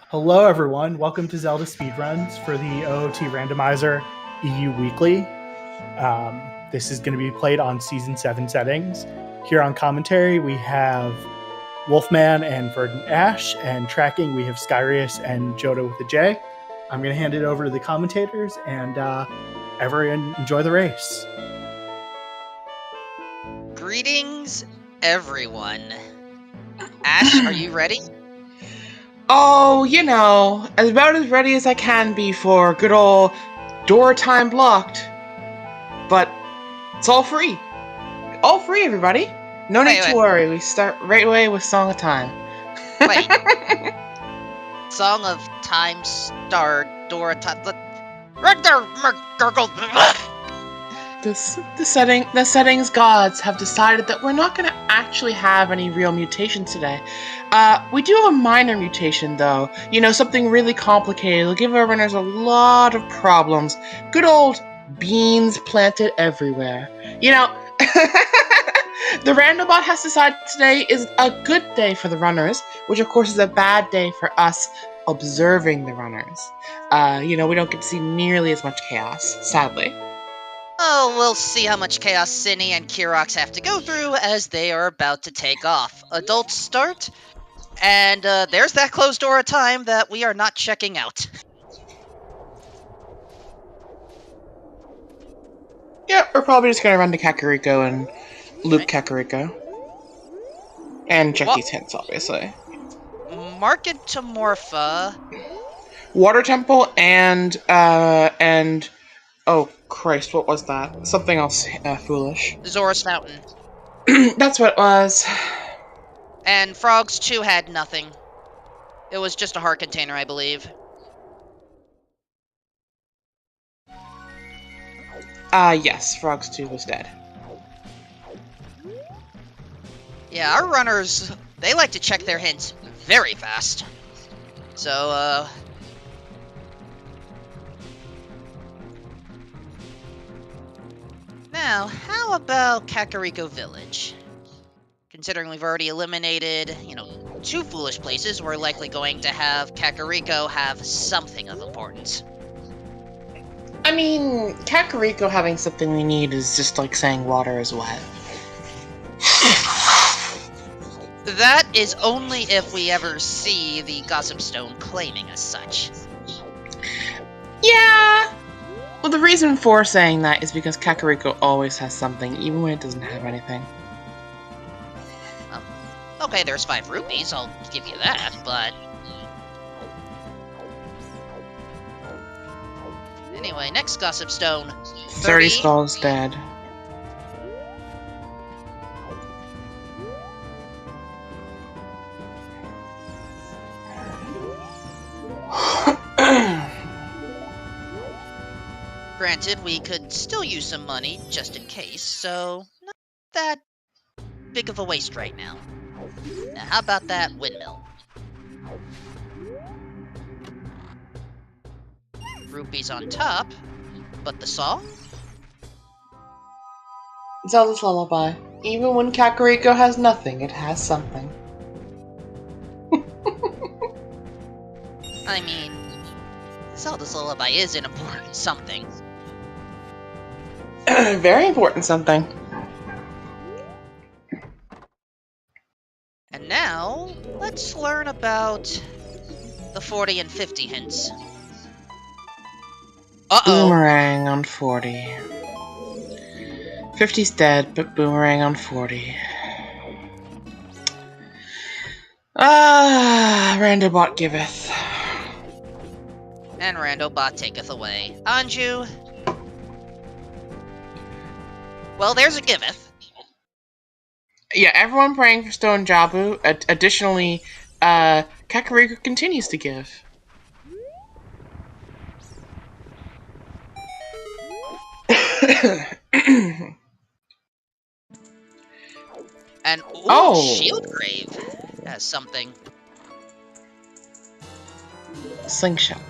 Hello, everyone. Welcome to Zelda Speedruns for the OoT Randomizer EU Weekly. This is going to be played on Season 7 settings. Here on commentary, we have Wolfman and Verdant Ash, and tracking, we have Skyrius and Joda with a J. I'm going to hand it over to the commentators, and everyone enjoy the race. Greetings, everyone. Ash, are you ready? Oh, you know, about as ready as I can be for good old door time blocked. But it's all free. All free, everybody. No need to worry. We start right away with Song of Time. Wait. Song of Time start, door time. The settings gods have decided that we're not going to actually have any real mutations today. We do have a minor mutation, though. You know, something really complicated. It'll give our runners a lot of problems. Good old beans planted everywhere. You know, the Randobot has decided today is a good day for the runners, which of course is a bad day for us observing the runners. You know, we don't get to see nearly as much chaos, sadly. Oh, we'll see how much chaos Cinny and Kirox have to go through as they are about to take off. Adults start, and there's that closed door of time that we are not checking out. Yeah, we're probably just gonna run to Kakariko and loop Kakariko. And check these hints, obviously. Markentomorpha. Water Temple and oh Christ, what was that? Something else foolish. Zora's Fountain. That's what it was. And Frogs 2 had nothing. It was just a heart container, I believe. Yes, Frogs 2 was dead. Yeah, our runners, they like to check their hints very fast. So, now, how about Kakariko Village? Considering we've already eliminated, 2 foolish places, we're likely going to have Kakariko have something of importance. I mean, Kakariko having something we need is just like saying water is wet. That is only if we ever see the Gossip Stone claiming as such. Yeah! Well, the reason for saying that is because Kakariko always has something, even when it doesn't have anything. Okay, there's 5 rupees, I'll give you that, but... Anyway, next Gossip Stone. 30 Skulls dead. Granted, we could still use some money, just in case, so not that big of a waste right now. Now, how about that windmill? Rupees on top, but the song? Zelda's Lullaby. Even when Kakariko has nothing, it has something. I mean, Zelda's Lullaby is an important something. Very important something. And now, let's learn about the 40 and 50 hints. Uh-oh! Boomerang on 40. 50's dead, but Boomerang on 40. Randobot giveth. And Randobot taketh away. Anju. Well, there's a giveth. Yeah, everyone praying for Stone Jabu. Additionally, Kakariko continues to give. And Shield Grave has something. Slingshots.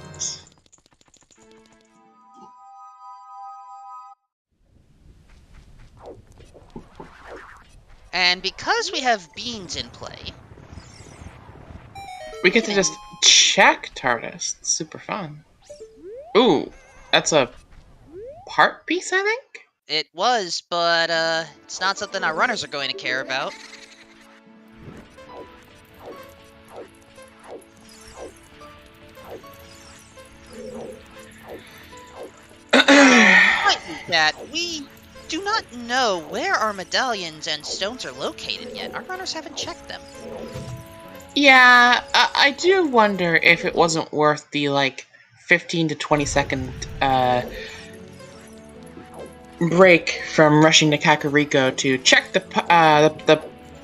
And because we have beans in play, we get to just check, TARDIS. It's super fun. Ooh, that's a part piece, I think? It was, but it's not something our runners are going to care about. That we do not know where our medallions and stones are located yet. Our runners haven't checked them. Yeah, I do wonder if it wasn't worth the, 15 to 20 second break from rushing to Kakariko to check the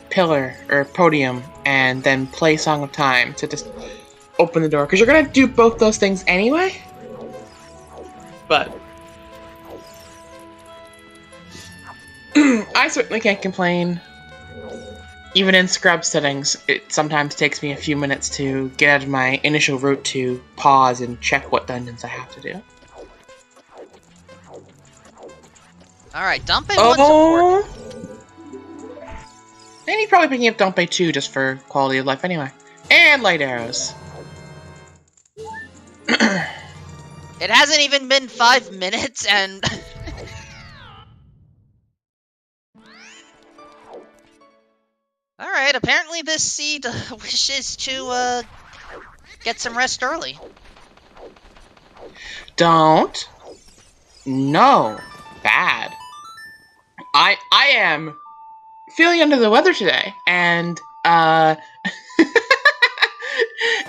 pillar or podium and then play Song of Time to just open the door. Because you're going to do both those things anyway. But I certainly can't complain. Even in scrub settings, it sometimes takes me a few minutes to get out of my initial route to pause and check what dungeons I have to do. Alright, Dumpe 1's And he's probably picking up Dumpe 2 just for quality of life anyway. And light arrows. It hasn't even been 5 minutes and... Alright, apparently this seed wishes to get some rest early. Don't. No. Bad. I am feeling under the weather today, and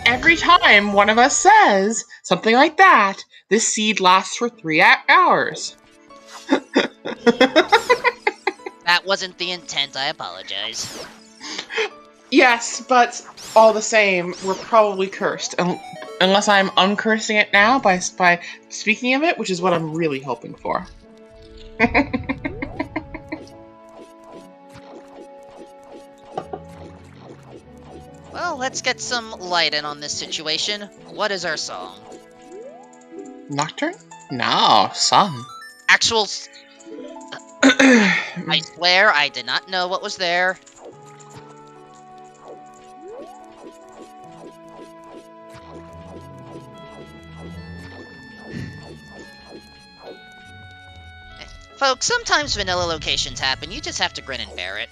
every time one of us says something like that, this seed lasts for 3 hours. That wasn't the intent, I apologize. Yes, but all the same, we're probably cursed. Unless I'm uncursing it now by speaking of it, which is what I'm really hoping for. Well, let's get some light in on this situation. What is our song? Nocturne? No, sun. Actual... I swear I did not know what was there. Folks, sometimes vanilla locations happen. You just have to grin and bear it.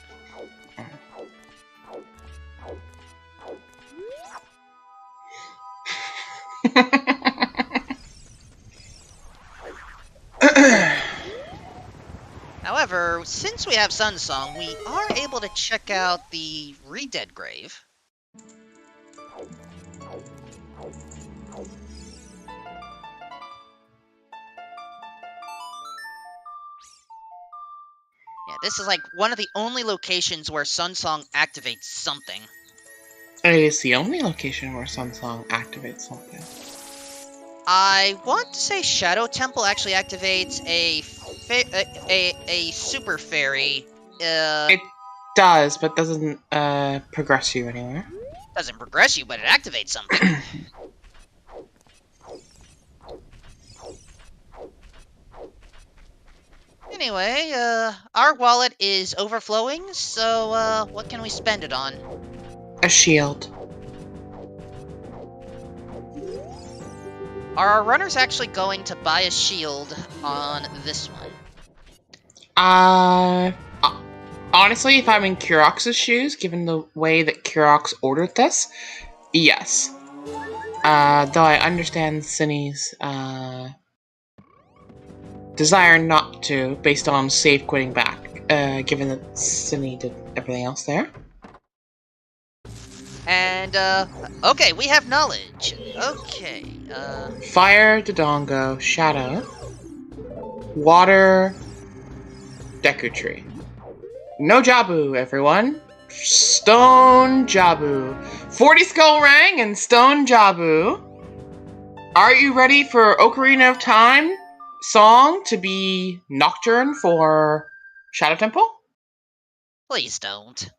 However, since we have Sun Song, we are able to check out the Re-Dead Grave. Yeah, this is like one of the only locations where Sun Song activates something. It is the only location where Sun Song activates something. I want to say Shadow Temple actually activates a super fairy. It does, but doesn't progress you anywhere. Doesn't progress you, but it activates something. Anyway, our wallet is overflowing, so what can we spend it on? A shield. Are our runners actually going to buy a shield on this one? Honestly, if I'm in Kurox's shoes, given the way that Kurox ordered this, yes. Though I understand Cinny's desire not to, based on save quitting back, given that Cinny did everything else there. And, okay, we have knowledge. Okay, Fire, Dodongo, Shadow. Water, Deku Tree. No Jabu, everyone. Stone Jabu. 40 Skull Rang and Stone Jabu. Are you ready for Ocarina of Time song to be Nocturne for Shadow Temple? please don't.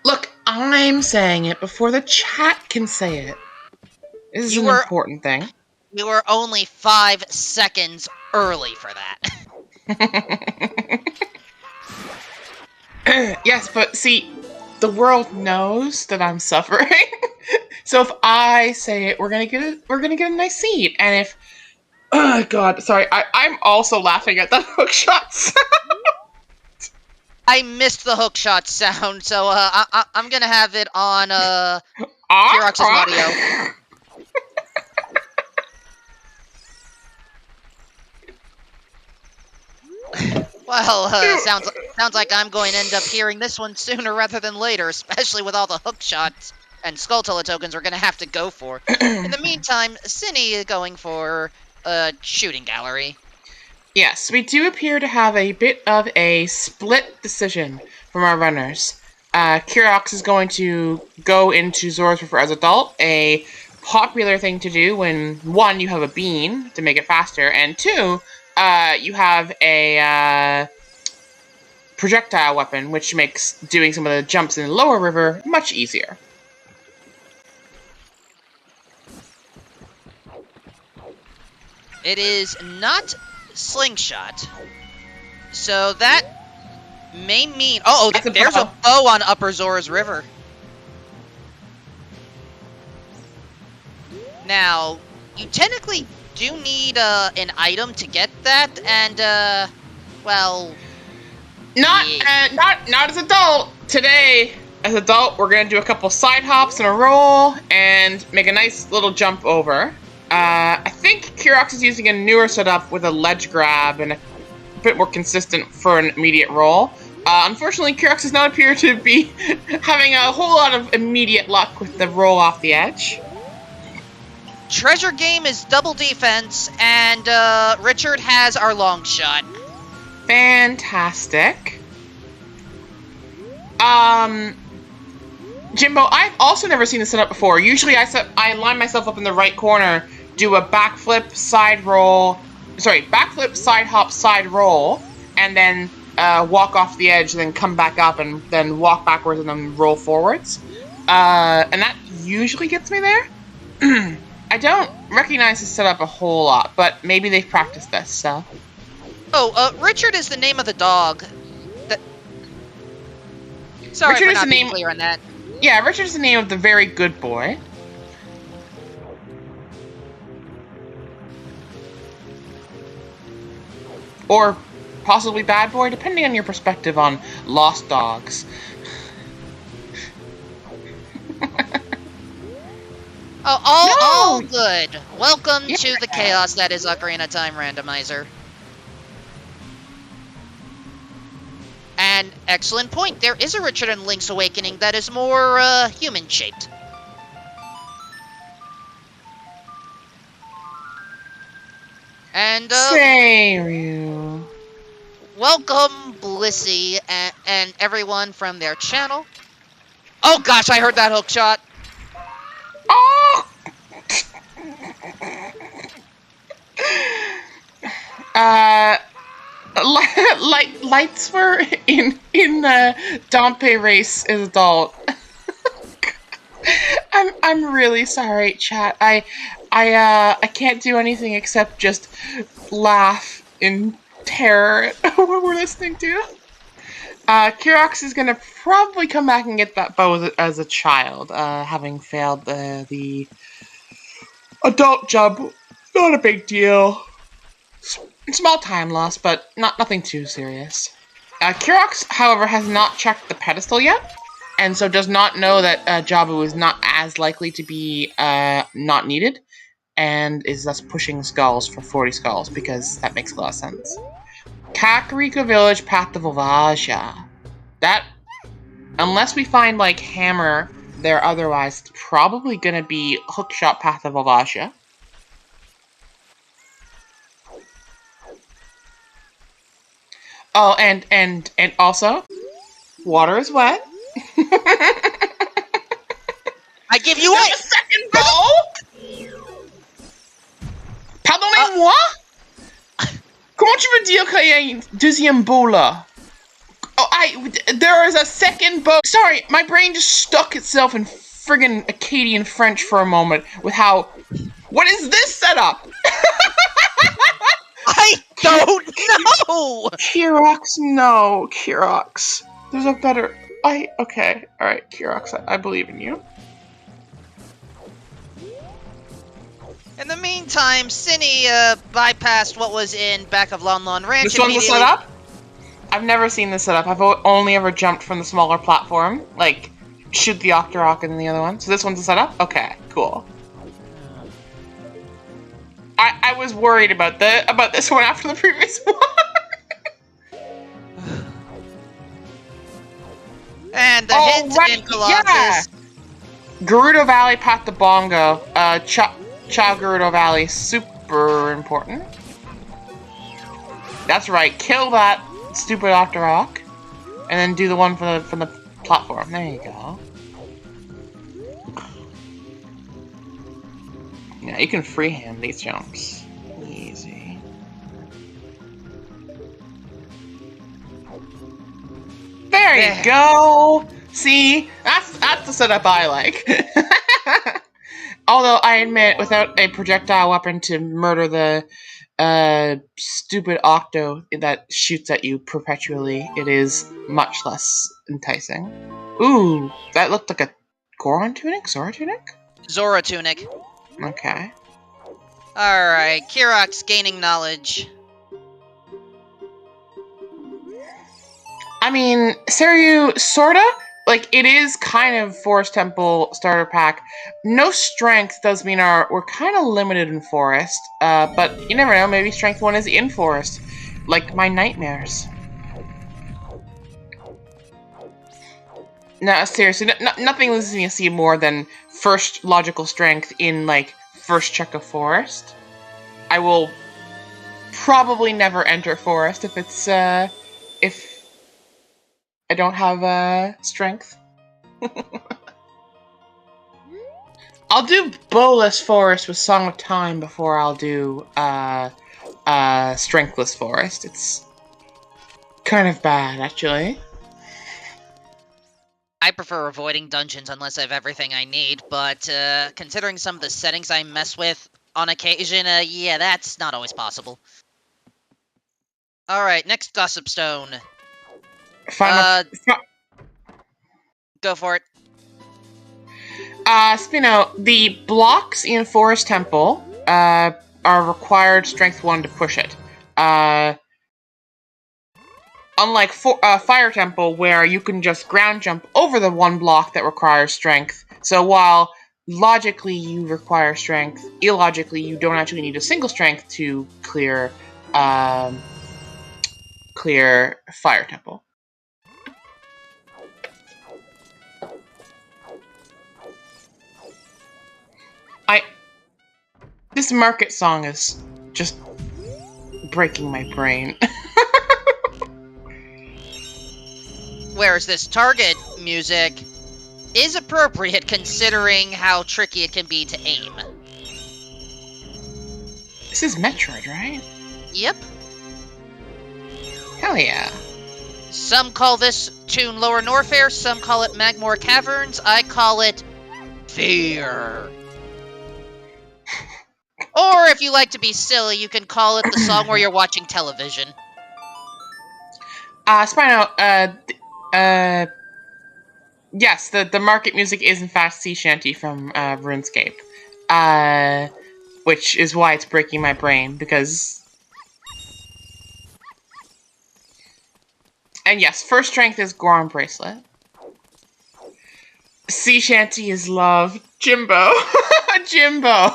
Look, I'm saying it before the chat can say it. This is an important thing. You were only 5 seconds early for that. Yes, but see, the world knows that I'm suffering. So if I say it, we're gonna get a nice seed. And if, oh god, sorry, I'm also laughing at that hook shots. I missed the hook shot sound, so I'm gonna have it on Kirox's audio. Well, sounds like I'm going to end up hearing this one sooner rather than later, especially with all the hook shots and Skulltula tokens we're going to have to go for. In the meantime, Cinny is going for a shooting gallery. Yes, we do appear to have a bit of a split decision from our runners. Kirox is going to go into Zora's River as adult, a popular thing to do when, one, you have a bean to make it faster, and two, you have a projectile weapon, which makes doing some of the jumps in the lower river much easier. It is not slingshot, so that may mean... Oh, there's a bow on Upper Zora's River. Now, you technically do need an item to get that, and well, not as adult. Today, as adult, we're gonna do a couple side hops and a roll, and make a nice little jump over. I think Kirox is using a newer setup with a ledge grab and a bit more consistent for an immediate roll. Unfortunately, Kirox does not appear to be having a whole lot of immediate luck with the roll off the edge. Treasure Game is double defense, and Richard has our long shot. Fantastic. Jimbo, I've also never seen this setup before. Usually I line myself up in the right corner, do a backflip, side hop, side roll, and then walk off the edge, then come back up, and then walk backwards, and then roll forwards. And that usually gets me there. I don't recognize this setup a whole lot, but maybe they've practiced this, so... Oh, Richard is the name of the dog. Sorry Richard for not being clear on that. Yeah, Richard is the name of the very good boy. Or possibly bad boy, depending on your perspective on lost dogs. All good. Welcome to the chaos that is Ocarina of Time Randomizer. And excellent point. There is a Richard in Link's Awakening that is more human-shaped. And Ryu. Welcome Blissey and everyone from their channel. Oh gosh, I heard that hook shot. Oh! Lights were in Dompe race as adult. I'm really sorry, chat. I can't do anything except just laugh in terror at what we're listening to. Kirox is gonna probably come back and get that bow as a child, having failed the adult jump. Not a big deal. Small time loss, but nothing too serious. Kirox, however, has not checked the pedestal yet, and so does not know that Jabu is not as likely to be not needed, and is thus pushing skulls for 40 skulls, because that makes a lot of sense. Kakariko Village, Path to Volvagia. That, unless we find, like, Hammer there otherwise, it's probably gonna be Hookshot Path to Volvagia. Oh, and also, water is wet. I give you a second bowl? Pardonnez-moi? Comment tu veux dire qu'il y a une deuxième bowl là? Oh, there is a second bowl. Sorry, my brain just stuck itself in friggin' Acadian French for a moment with how... What is this setup? I don't know! Kirox, no, Kirox. There's a better... Okay. Alright, Kirox, I believe in you. In the meantime, Cinny bypassed what was in back of Lon Lon Ranch This one's a immediately. setup? I've never seen this setup. I've only ever jumped from the smaller platform. Like, shoot the Octorok and the other one. So this one's a setup? Okay, cool. I was worried about this one after the previous one. And the hint in Colossus. Yeah. Gerudo Valley, Pat the Bongo. Chow Gerudo Valley, super important. That's right. Kill that stupid Octorok, and then do the one from the platform. There you go. Yeah, you can freehand these jumps. Easy. There you go! See? That's the setup I like. Although, I admit, without a projectile weapon to murder the stupid Octo that shoots at you perpetually, it is much less enticing. Ooh, that looked like a Goron tunic? Zora tunic? Zora tunic. Okay. Alright, Kirox gaining knowledge. I mean, Seiryu, sorta? Like, it is kind of Forest Temple starter pack. No strength does mean we're kind of limited in Forest. But you never know, maybe Strength 1 is in Forest. Like my nightmares. No, seriously, nothing loses me to see more than first logical strength in, like, first check of Forest. I will probably never enter Forest if it's, if I don't have, strength. I'll do Bowless Forest with Song of Time before I'll do, Strengthless Forest. It's kind of bad, actually. I prefer avoiding dungeons unless I have everything I need, but considering some of the settings I mess with on occasion, yeah, that's not always possible. Alright, next Gossip Stone. Go for it. Spino, the blocks in Forest Temple are required Strength 1 to push it. Unlike Fire Temple, where you can just ground jump over the one block that requires strength. So while logically you require strength, illogically you don't actually need a single strength to clear Fire Temple. This market song is just breaking my brain. Whereas this target music is appropriate considering how tricky it can be to aim. This is Metroid, right? Yep. Hell yeah. Some call this tune Lower Norfair, some call it Magmoor Caverns, I call it Fear. Or if you like to be silly, you can call it the song where you're watching television. Spino, yes, the market music is in fact sea shanty from RuneScape. Which is why it's breaking my brain, because... And yes, first strength is Goron Bracelet. Sea shanty is love. Jimbo. Jimbo.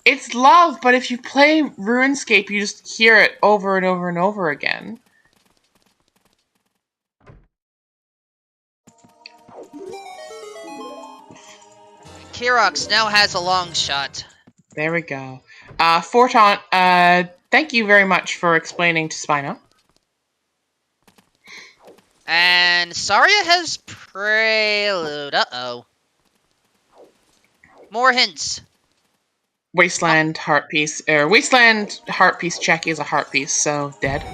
It's love, but if you play RuneScape, you just hear it over and over and over again. Kirox now has a long shot. There we go. Fortaunt, thank you very much for explaining to Spino. And Saria has Prelude. Uh-oh. More hints. Wasteland heart piece, or Wasteland heart piece check is a heart piece, so dead.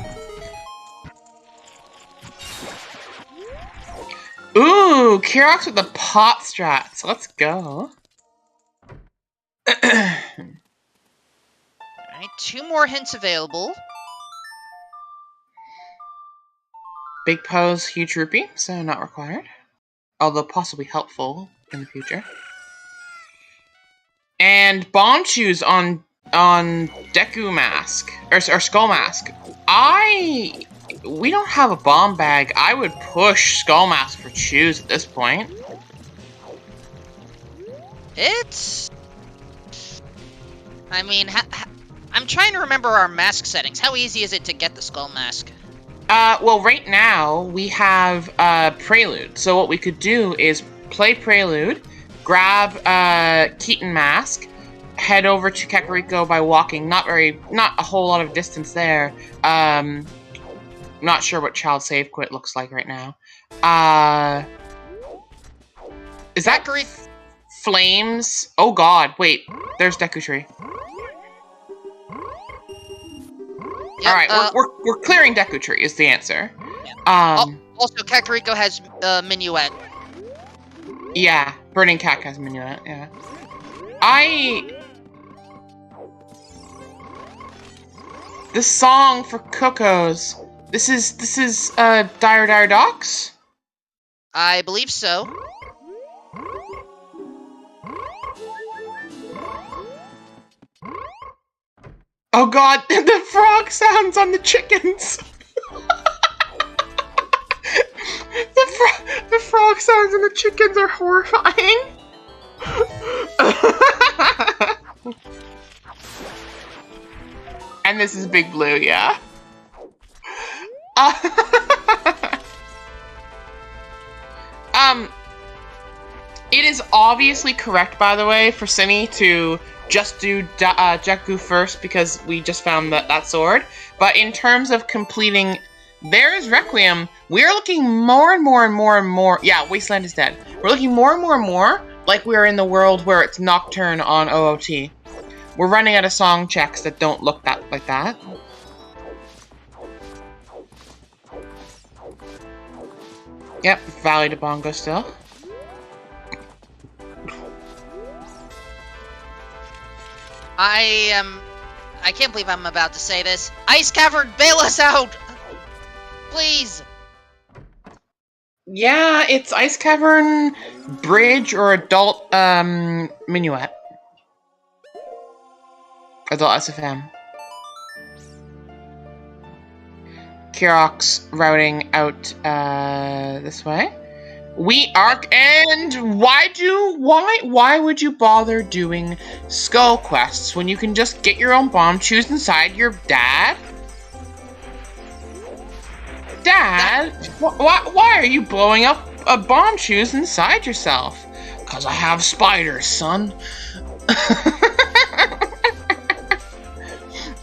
Ooh, Kirox with the pot strats. Let's go. Alright, 2 more hints available. Big pose, huge rupee, so not required. Although possibly helpful in the future. And bomb shoes on Deku Mask or Skull Mask. We don't have a bomb bag. I would push Skull Mask for shoes at this point. I mean, I'm trying to remember our mask settings. How easy is it to get the Skull Mask? Well, right now we have Prelude. So what we could do is play Prelude, grab Keaton Mask, head over to Kakariko by walking. Not a whole lot of distance there. Not sure what Child Save Quit looks like right now. Is that Flames? Oh God! Wait, there's Deku Tree. Yep, all right, we're clearing Deku Tree is the answer. Yeah. Also, Kakariko has Minuet. Yeah, Burning Cat has Minuet. Yeah. This song for Cocos. This is Dire Docks? I believe so. Oh God, the frog sounds on the chickens. The frog sounds on the chickens are horrifying. And this is Big Blue, yeah. It is obviously correct, by the way, for Cinny to just do Deku first because we just found that sword. But in terms of completing, there is Requiem. We're looking more and more and more and more. Yeah, Wasteland is dead. We're looking more and more and more like we're in the world where it's Nocturne on OOT. We're running out of song checks that don't look like that. Yep, Valley to Bongo still. I can't believe I'm about to say this. Ice Cavern, bail us out! Please! Yeah, it's Ice Cavern, Bridge, or Adult, Minuet. Adult SFM. Kirox routing out, this way. We are, and why would you bother doing skull quests when you can just get your own bomb shoes inside your dad? Dad, why are you blowing up a bomb shoes inside yourself? 'Cause I have spiders, son.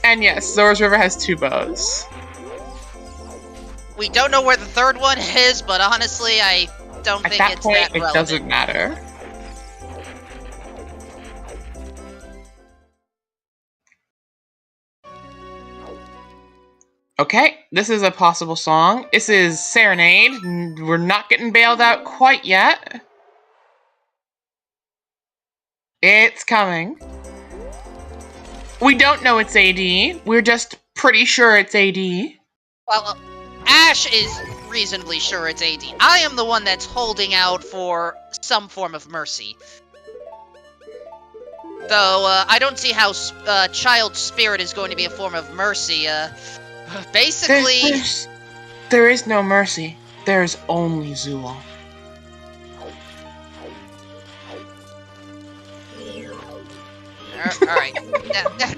And yes, Zora's River has 2 bows. We don't know where the third one is, but honestly, I don't think it's that relevant. It doesn't matter. Okay, this is a possible song. This is Serenade. We're not getting bailed out quite yet. It's coming. We don't know it's AD. We're just pretty sure it's AD. Well, Ash is reasonably sure it's AD. I am the one that's holding out for some form of mercy. Though, I don't see how Child Spirit is going to be a form of mercy. Basically... There is no mercy. There is only Zulon. Alright.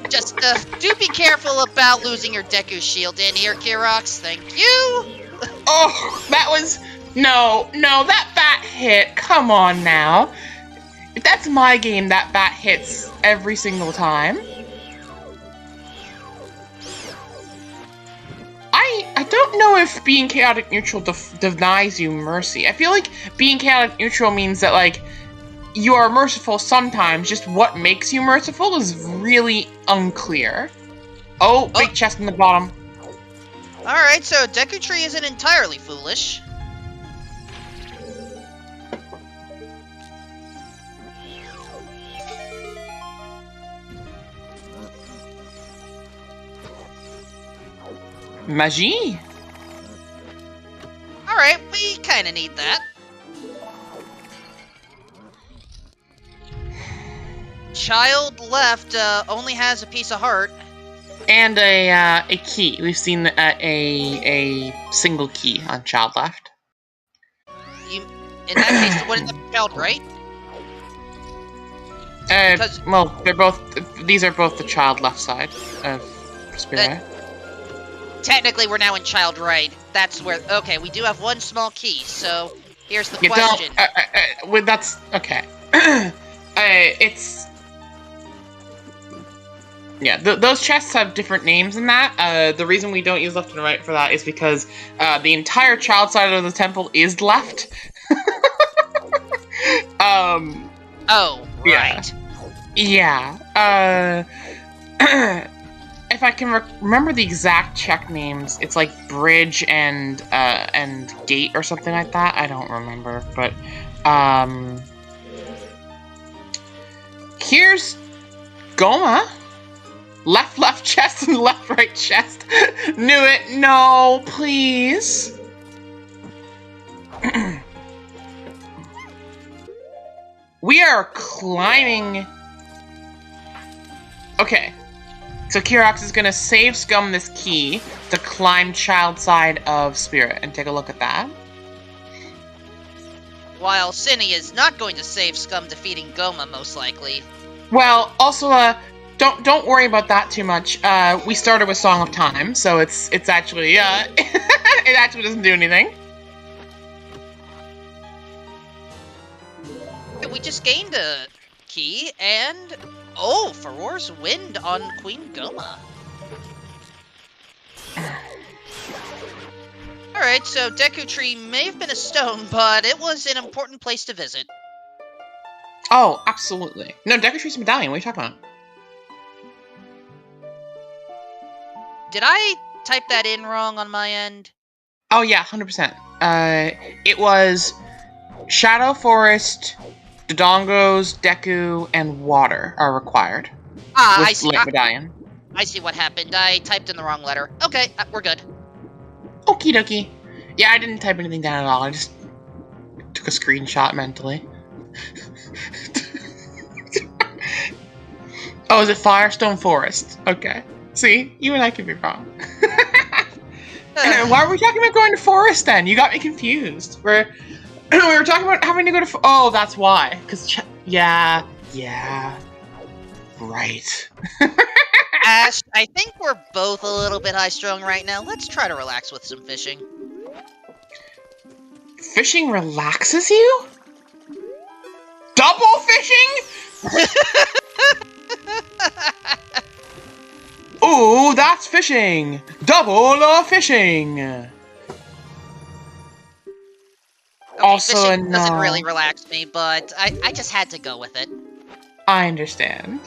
Just, do be careful about losing your Deku Shield in here, Kirox. Thank you! Oh, that was... No, that bat hit. Come on now. If that's my game, that bat hits every single time. I don't know if being chaotic neutral denies you mercy. I feel like being chaotic neutral means that, like, you are merciful sometimes. Just what makes you merciful is really unclear. Oh, big chest in the bottom. Alright, so Deku Tree isn't entirely foolish. Magie. We kind of need that. Child left only has a piece of heart. And a key. We've seen a single key on child left. In that case, it wouldn't have child, right? Well, they're both. These are both the child left side of spirit. Technically, we're now in child right. That's where. Okay, we do have one small key. So here's the You question. Well, that's okay. It's. Yeah, those chests have different names in that. The reason we don't use left and right for that is because the entire child side of the temple is left. Oh, right. Yeah. If I can remember the exact check names, it's like bridge and gate or something like that. I don't remember, but here's Goma. Left chest and left right chest. Knew it. No, please. We are climbing. Okay. So Kirox is gonna save scum this key to climb child side of spirit and take a look at that. While Cinny is not going to save scum defeating Goma, most likely. Well, also, don't worry about that too much. We started with Song of Time, so it's actually it actually doesn't do anything. We just gained a key, and Farore's Wind on Queen Goma. Alright, so Deku Tree may have been a stone, but it was an important place to visit. Oh, absolutely. No, Deku Tree's medallion. What are you talking about? Did I type that in wrong on my end? Oh yeah, 100%. It was Shadow Forest, Dodongos, Deku, and Water are required. I see. Medallion. I see what happened. I typed in the wrong letter. Okay, we're good. Okie dokie. Yeah, I didn't type anything down at all. I just took a screenshot mentally. Oh, is it Firestone Forest? Okay. See, you and I could be wrong. Why were we talking about going to Forest then? You got me confused. We were talking about having to go to. Oh, that's why. Because yeah, right. Ash, I think we're both a little bit high-strung right now. Let's try to relax with some fishing. Fishing relaxes you? Double fishing? Ooh, that's fishing! Double fishing! Okay, Also, fishing doesn't really relax me, but I just had to go with it. I understand.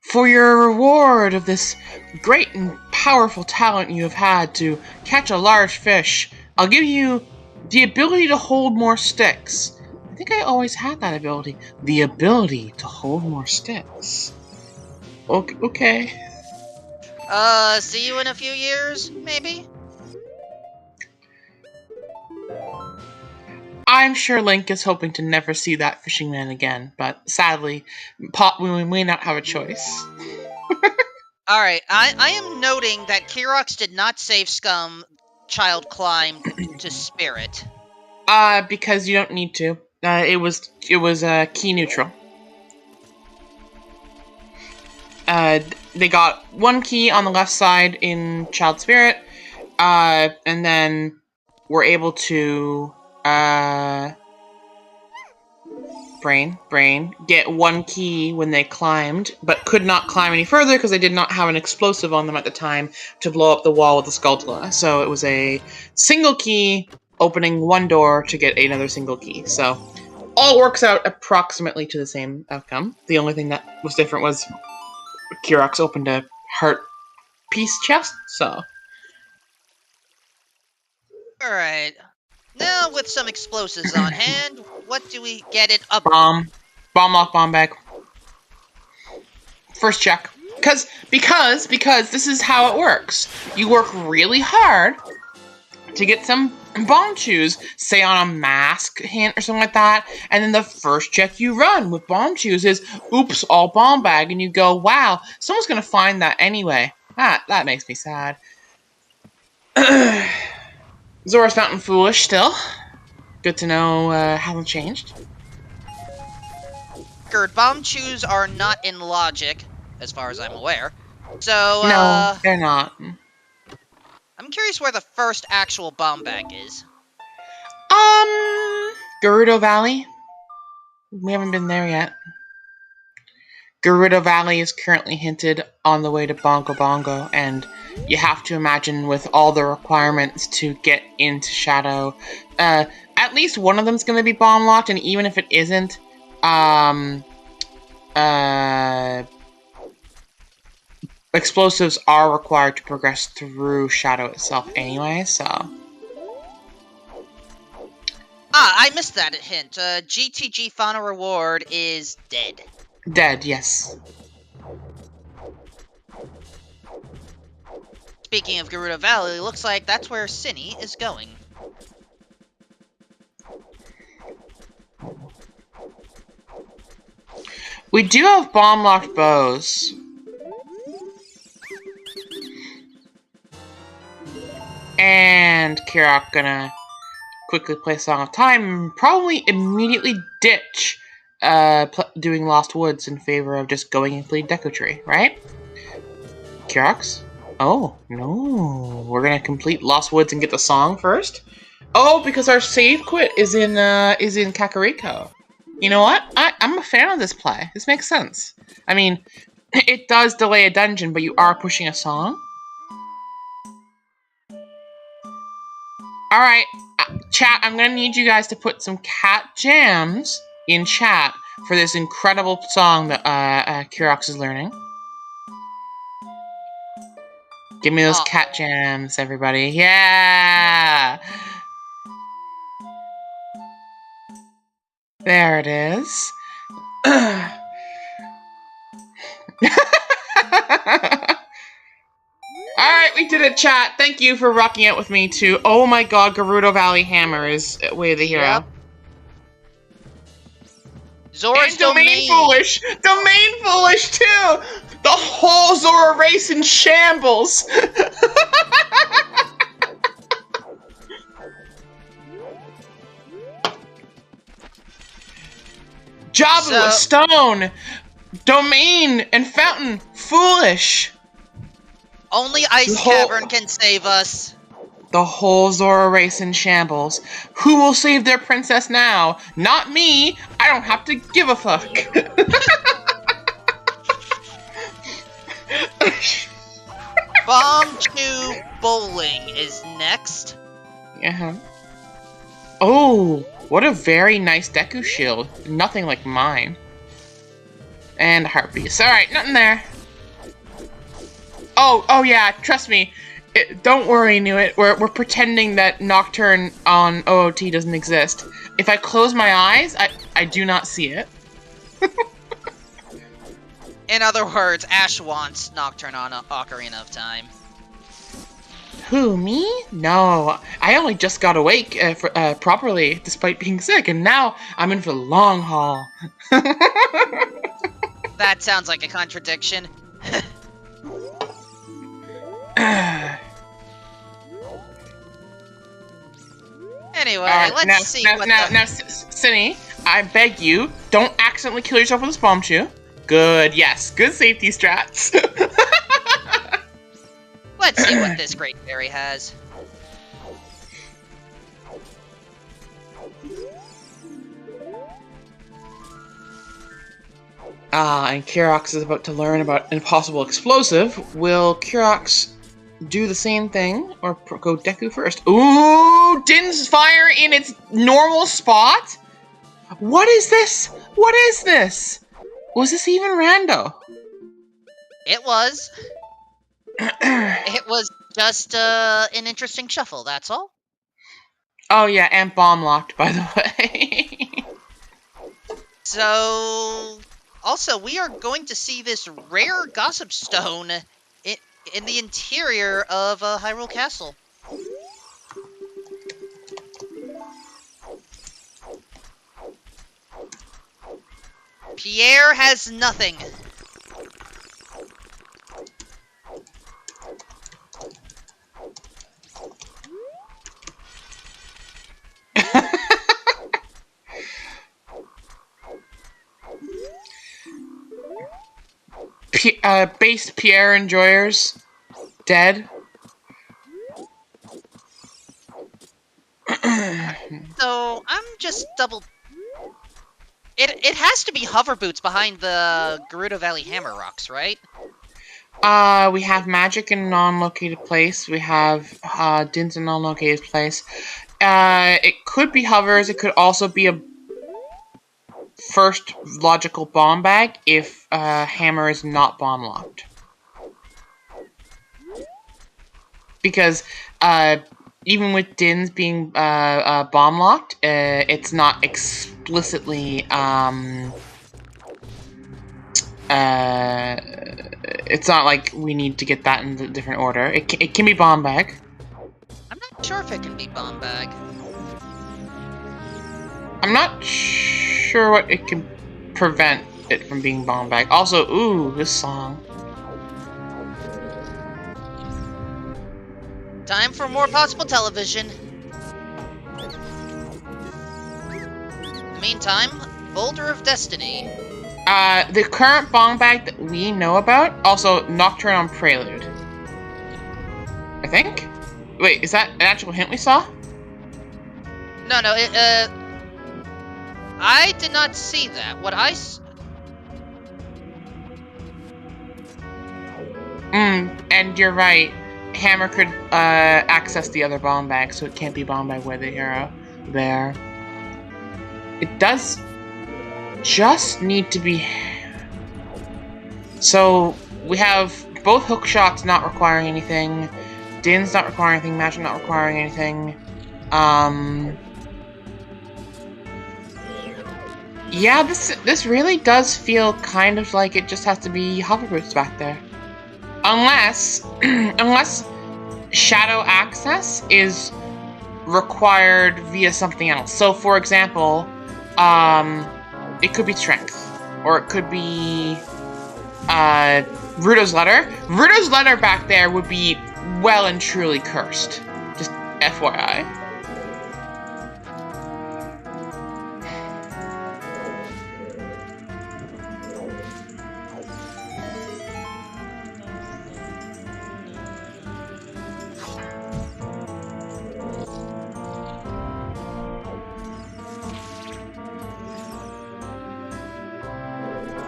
For your reward of this great and powerful talent you have had to catch a large fish, I'll give you the ability to hold more sticks. I think I always had that ability. The ability to hold more sticks. Okay. See you in a few years, maybe? I'm sure Link is hoping to never see that fishing man again, but sadly, we may not have a choice. Alright, I am noting that Kirox did not save Scum Child Climb to Spirit. Because you don't need to. It was key neutral. They got one key on the left side in Child Spirit, and then were able to get one key when they climbed, but could not climb any further because they did not have an explosive on them at the time to blow up the wall with the Skulltula. So it was a single key opening one door to get another single key. So all works out approximately to the same outcome. The only thing that was different was Kirox opened a heart piece chest, so. Alright. Now, with some explosives on hand, what do we get it up? Bomb lock, bomb bag. First check. Because this is how it works. You work really hard to get some bomb chews, say on a mask hint or something like that, and then the first check you run with bomb chews is, oops, all bomb bag, and you go, wow, someone's gonna find that anyway. That makes me sad. Zora's Fountain foolish still. Good to know hasn't changed. Bomb chews are not in logic, as far as I'm aware. So, no, they're not. I'm curious where the first actual bomb bag is. Gerudo Valley. We haven't been there yet. Gerudo Valley is currently hinted on the way to Bongo Bongo, and you have to imagine with all the requirements to get into Shadow, at least one of them's going to be bomb locked, and even if it isn't, explosives are required to progress through Shadow itself anyway, so... I missed that hint. GTG final reward is dead. Dead, yes. Speaking of Gerudo Valley, looks like that's where Cinny is going. We do have bomb-locked bows. And Kirok gonna quickly play Song of Time and probably immediately ditch doing Lost Woods in favor of just going and playing Deku Tree, right? Kirok's? Oh, no. We're gonna complete Lost Woods and get the song first? Oh, because our save quit is in Kakariko. You know what? I'm a fan of this play. This makes sense. I mean, it does delay a dungeon, but you are pushing a song. Alright, chat, I'm gonna need you guys to put some cat jams in chat for this incredible song that Kurox is learning. Give me those cat jams, everybody. Yeah! There it is. Alright, we did it, chat. Thank you for rocking out with me too. Oh my god, Gerudo Valley Hammer is way the hero. Yep. Zora's and Domain Foolish! Domain Foolish too! The whole Zora race in shambles! Jabu, Stone, Domain, and Fountain, Foolish! Only Ice Cavern can save us. The whole Zora race in shambles. Who will save their princess now? Not me! I don't have to give a fuck! Bomb 2 Bowling is next. Yeah. Oh, what a very nice Deku shield. Nothing like mine. And Heart Beast. Alright, nothing there. Oh yeah, trust me. Don't worry, Nuit. We're pretending that Nocturne on OOT doesn't exist. If I close my eyes, I do not see it. In other words, Ash wants Nocturne on Ocarina of Time. Who, me? No, I only just got awake properly, despite being sick, and now I'm in for the long haul. That sounds like a contradiction. Anyway, let's see what Now, Cinny, I beg you, don't accidentally kill yourself with a bomb chew. Good, yes, good safety strats. Let's see what this great fairy has. And Kurox is about to learn about Impossible Explosive. Will Kurox do the same thing, or go Deku first? Ooh, Din's fire in its normal spot? What is this? What is this? Was this even rando? It was. It was just an interesting shuffle, that's all. Oh yeah, and bomb locked, by the way. So, Also, we are going to see this rare gossip stone in the interior of Hyrule Castle. Pierre has nothing. Base Pierre enjoyers dead. So I'm just double. It has to be hover boots behind the Gerudo Valley Hammer Rocks, right? We have magic in a non-located place. We have Din's in a non-located place. It could be hovers. It could also be a first logical bomb bag if hammer is not bomb locked. Because even with Din's being bomb locked, it's not explicitly it's not like we need to get that in a different order. It can be bomb bag. I'm not sure if it can be bomb bag. I'm not sure what it can prevent it from being bomb bag. Also, ooh, this song. Time for more possible television. In the meantime, Boulder of Destiny. The current bomb bag that we know about, also Nocturne on Prelude. I think? Wait, is that an actual hint we saw? No, I did not see that. What I and you're right. Hammer could access the other bomb bag, so it can't be bomb bag with the hero there. It does just need to be. So we have both hook shots not requiring anything, Din's not requiring anything, Magic not requiring anything. Yeah, this really does feel kind of like it just has to be hover boots back there. Unless shadow access is required via something else. So for example, it could be strength, or it could be Ruto's letter. Ruto's letter back there would be well and truly cursed. Just FYI.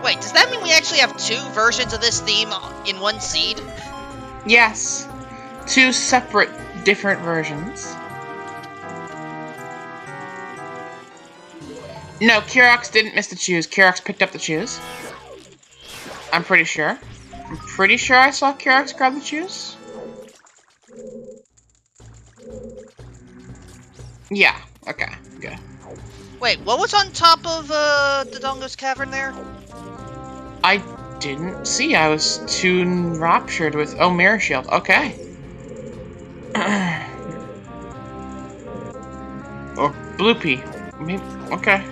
Wait, does that mean we actually have two versions of this theme in one seed? Yes. Two separate, different versions. No, Kirox didn't miss the shoes. Kirox picked up the shoes. I'm pretty sure. I'm pretty sure I saw Kirox grab the shoes. Yeah, okay, good. Wait, what was on top of Dodongo's cavern there? I didn't see. I was too enraptured with... Oh, Mirror Shield. Okay. Or Blue Pea. Maybe, okay.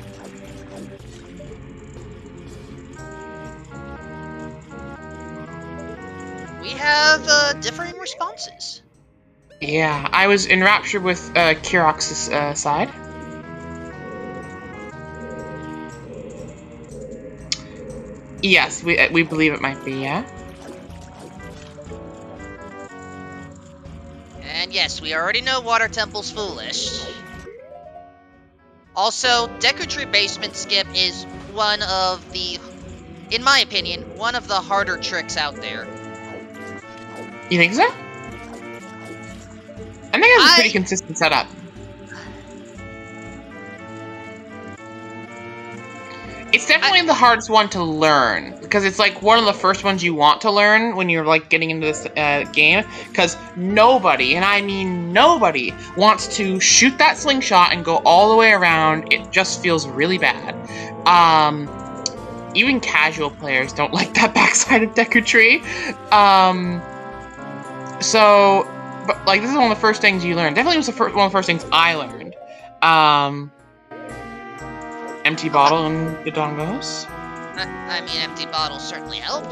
We have differing responses. Yeah, I was enraptured with Kirox's side. Yes, we believe it might be, yeah. And yes, we already know Water Temple's foolish. Also, Deku Tree Basement Skip is one of the, in my opinion, one of the harder tricks out there. You think so? I think it's a pretty consistent setup. It's definitely the hardest one to learn, because it's like one of the first ones you want to learn when you're like getting into this game, because nobody, and I mean nobody, wants to shoot that slingshot and go all the way around. It just feels really bad. even casual players don't like that backside of Deku Tree. So, but like, this is one of the first things you learn. Definitely was one of the first things I learned. Empty bottle and the dongos. I mean, empty bottles certainly help.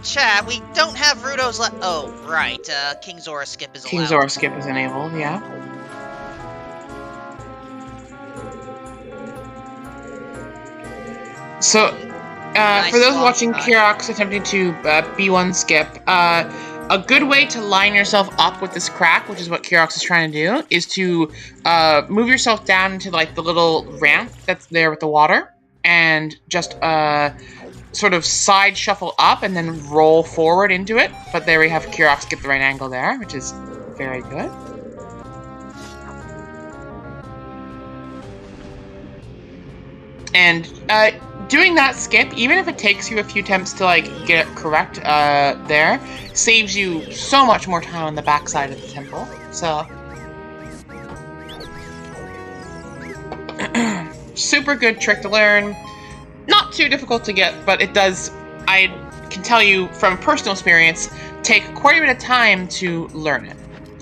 Chat, we don't have Rudo's oh, right. King Zora skip is allowed. King Zora skip is enabled, yeah. So, Nice for those long watching time. Kirox attempting to B1 skip, a good way to line yourself up with this crack, which is what Kirox is trying to do, is to move yourself down into like the little ramp that's there with the water, and just sort of side shuffle up and then roll forward into it. But there we have Kirox get the right angle there, which is very good. And doing that skip, even if it takes you a few attempts to like get it correct there, saves you so much more time on the backside of the temple. So super good trick to learn. Not too difficult to get, but it does, I can tell you from personal experience, take quite a bit of time to learn it.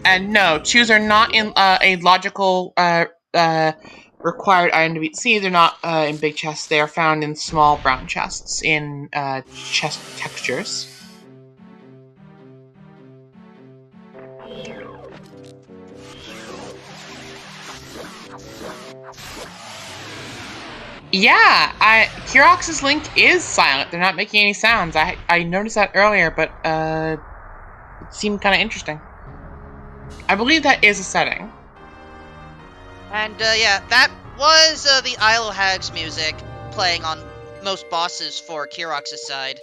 And no, chews are not in a logical required item to beat C. They're not in big chests. They are found in small brown chests in chest textures. Yeah, Kirox's link is silent. They're not making any sounds. I noticed that earlier, but it seemed kind of interesting. I believe that is a setting. And yeah, that was the Isle of Hags music playing on most bosses for Kirox's side.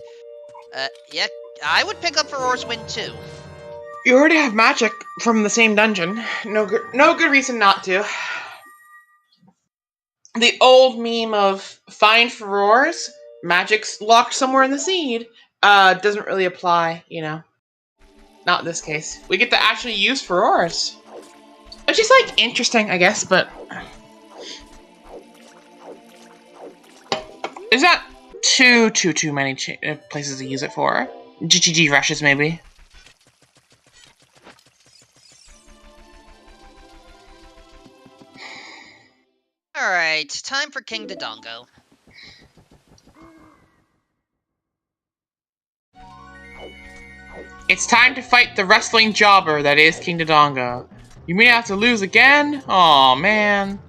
Yeah, I would pick up Farore's Wind too. You already have magic from the same dungeon. No good reason not to. The old meme of find Farore's, magic's locked somewhere in the seed, doesn't really apply, you know. Not in this case. We get to actually use Farore's. Which is, like, interesting, I guess, but there's not too many places to use it for. GGG rushes, maybe. Alright, time for King Dodongo. It's time to fight the wrestling jobber that is King Dodongo. You may have to lose again? Aw, man.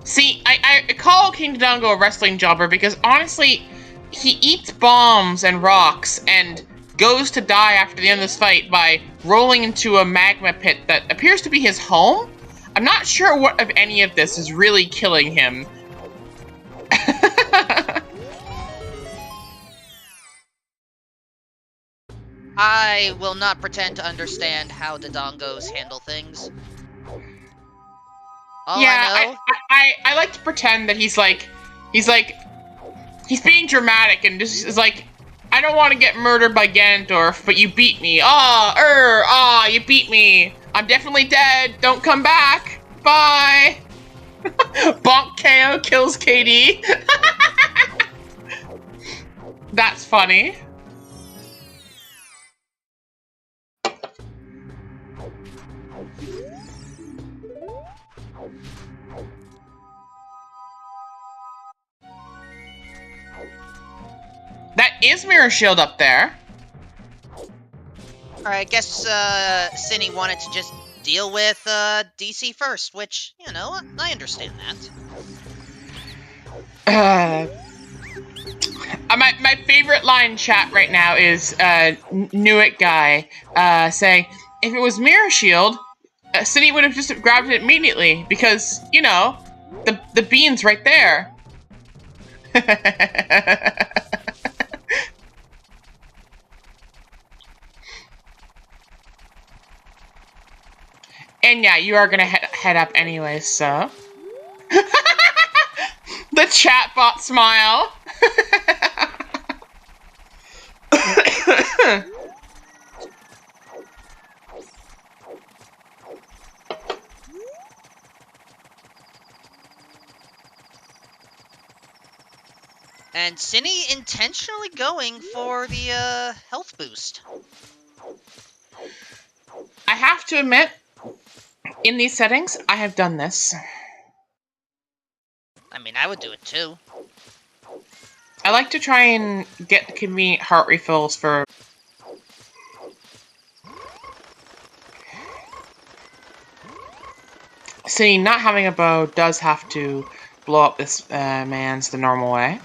See, I call King Dodongo a wrestling jobber because honestly, he eats bombs and rocks and goes to die after the end of this fight by rolling into a magma pit that appears to be his home? I'm not sure what of any of this is really killing him. I will not pretend to understand how Dodongos handle things. All I know... I like to pretend that he's being dramatic and just is like, I don't want to get murdered by Ganondorf, but you beat me. You beat me. I'm definitely dead. Don't come back. Bye. Bonk KO kills KD. That's funny. That is Mirror Shield up there. Alright, I guess Cinny wanted to just deal with DC first, which, you know, I understand that. My favorite line in chat right now is Newit guy saying, if it was Mirror Shield, Cinny would have just grabbed it immediately because, you know, the bean's right there. And yeah, you are gonna head up anyway, so. The chatbot smile. And Cinny intentionally going for the health boost. I have to admit, in these settings, I have done this. I mean, I would do it too. I like to try and get convenient heart refills for... See, not having a bow does have to blow up this man's the normal way.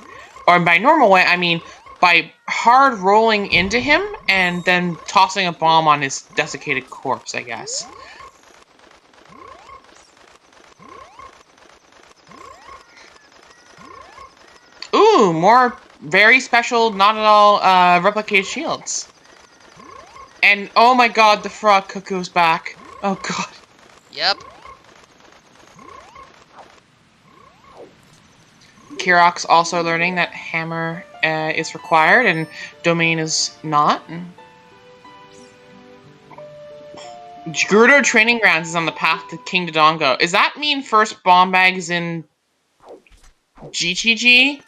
Or by normal way, I mean by hard rolling into him and then tossing a bomb on his desiccated corpse, I guess. Ooh, more very special, not at all replicated shields. And oh my god, the frog cuckoo's back. Oh god. Yep. Kirok's also learning that hammer is required and domain is not. Gerudo Training Grounds is on the path to King Dodongo. Does that mean first bomb bag is in GTG?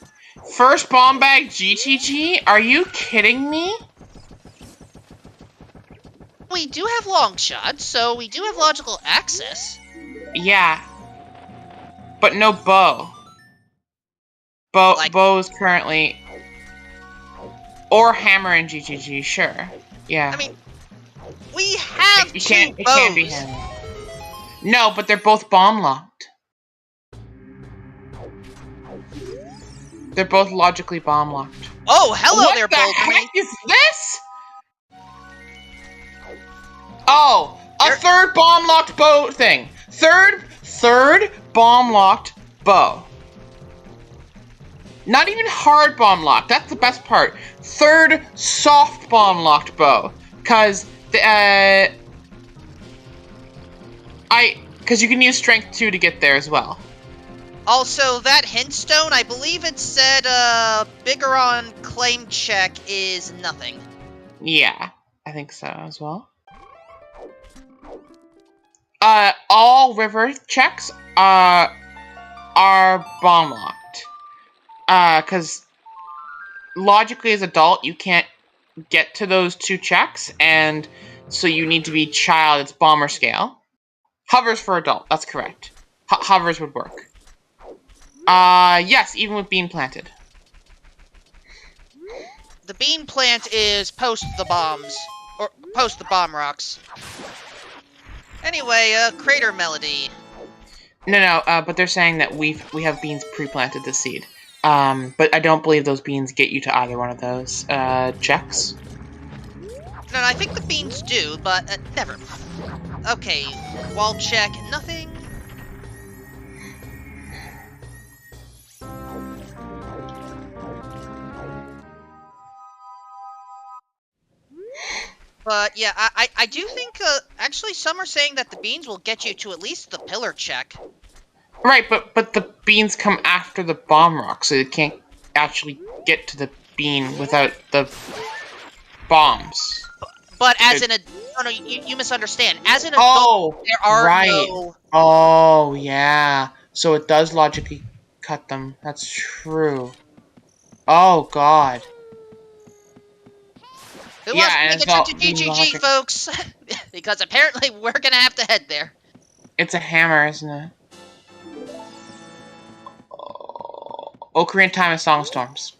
First bomb bag GTG? Are you kidding me? We do have long shots, so we do have logical access. Yeah. But no bow. Bow is currently... Or hammer in GTG, sure. Yeah. I mean, we have it two can't be bows. hammer. No, but they're both bomb locked. They're both logically bomb locked. Oh, hello what there, the Boldly. heck is this? Oh, a third bomb locked bow thing. Third bomb locked bow. Not even hard bomb locked. That's the best part. Third soft bomb locked bow, because because you can use strength 2 to get there as well. Also, that hint stone, I believe it said bigger on claim check is nothing. Yeah, I think so as well. All river checks are bomb locked. Because logically as adult, you can't get to those 2 checks, and so you need to be child, it's bomber scale. Hovers for adult, that's correct. Hovers would work. Yes, even with bean planted. The bean plant is post the bombs, or post the bomb rocks. Anyway, crater melody. No, but they're saying that we have beans pre-planted this seed. But I don't believe those beans get you to either one of those, checks. No, I think the beans do, but, never. Okay, wall check, nothing. But, yeah, I do think, actually some are saying that the beans will get you to at least the pillar check. Right, but the beans come after the bomb rock, so you can't actually get to the bean without the bombs. But as an no, you misunderstand. As an adult, there are no... Oh, yeah. So it does logically cut them. That's true. Oh, God. Who wants to take it to GGG, folks? Because apparently we're gonna have to head there. It's a hammer, isn't it? Ocarina of Time and Song Storms.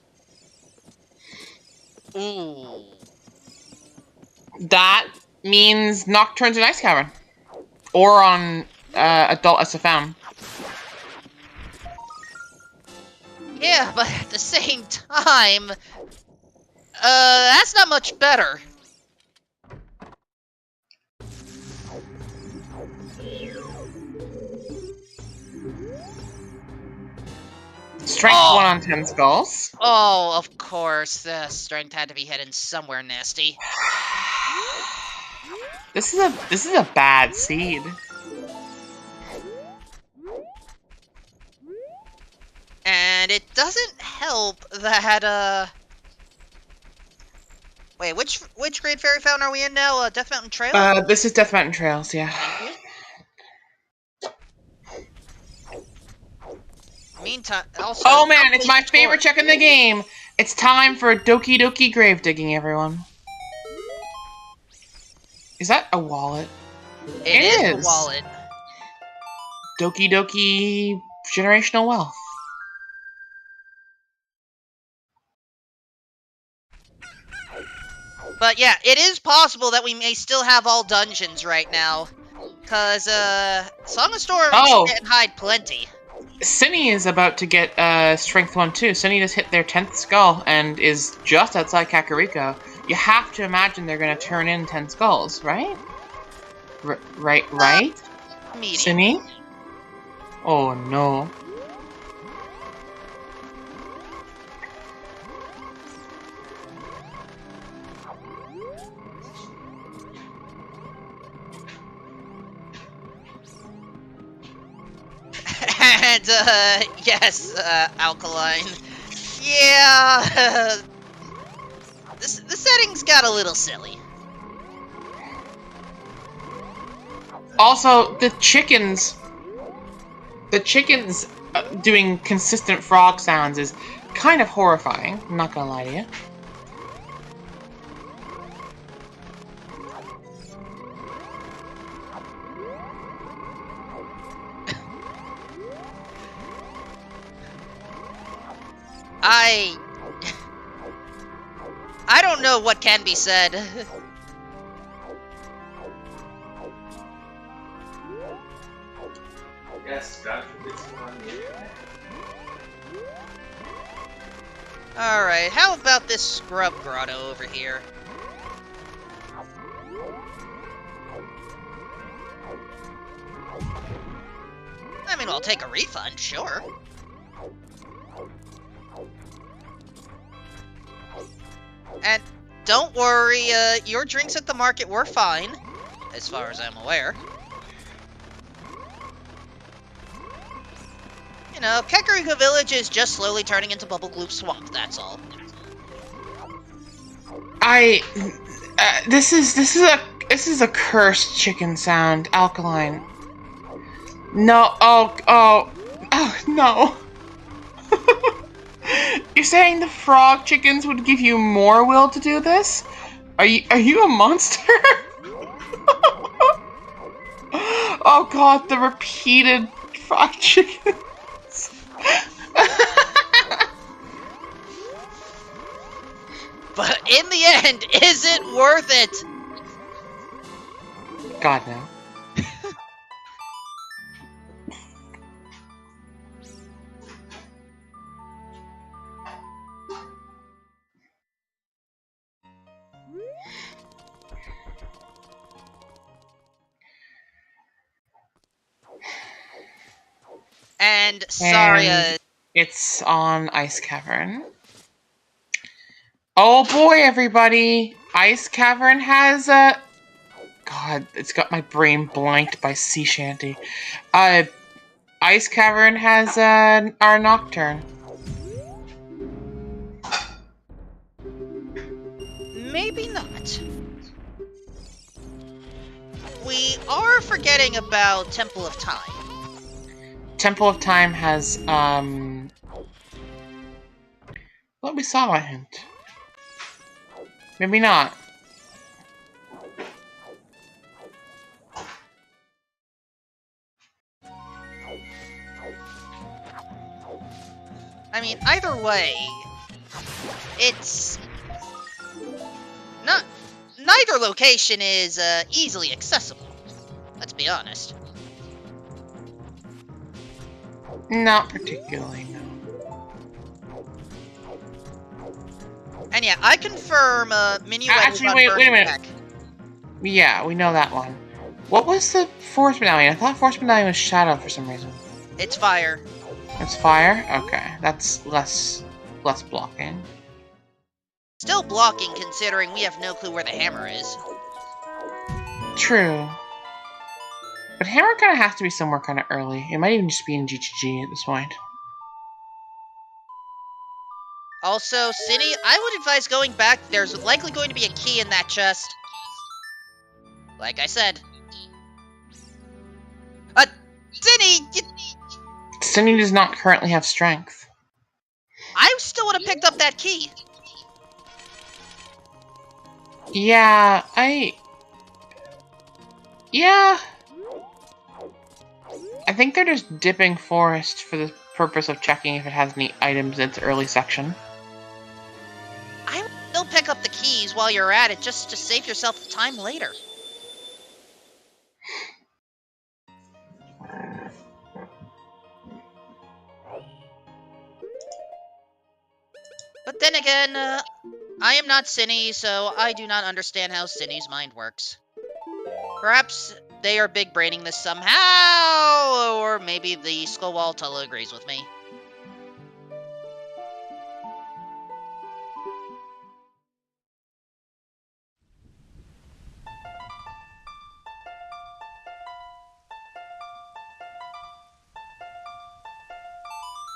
Ooh. That means Nocturnes in Ice Cavern. Or on Adult SFM. Yeah, but at the same time, that's not much better. Strength 1 on 10 skulls. Oh, of course. The strength had to be hidden somewhere nasty. This is a bad seed. And it doesn't help that, Wait, which Great Fairy Fountain are we in now? Death Mountain Trail? This is Death Mountain Trails, yeah. Thank you. Meantime, also... Oh man, it's my favorite check in the game! It's time for Doki Doki grave digging, everyone. Is that a wallet? It is a wallet. Doki Doki generational wealth. But yeah, it is possible that we may still have all dungeons right now. Cause, Song of Storms can hide plenty. Cinny is about to get Strength 1 too. Cinny just hit their 10th skull and is just outside Kakariko. You have to imagine they're going to turn in 10 skulls, right? Right? Medium. Cinny? Oh no. And, yes, Alkaline. Yeah, the settings got a little silly. Also, the chickens doing consistent frog sounds is kind of horrifying. I'm not gonna lie to you. I don't know what can be said. Yes, gotcha. Alright, how about this scrub grotto over here? I mean, I'll take a refund, sure. And don't worry, your drinks at the market were fine, as far as I'm aware. You know, Kakariko Village is just slowly turning into Bubble Gloop Swamp, that's all. This is a cursed chicken sound, Alkaline. No, oh, no. You're saying the frog chickens would give you more will to do this? Are you a monster? Oh god, the repeated frog chickens. But in the end, is it worth it? God, no. And sorry, it's on Ice Cavern. Oh boy, everybody! Ice Cavern has a... God, it's got my brain blanked by Sea Shanty. Ice Cavern has our Nocturne. maybe not. We are forgetting about Temple of Time. Temple of Time has, well, we saw a hint. Maybe not. I mean, either way, it's not. Neither location is easily accessible. Let's be honest. Not particularly, no. And yeah, I confirm Minuet Actually, wait a minute. Back. Yeah, we know that one. What was the Force Medallion? I thought Force Medallion was Shadow for some reason. It's fire. It's fire? Okay, that's less blocking. Still blocking, considering we have no clue where the hammer is. True. But hammer kind of has to be somewhere kind of early. It might even just be in GGG at this point. Also, Cindy, I would advise going back. There's likely going to be a key in that chest. Like I said. Cindy! Cindy does not currently have strength. I still would have picked up that key. Yeah, Yeah. I think they're just dipping Forest for the purpose of checking if it has any items in its early section. I would still pick up the keys while you're at it, just to save yourself time later. But then again, I am not Cinny, so I do not understand how Cinny's mind works. Perhaps they are big braining this somehow, or maybe the skull wall totally agrees with me.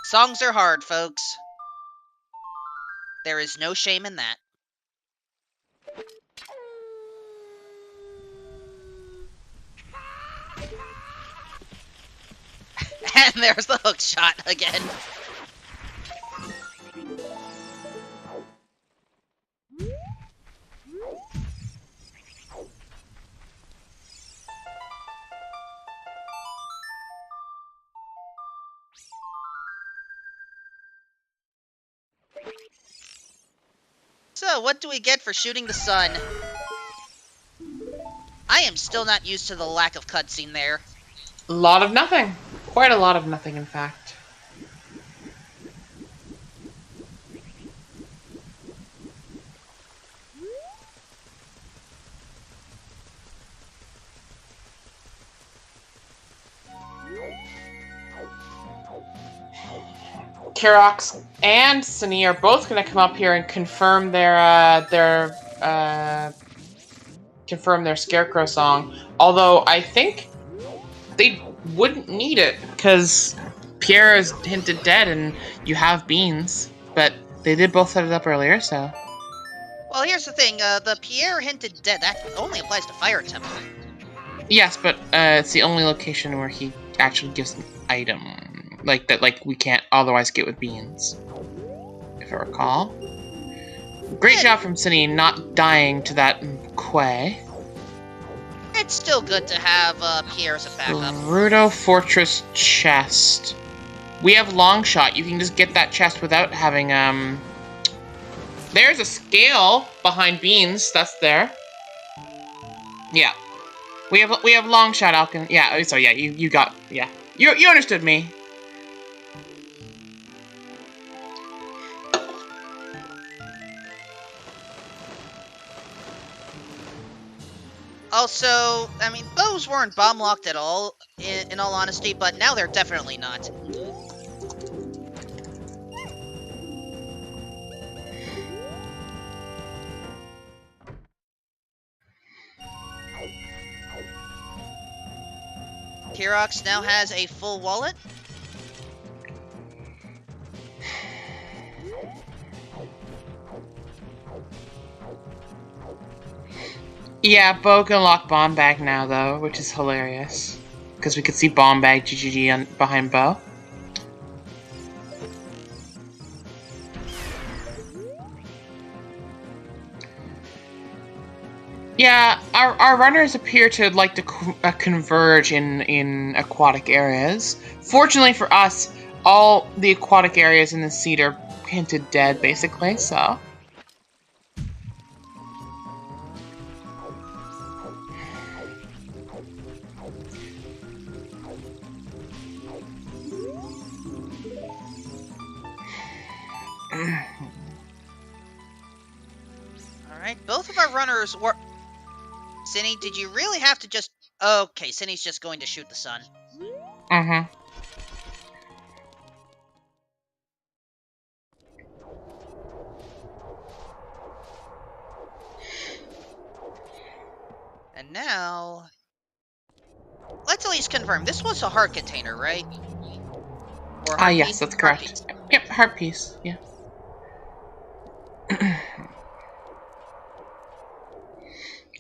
Songs are hard, folks. There is no shame in that. And there's the hook shot again. So, what do we get for shooting the sun? I am still not used to the lack of cutscene there. A lot of nothing. Quite a lot of nothing, in fact. Kirox and Sunny are both going to come up here and confirm their Scarecrow song. Although I think they wouldn't need it because Pierre is hinted dead and you have beans. But they did both set it up earlier, so. Well, here's the thing. The Pierre hinted dead, that only applies to Fire Temple. Yes, but it's the only location where he actually gives an item. Like we can't otherwise get with beans, if I recall. Great job from Cindy not dying to that Quay. It's still good to have Pierre as a backup. Rudo Fortress chest. We have long shot. You can just get that chest without having There's a scale behind beans. That's there. Yeah, we have long shot Alchem. Yeah. So yeah, you got you understood me. Also, I mean, bows weren't bomb-locked at all, in all honesty, but now they're definitely not. Kirox now has a full wallet. Yeah, Bo can lock Bomb Bag now, though, which is hilarious. Because we could see Bomb Bag GGG behind Bo. Yeah, our runners appear to like to converge in aquatic areas. Fortunately for us, all the aquatic areas in the seed are hinted dead, basically, so... Alright, both of our runners were... Cinny, did you really have to just... Okay, Cinny's just going to shoot the sun. Mm-hmm. And now... Let's at least confirm. This was a heart container, right? Ah, yes, that's correct. Yep, heart piece, yeah.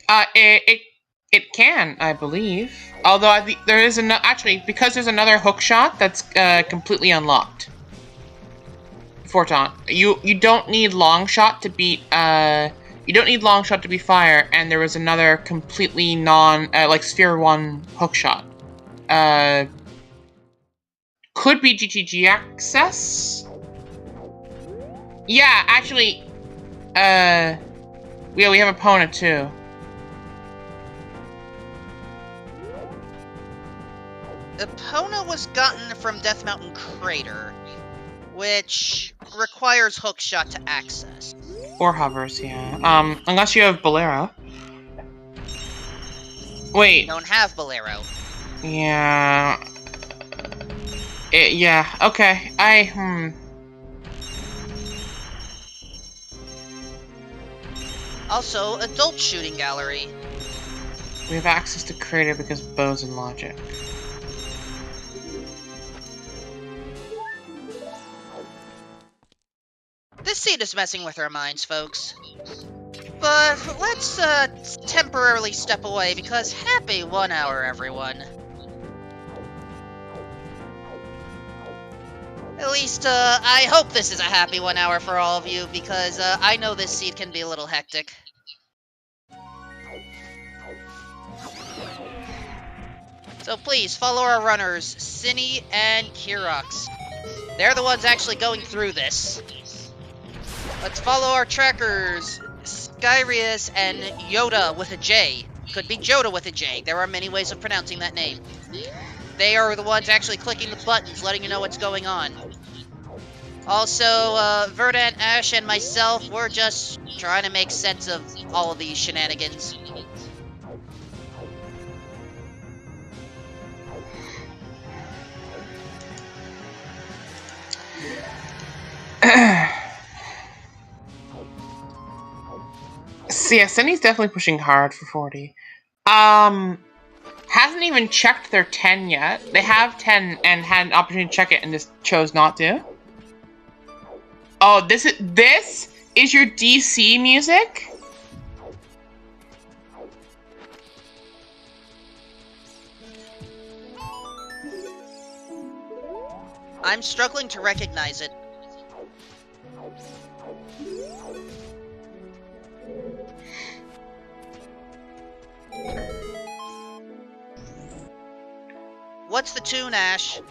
It can, I believe. Although I think there is actually, because there's another hook shot that's completely unlocked. Forton, you don't need long shot to beat you don't need long shot to beat fire, and there was another completely like sphere 1 hook shot. Could be GTG access. Yeah, actually, yeah, we have opponent too. Epona was gotten from Death Mountain Crater, which requires hookshot to access. Or hovers, yeah. Unless you have Bolero. Wait. Don't have Bolero. Yeah. Yeah, okay. Also, adult shooting gallery. We have access to Crater because bows and logic. This seed is messing with our minds, folks. But let's temporarily step away, because happy 1 hour, everyone. At least, I hope this is a happy 1 hour for all of you, because I know this seed can be a little hectic. So please, follow our runners, Cine and Kirox. They're the ones actually going through this. Let's follow our trackers, Skyrius and Yoda with a J. Could be Joda with a J. There are many ways of pronouncing that name. They are the ones actually clicking the buttons, letting you know what's going on. Also, Verdant, Ash, and myself, we're just trying to make sense of all of these shenanigans. So yeah, Cindy's definitely pushing hard for 40. Hasn't even checked their 10 yet. They have 10 and had an opportunity to check it and just chose not to. Oh, this is your DC music? I'm struggling to recognize it. What's the tune, Ash?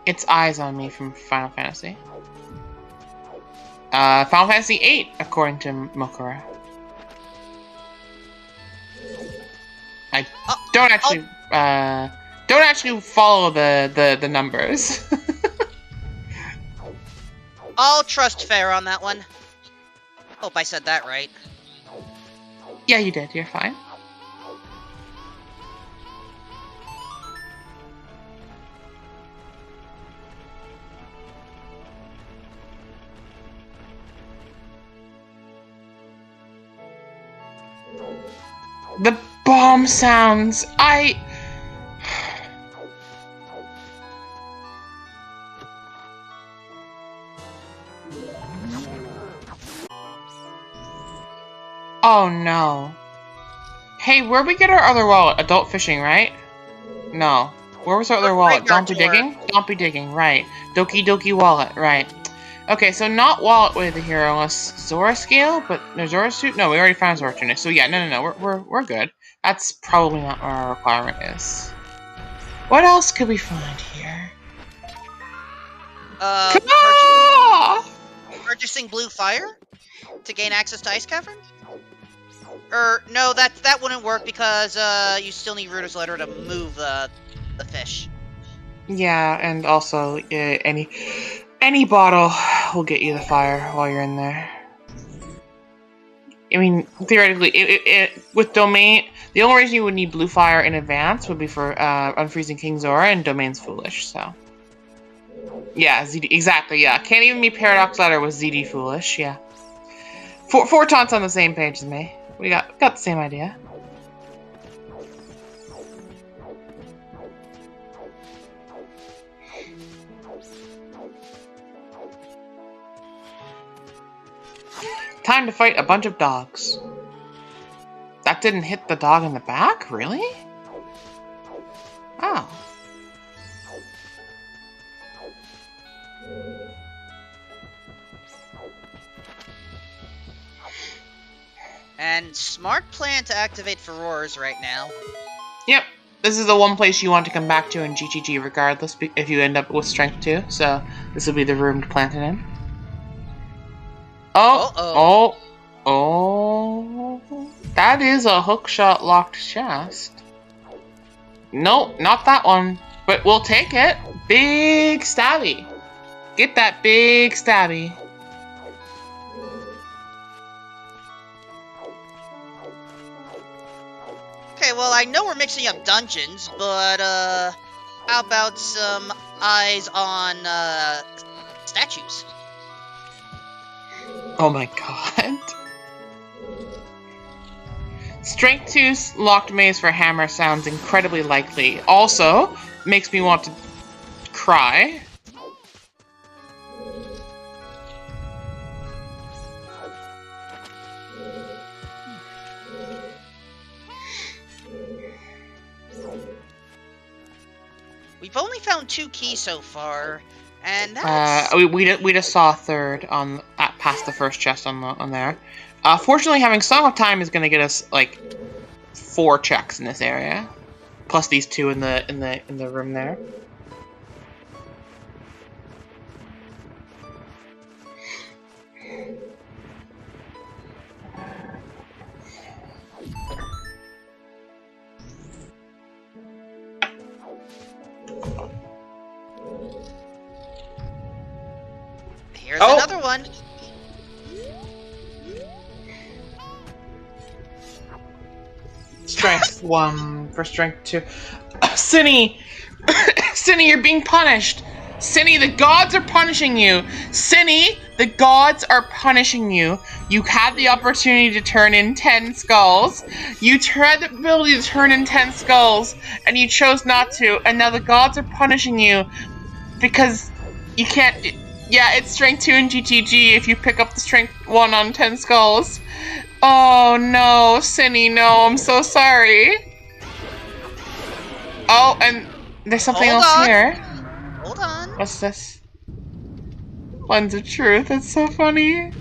It's Eyes on Me from Final Fantasy. Final Fantasy VIII, according to Mokura. I don't actually follow the numbers. I'll trust Fair on that one. Hope I said that right. Yeah, you did. You're fine. The bomb sounds. Oh no. Hey, where'd we get our other wallet? Adult fishing, right? No. Where was our other wallet? Don't be digging? Don't be digging, right. Doki Doki wallet, right. Okay, so not wallet way of the hero unless Zora scale, but no Zora suit? No, we already found Zora tunic. So yeah, no, we're good. That's probably not what our requirement is. What else could we find here? Purchasing blue fire to gain access to Ice Cavern? No, that wouldn't work because you still need Ruder's Letter to move the fish. Yeah, and also any bottle will get you the fire while you're in there. I mean, theoretically, with Domain, the only reason you would need blue fire in advance would be for unfreezing King Zora, and Domain's foolish, so. Yeah, ZD, exactly, yeah. Can't even be Paradox Letter with ZD foolish, yeah. Four taunts on the same page as me. We got the same idea. Time to fight a bunch of dogs. That didn't hit the dog in the back? Really? Oh. And smart plan to activate Furores right now. Yep. This is the one place you want to come back to in GGG regardless if you end up with Strength 2. So this will be the room to plant it in. Oh. That is a hookshot locked chest. Nope, not that one. But we'll take it. Big stabby. Get that big stabby. Okay, well, I know we're mixing up dungeons, but, how about some eyes on, statues? Oh my god. Strength 2's locked maze for hammer sounds incredibly likely. Also, makes me want to cry. We've only found 2 keys so far, and that's... we just saw a third on past the first chest on there. Fortunately, having Song of Time is going to get us like 4 checks in this area, plus these 2 in the room there. Here's another one. Strength 1 for Strength 2. Cinny! Cinny, you're being punished! Cinny, the gods are punishing you! Cinny, the gods are punishing you! You had the opportunity to turn in 10 skulls. You had the ability to turn in 10 skulls, and you chose not to, and now the gods are punishing you because you can't... Yeah, it's Strength 2 in GTG if you pick up the Strength 1 on 10 skulls. Oh no, Cinny, no, I'm so sorry. Oh, and there's something else here. Hold on. What's this? Lens of Truth, it's so funny.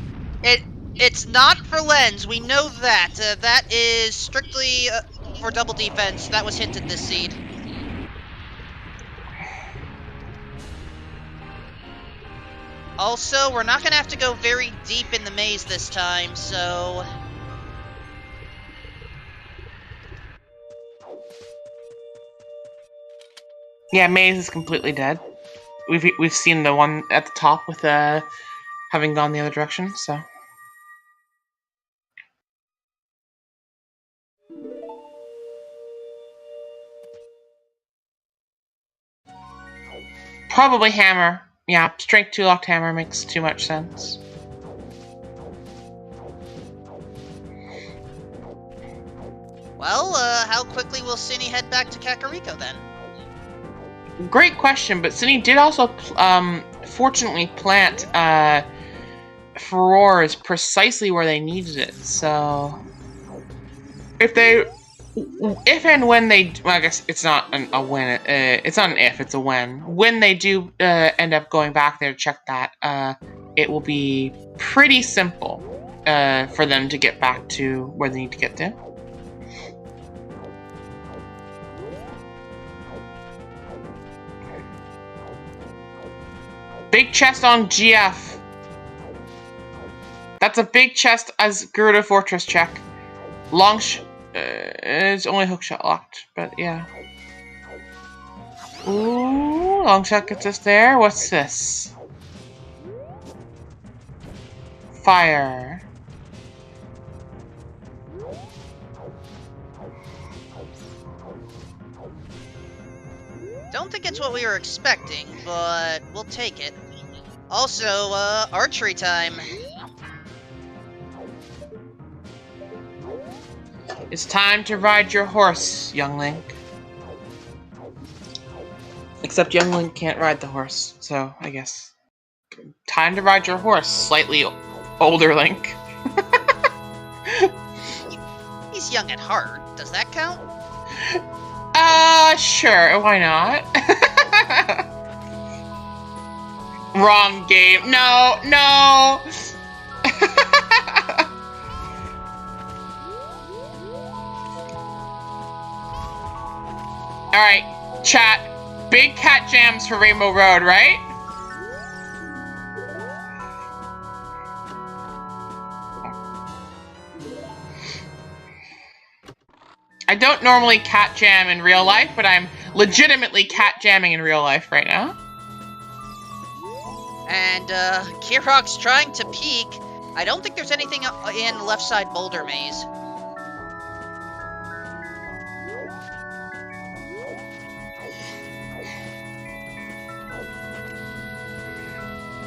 It's not for Lens, we know that. That is strictly for double defense. That was hinted this seed. Also, we're not going to have to go very deep in the maze this time, so... Yeah, maze is completely dead. We've seen the one at the top with having gone the other direction, so... Probably hammer. Yeah, Strength 2 locked hammer makes too much sense. Well, how quickly will Cinny head back to Kakariko then? Great question, but Cinny did also, fortunately plant, Furores precisely where they needed it, so... If and when they... Well, I guess it's not a when, it's not an if, it's a when. When they do end up going back there to check that, it will be pretty simple for them to get back to where they need to get to. Big chest on GF. That's a big chest as Gerudo Fortress check. It's only hookshot locked, but yeah. Ooh, long shot gets us there. What's this? Fire. Don't think it's what we were expecting, but we'll take it. Also, archery time. It's time to ride your horse, young Link. Except young Link can't ride the horse, so I guess. Time to ride your horse, slightly older Link. He's young at heart. Does that count? Sure, why not? Wrong game. No, no! Alright, chat. Big cat jams for Rainbow Road, right? I don't normally cat jam in real life, but I'm legitimately cat jamming in real life right now. And, Kirok's trying to peek. I don't think there's anything in left side boulder maze.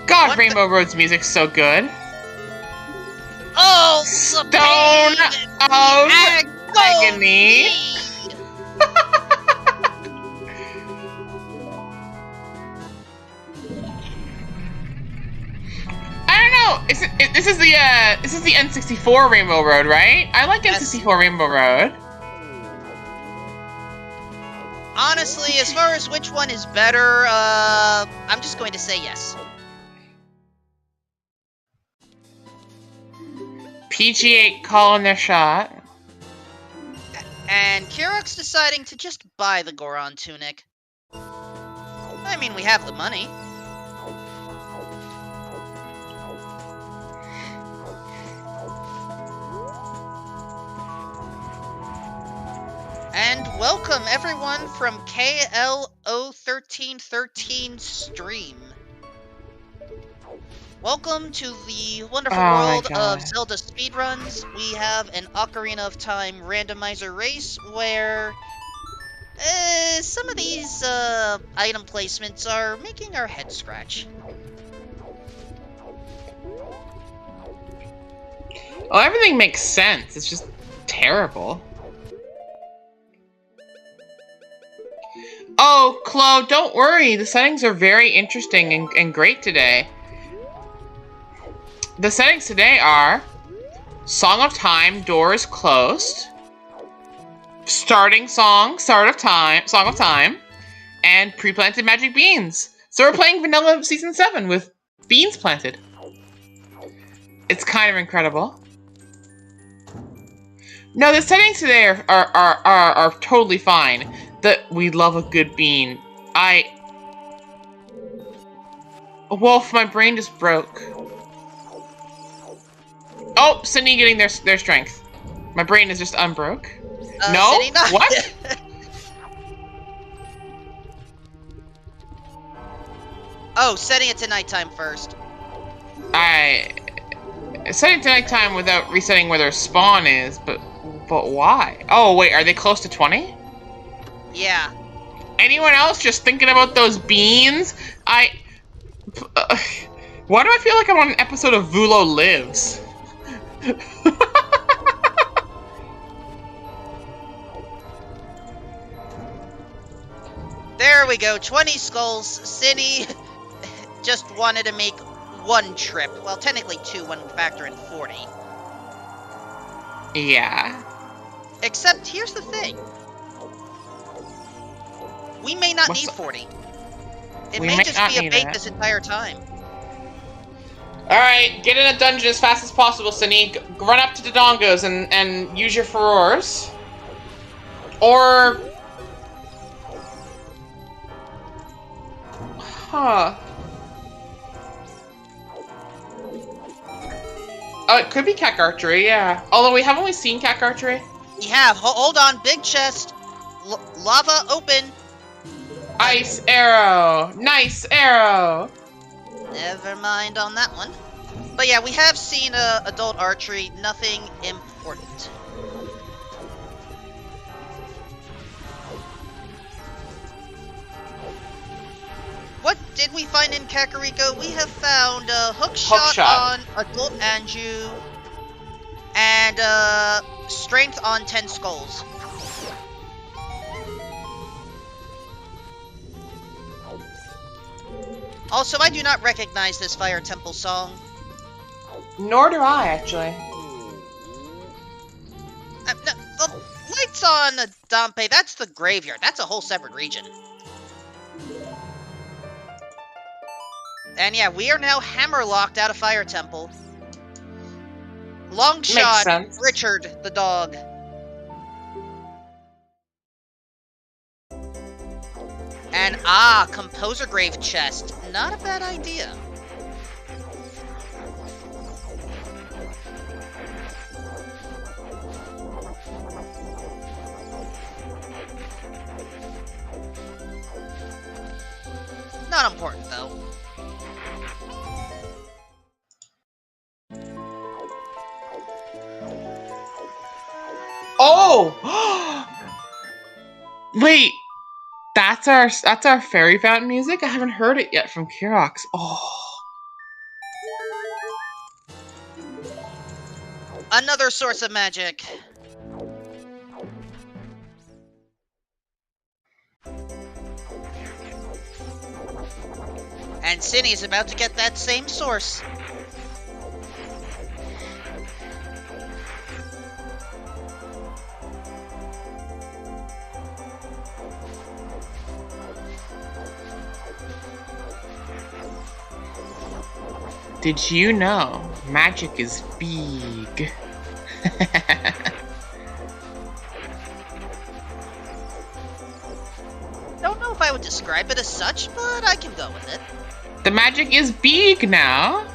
God, What Rainbow Road's music's so good. Oh, Stone the pain of agony. I don't know. This is the N64 Rainbow Road, right? I like N64 Rainbow Road. Honestly, as far as which one is better, I'm just going to say yes. PG8 calling their shot. And Kirok's deciding to just buy the Goron tunic. I mean, we have the money. And welcome everyone from KLO1313 stream. Welcome to the wonderful world of Zelda Speedruns. We have an Ocarina of Time randomizer race where some of these item placements are making our head scratch. Well, everything makes sense. It's just terrible. Oh, Chloe, don't worry. The settings are very interesting and great today. The settings today are Song of Time, doors closed, starting song, Song of Time, and pre-planted magic beans. So we're playing Vanilla Season 7 with beans planted. It's kind of incredible. No, the settings today are totally fine. We love a good bean. Wolf, my brain just broke. Oh, Sydney getting their strength. My brain is just unbroke. No? Sydney, not What? Oh, setting it to nighttime first. Setting to nighttime without resetting where their spawn is, but why? Oh, wait, are they close to 20? Yeah. Anyone else just thinking about those beans? Why do I feel like I'm on an episode of Vulo Lives? There we go, 20 skulls. Cindy just wanted to make one trip. Well, technically two when we factor in 40. Yeah. Except, here's the thing. We may not need 40. It may just be a bait this entire time. Alright, get in a dungeon as fast as possible, Cindy. Run up to the Dongos and use your furores. Or... Huh. Oh, it could be Cack Archery, yeah. Although we haven't seen Cack Archery. We have. Hold on, big chest. Lava open. Ice arrow. Nice arrow. Never mind on that one. But yeah, we have seen adult archery. Nothing important. What did we find in Kakariko? We have found hook shot on adult Anju and strength on 10 skulls. Also, I do not recognize this Fire Temple song. Nor do I, actually. No, on Dampe, that's the graveyard. That's a whole separate region. And yeah, we are now hammerlocked out of Fire Temple. Long shot, Richard the dog. And Composer Grave chest. Not a bad idea. Not important, though. Oh! Wait, that's our fairy fountain music? I haven't heard it yet from Kirox. Oh. Another source of magic. And Cinny is about to get that same source. Did you know magic is big? Don't know if I would describe it as such, but I can go with it. The magic is big now.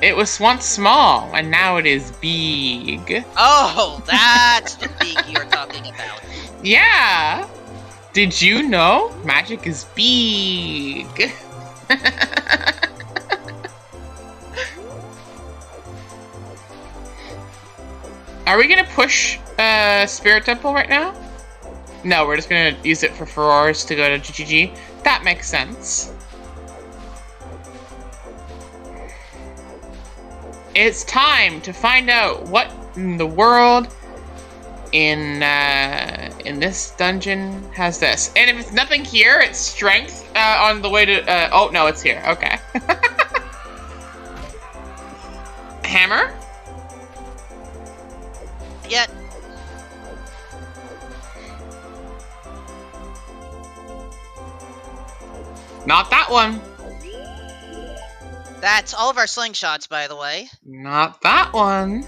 It was once small, and now it is big. Oh, that's the big you're talking about. Yeah. Did you know magic is big? Are we gonna push Spirit Temple right now? No, we're just gonna use it for furores to go to GGG. That makes sense. It's time to find out what in the world in this dungeon has this. And if it's nothing here, it's strength on the way to. Oh no, it's here. Okay. Hammer. Yet. Not that one. That's all of our slingshots, by the way. Not that one.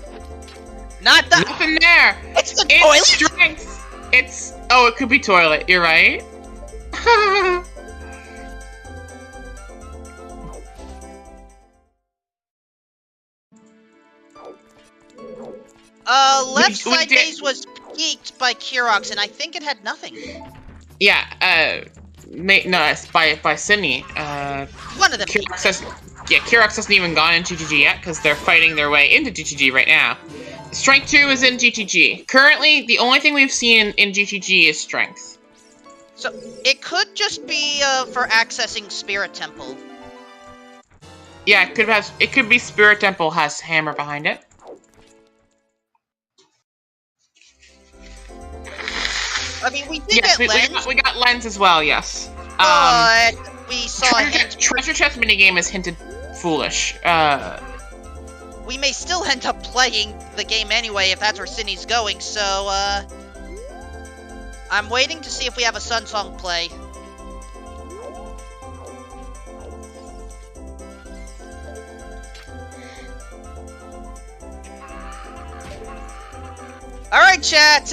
Not that. Nothing there. It's the toilet. Strength. It's. Oh, it could be toilet. You're right. Left side base was peaked by Kirox, and I think it had nothing. Yeah, no, it's by Sydney. One of them. Kirox hasn't even gone into GGG yet, because they're fighting their way into GGG right now. Strength 2 is in GGG. Currently, the only thing we've seen in GGG is Strength. So, it could just be, for accessing Spirit Temple. Yeah, it could be Spirit Temple has Hammer behind it. I mean, we did get Lens. We got Lens as well, yes. But we saw Treasure chest minigame is hinted foolish. We may still end up playing the game anyway if that's where Sydney's going, so, I'm waiting to see if we have a Sun Song play. Alright, chat,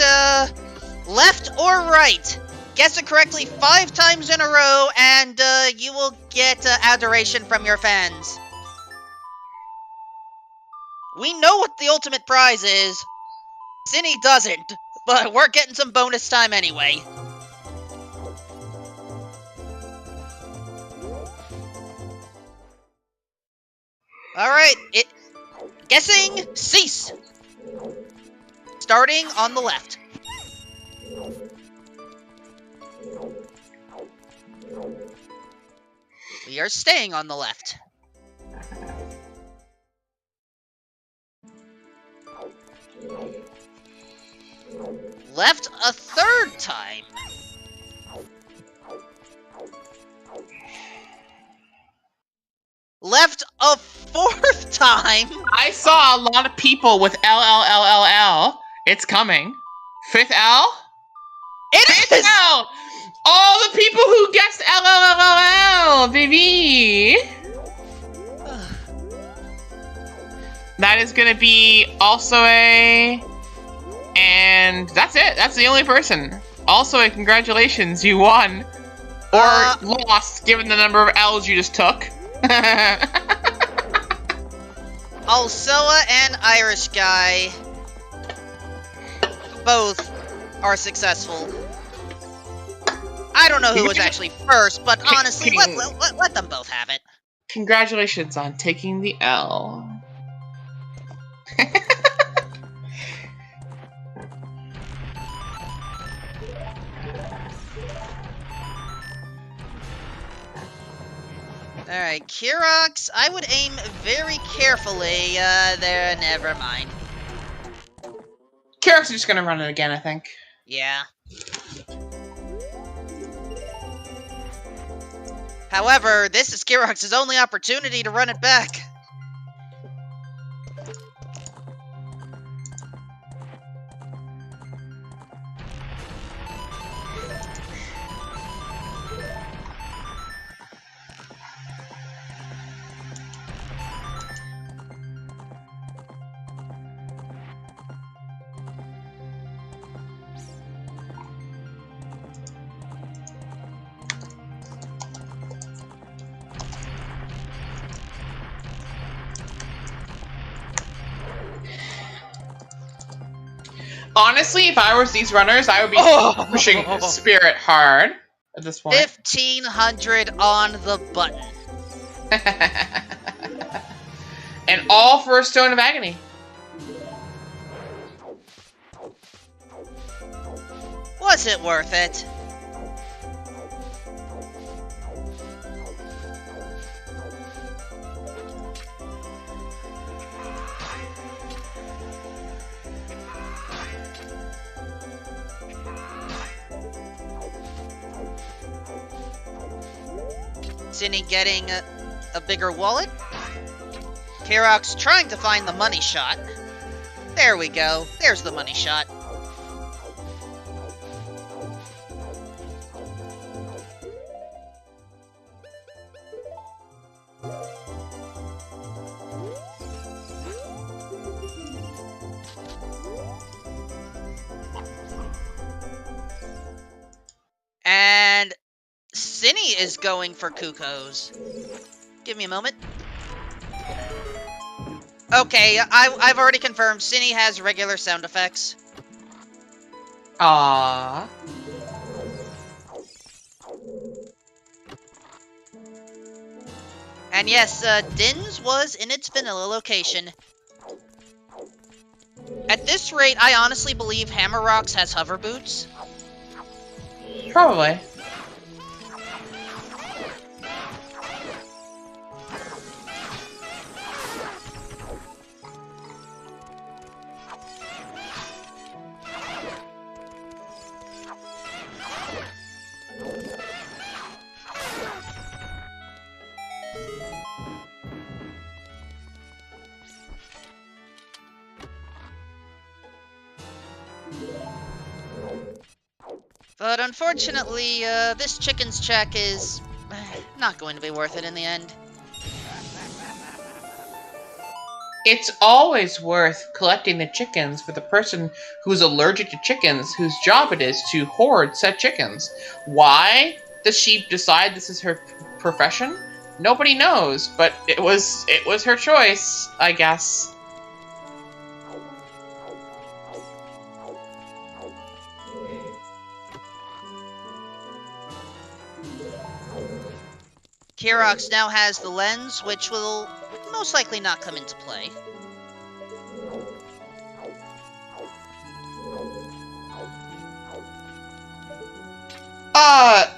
left or right? Guess it correctly 5 times in a row, and you will get adoration from your fans. We know what the ultimate prize is. Cinny doesn't, but we're getting some bonus time anyway. Alright, guessing, cease! Starting on the left. We are staying on the left. Left a 3rd time. Left a 4th time. I saw a lot of people with LLLLL. It's coming. 5th L? It is! L! All the people who guessed LLLL, baby! That is gonna be also a... And that's it. That's the only person. Also a congratulations, you won. Or lost, given the number of L's you just took. Alsoa and Irish Guy both are successful. I don't know who was actually first, but honestly, let them both have it. Congratulations on taking the L. Alright, Kirox, I would aim very carefully. There, never mind. Kirox is just gonna run it again, I think. Yeah. However, this is Kirox's only opportunity to run it back. Honestly, if I was these runners, I would be pushing Spirit hard at this point. 1,500 on the button. And all for a Stone of Agony. Was it worth it? Zinni getting a bigger wallet. Kirox trying to find the money shot. There we go. There's the money shot. And Zinni is going for Kuko's. Give me a moment. Okay, I've already confirmed Zinni has regular sound effects. Aww. And yes, Din's was in its vanilla location. At this rate, I honestly believe Hammer Rocks has hover boots. Probably. But unfortunately, this chicken's check is not going to be worth it in the end. It's always worth collecting the chickens for the person who's allergic to chickens, whose job it is to hoard said chickens. Why does she decide this is her profession? Nobody knows, but it was her choice, I guess. Kirox now has the lens, which will most likely not come into play.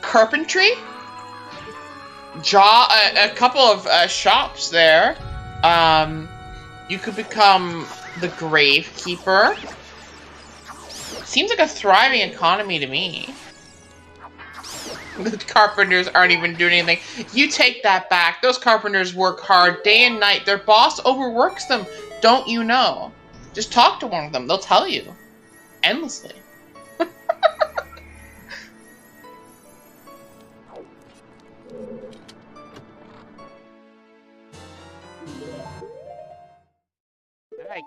Carpentry? A couple of shops there. You could become the gravekeeper. Seems like a thriving economy to me. The carpenters aren't even doing anything. You take that back. Those carpenters work hard day and night. Their boss overworks them. Don't you know? Just talk to one of them. They'll tell you. Endlessly.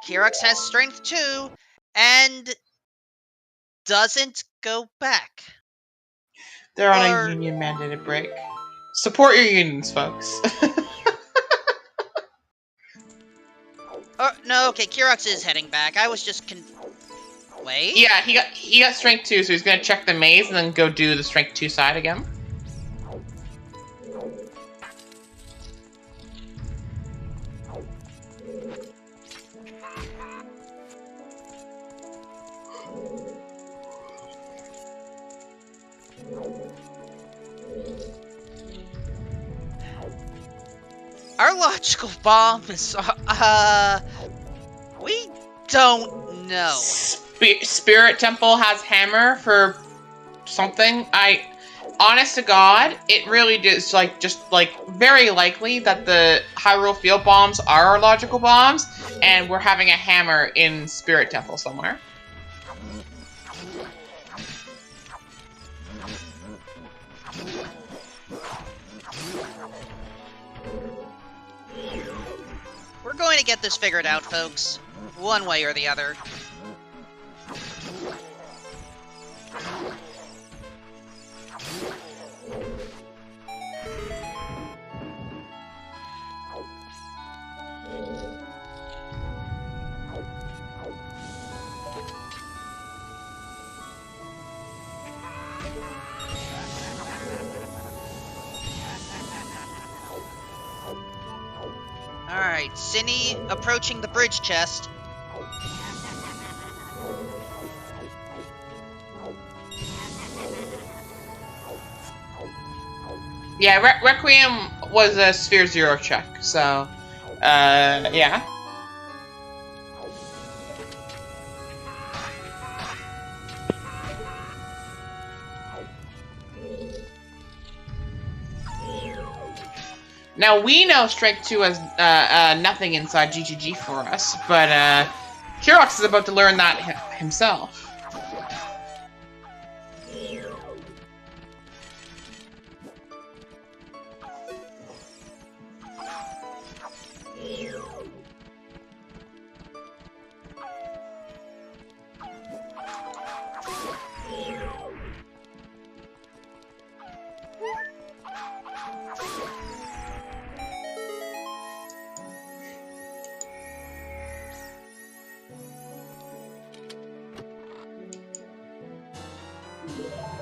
Kirux has strength 2 and doesn't go back. They're on Or- a union-mandated break. Support your unions, folks. No, okay, Kirux is heading back. I was just wait? Yeah, he got strength 2, so he's gonna check the maze and then go do the strength 2 side again. Our logical bomb is, we don't know. Spirit Temple has hammer for something. Honest to God, it really is just very likely that the Hyrule Field bombs are our logical bombs, and we're having a hammer in Spirit Temple somewhere. We're going to get this figured out, folks. One way or the other. Alright, Cinny approaching the bridge chest. Yeah, Requiem was a Sphere 0 check, so, yeah. Now, we know Strength 2 has nothing inside GGG for us, but Kirux is about to learn that himself.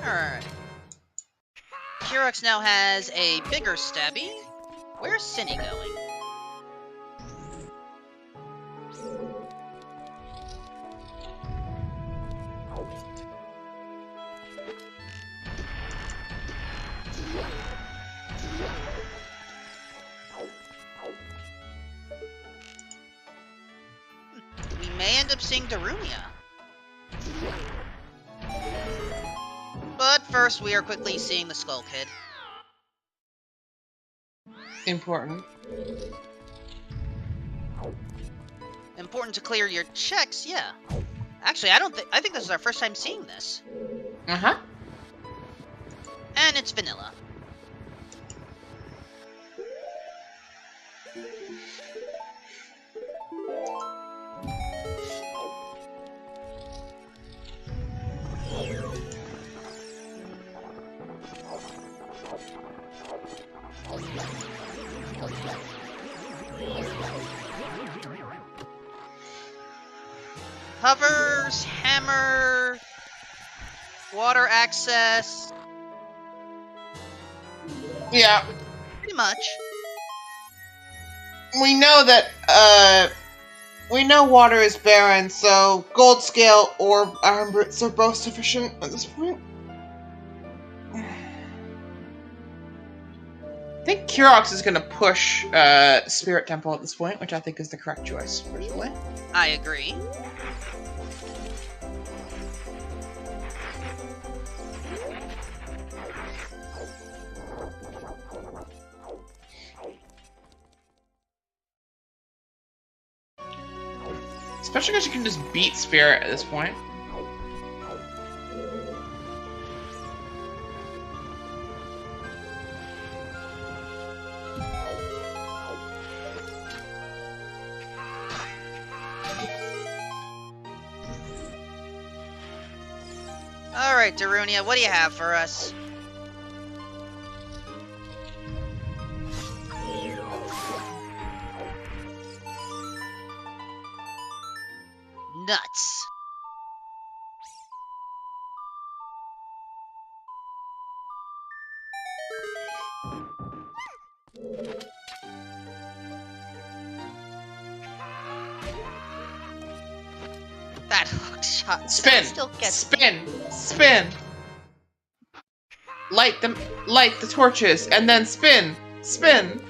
Alright. Kirux now has a bigger stabby. Where's Cinny going? We may end up seeing Darunia. But first, we are quickly seeing the Skull Kid. Important. Important to clear your checks, yeah. Actually, I think this is our first time seeing this. Uh-huh. And it's vanilla. Hovers, hammer, water access. Yeah. Pretty much. We know that, we know water is barren, so gold scale or iron brutes are both sufficient at this point. I think Kirux is gonna push, Spirit Temple at this point, which I think is the correct choice, personally. I agree. Especially because you can just beat Spirit at this point. Alright, Darunia, what do you have for us? Nuts. That hook shot Spin! still gets Spin! Spin! Light the torches, and then spin! Spin!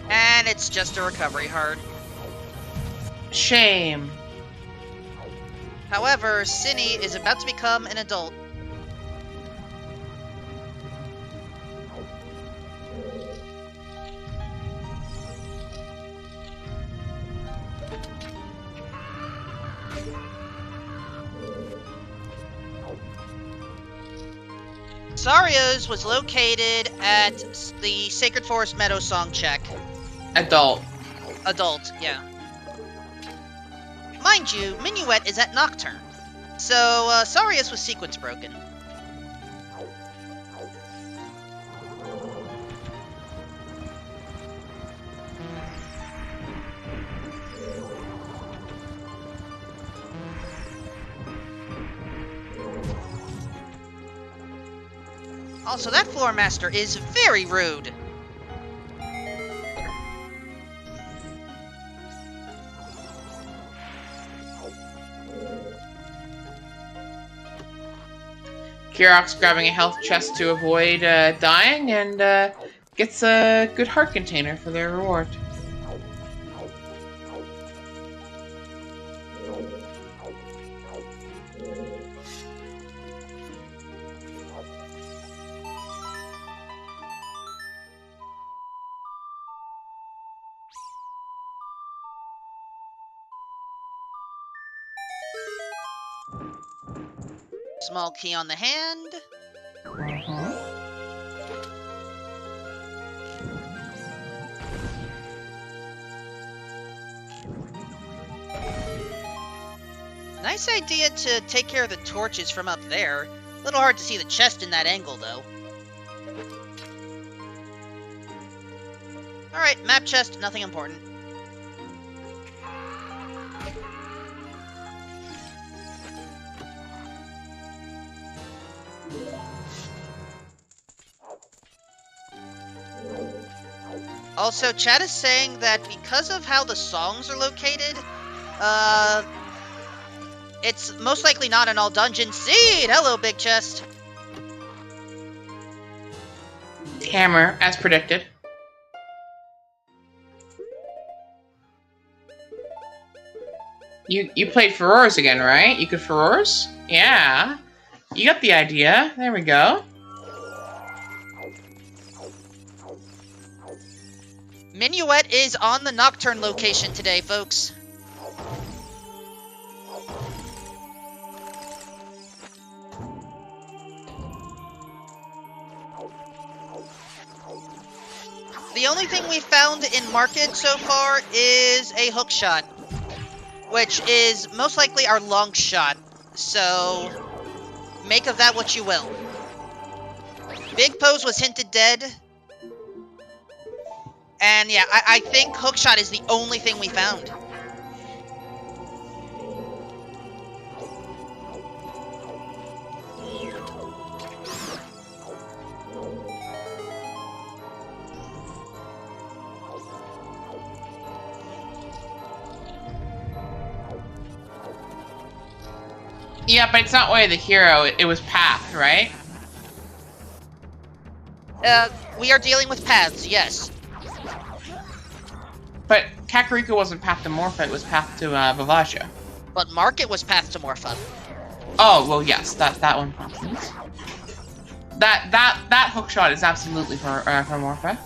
And it's just a recovery heart. Shame. However, Cinny is about to become an adult. Saria's was located at the Sacred Forest Meadow Song Check. Adult. Adult, yeah. Mind you, Minuet is at Nocturne. So, Saria's was sequence broken. Also, that floor master is very rude. Kirok's grabbing a health chest to avoid dying, and gets a good heart container for their reward. Small key on the hand. Nice idea to take care of the torches from up there. A little hard to see the chest in that angle, though. Alright, map chest, nothing important. Also, chat is saying that because of how the songs are located, it's most likely not an all dungeon seed. Hello, big chest. Hammer, as predicted. You played Furores again, right? You could Furores? Yeah. You got the idea. There we go. Minuet is on the Nocturne location today, folks. The only thing we found in Market so far is a hook shot, which is most likely our long shot, so make of that what you will. Big Pose was hinted dead. And yeah, I think hookshot is the only thing we found. Yeah, but it's not Way of the Hero, it was Path, right? We are dealing with paths, yes. But Kakariko wasn't Path to Morpha, it was Path to Vivagio. But Market was Path to Morpha. Oh, well, yes, that one. That hookshot is absolutely for Morpha.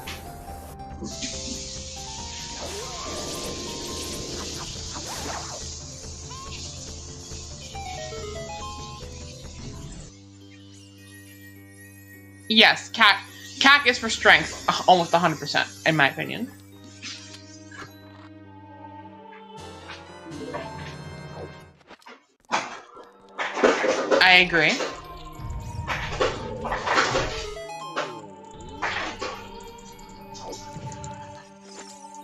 Yes, cac is for strength, almost 100%, in my opinion. I agree.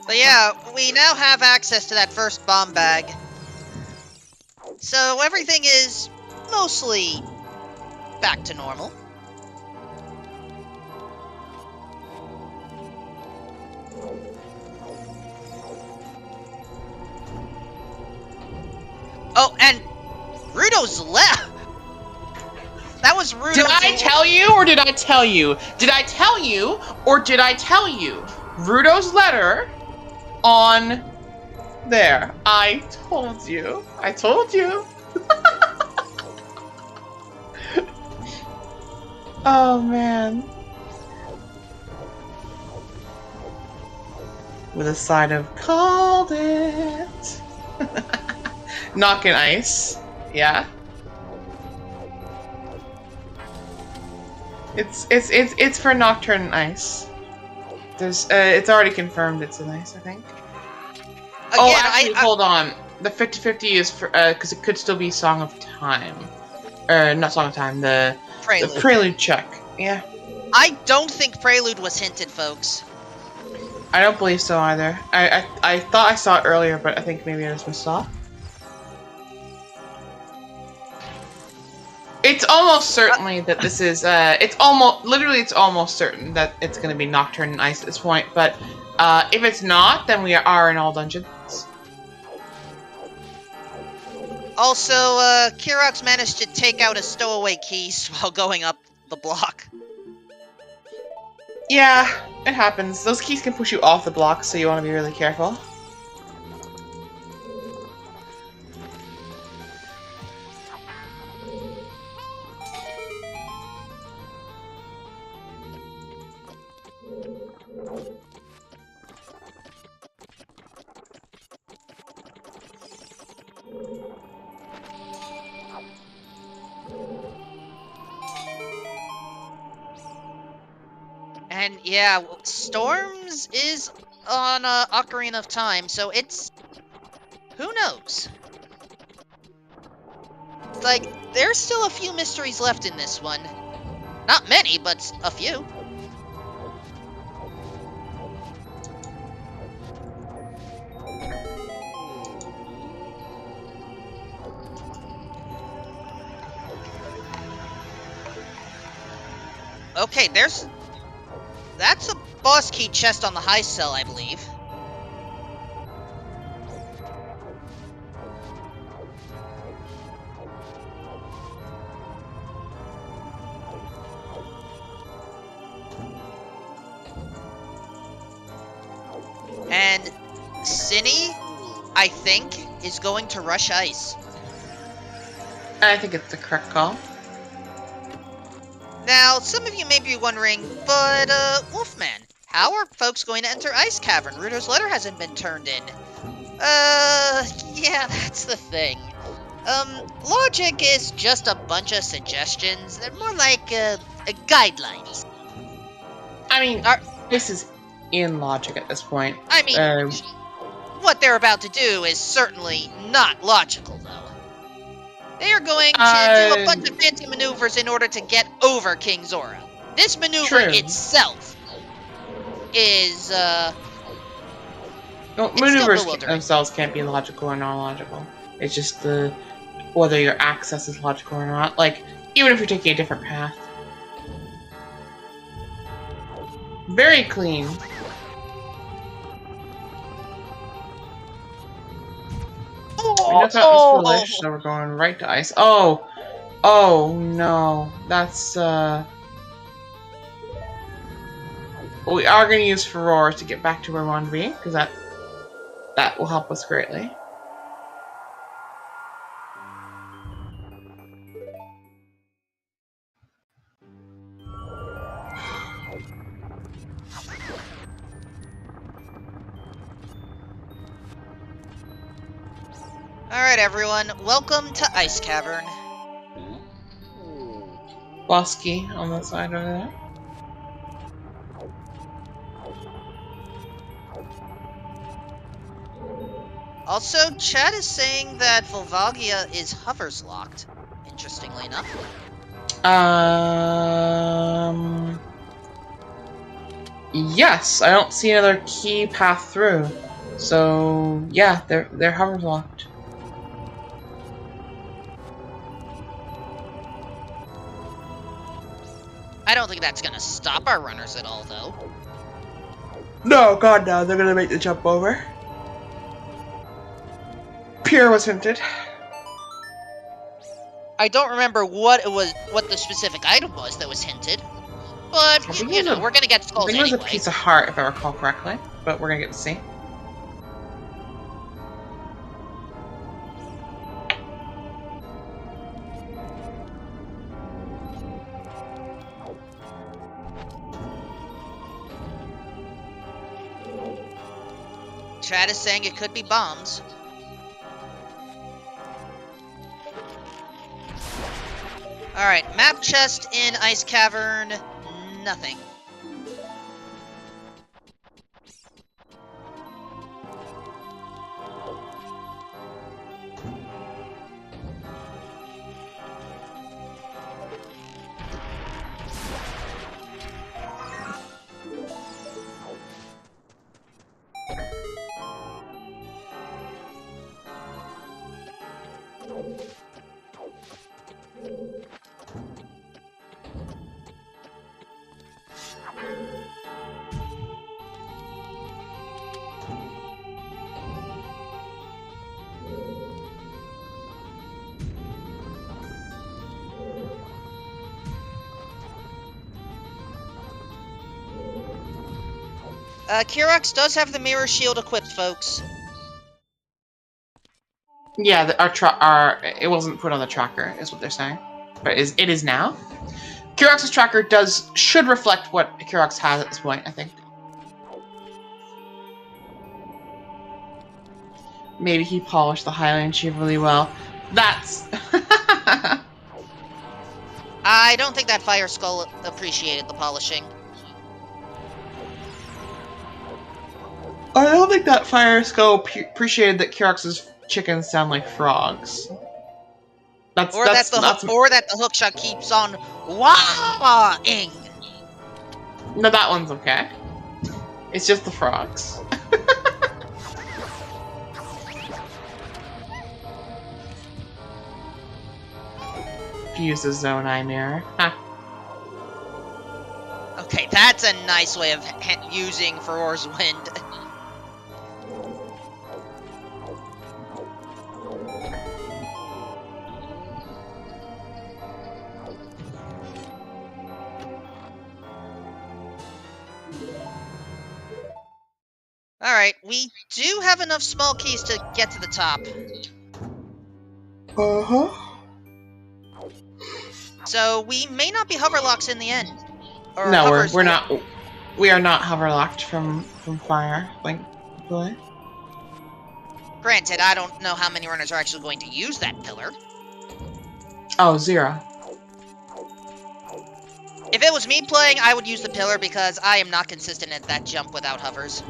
But yeah, we now have access to that first bomb bag. So everything is mostly back to normal. Oh, and Rudo's left! That was Rudo's... Did I tell you, or did I tell you? Did I tell you, or did I tell you? Rudo's letter on there. I told you. I told you. Oh, man. With a side of called it. Knocking ice. Yeah. It's for Nocturne Ice. There's it's already confirmed it's an ice, I think. Again, actually, hold on. The 50-50 is for because it could still be Song of Time. Not Song of Time, the Prelude check. Yeah. I don't think Prelude was hinted, folks. I don't believe so either. I thought I saw it earlier, but I think maybe I just missed off. It's almost certainly that this is, it's almost certain that it's going to be Nocturne and Ice at this point, but if it's not, then we are in all dungeons. Also, Kirox managed to take out a stowaway keys while going up the block. Yeah, it happens. Those keys can push you off the block, so you want to be really careful. And yeah, Storms is on Ocarina of Time, so it's... who knows? Like, there's still a few mysteries left in this one. Not many, but a few. Okay, that's a boss key chest on the high cell, I believe. And Cinny, I think, is going to rush ice. I think it's the correct call. Now, some of you may be wondering, but, Wolfman, how are folks going to enter Ice Cavern? Rudo's letter hasn't been turned in. Yeah, that's the thing. Logic is just a bunch of suggestions. They're more like, guidelines. I mean, this is in logic at this point. I mean, what they're about to do is certainly not logical, though. They are going to do a bunch of fancy maneuvers in order to get over King Zora. This maneuver itself is, no, maneuvers themselves can't be logical or non-logical. It's just whether your access is logical or not. Like, even if you're taking a different path. Very clean. I just thought it was foolish, so we're going right to ice. Oh no, that's we are going to use Furore to get back to where we want to be, because that will help us greatly. Alright, everyone, welcome to Ice Cavern. Bosky on the side over there. Also, chat is saying that Volvagia is hovers locked, interestingly enough. Yes, I don't see another key path through. So yeah, they're hovers locked. I don't think that's gonna stop our runners at all, though. No, God, no, they're gonna make the jump over. Pierre was hinted. I don't remember what the specific item was that was hinted, but you know, we're gonna get I skulls think it was anyway. a piece of heart, if I recall correctly, but we're gonna get to see. Chat is saying it could be bombs. Alright, map chest in Ice Cavern, nothing. Kirox does have the mirror shield equipped, folks. Yeah, it wasn't put on the tracker, is what they're saying, but it is now. Kirox's tracker should reflect what Kirox has at this point, I think. Maybe he polished the Highland Chief really well. That's... I don't think that Fire Skull appreciated the polishing. I don't think that Fire Skull appreciated that Kirox's chickens sound like frogs. That the hookshot keeps on wah-ing. No, that one's okay. It's just the frogs. Fuses Zone Eye Mirror. Huh. Okay, that's a nice way of using Furor's Wind. Alright, we do have enough small keys to get to the top. Uh-huh. So we may not be hoverlocks in the end. Or no, we're not. We are not hoverlocked from fire, thankfully. Granted, I don't know how many runners are actually going to use that pillar. Oh, 0. If it was me playing, I would use the pillar because I am not consistent at that jump without hovers.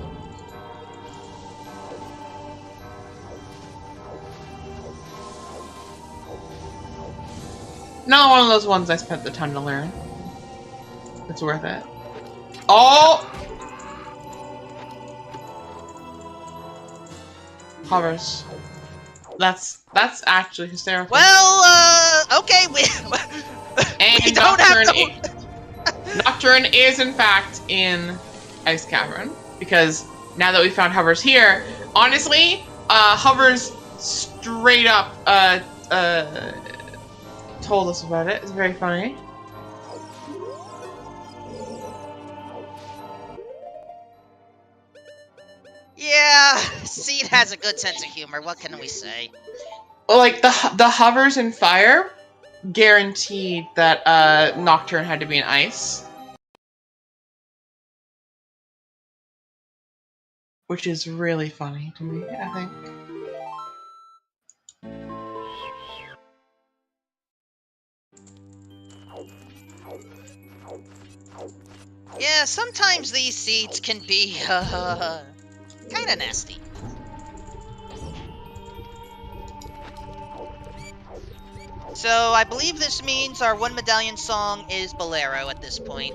Not one of those ones I spent the time to learn. It's worth it. Oh! Hovers. That's actually hysterical. Well, okay, and we don't have to... Nocturne is in fact in Ice Cavern, because now that we found Hovers here, honestly, Hovers straight up told us about it. It's very funny. Yeah, Seed has a good sense of humor. What can we say? Well, like the Hovers in Fire guaranteed that Nocturne had to be in Ice, which is really funny to me, I think. Yeah, sometimes these seeds can be, kinda nasty. So I believe this means our one medallion song is Bolero at this point.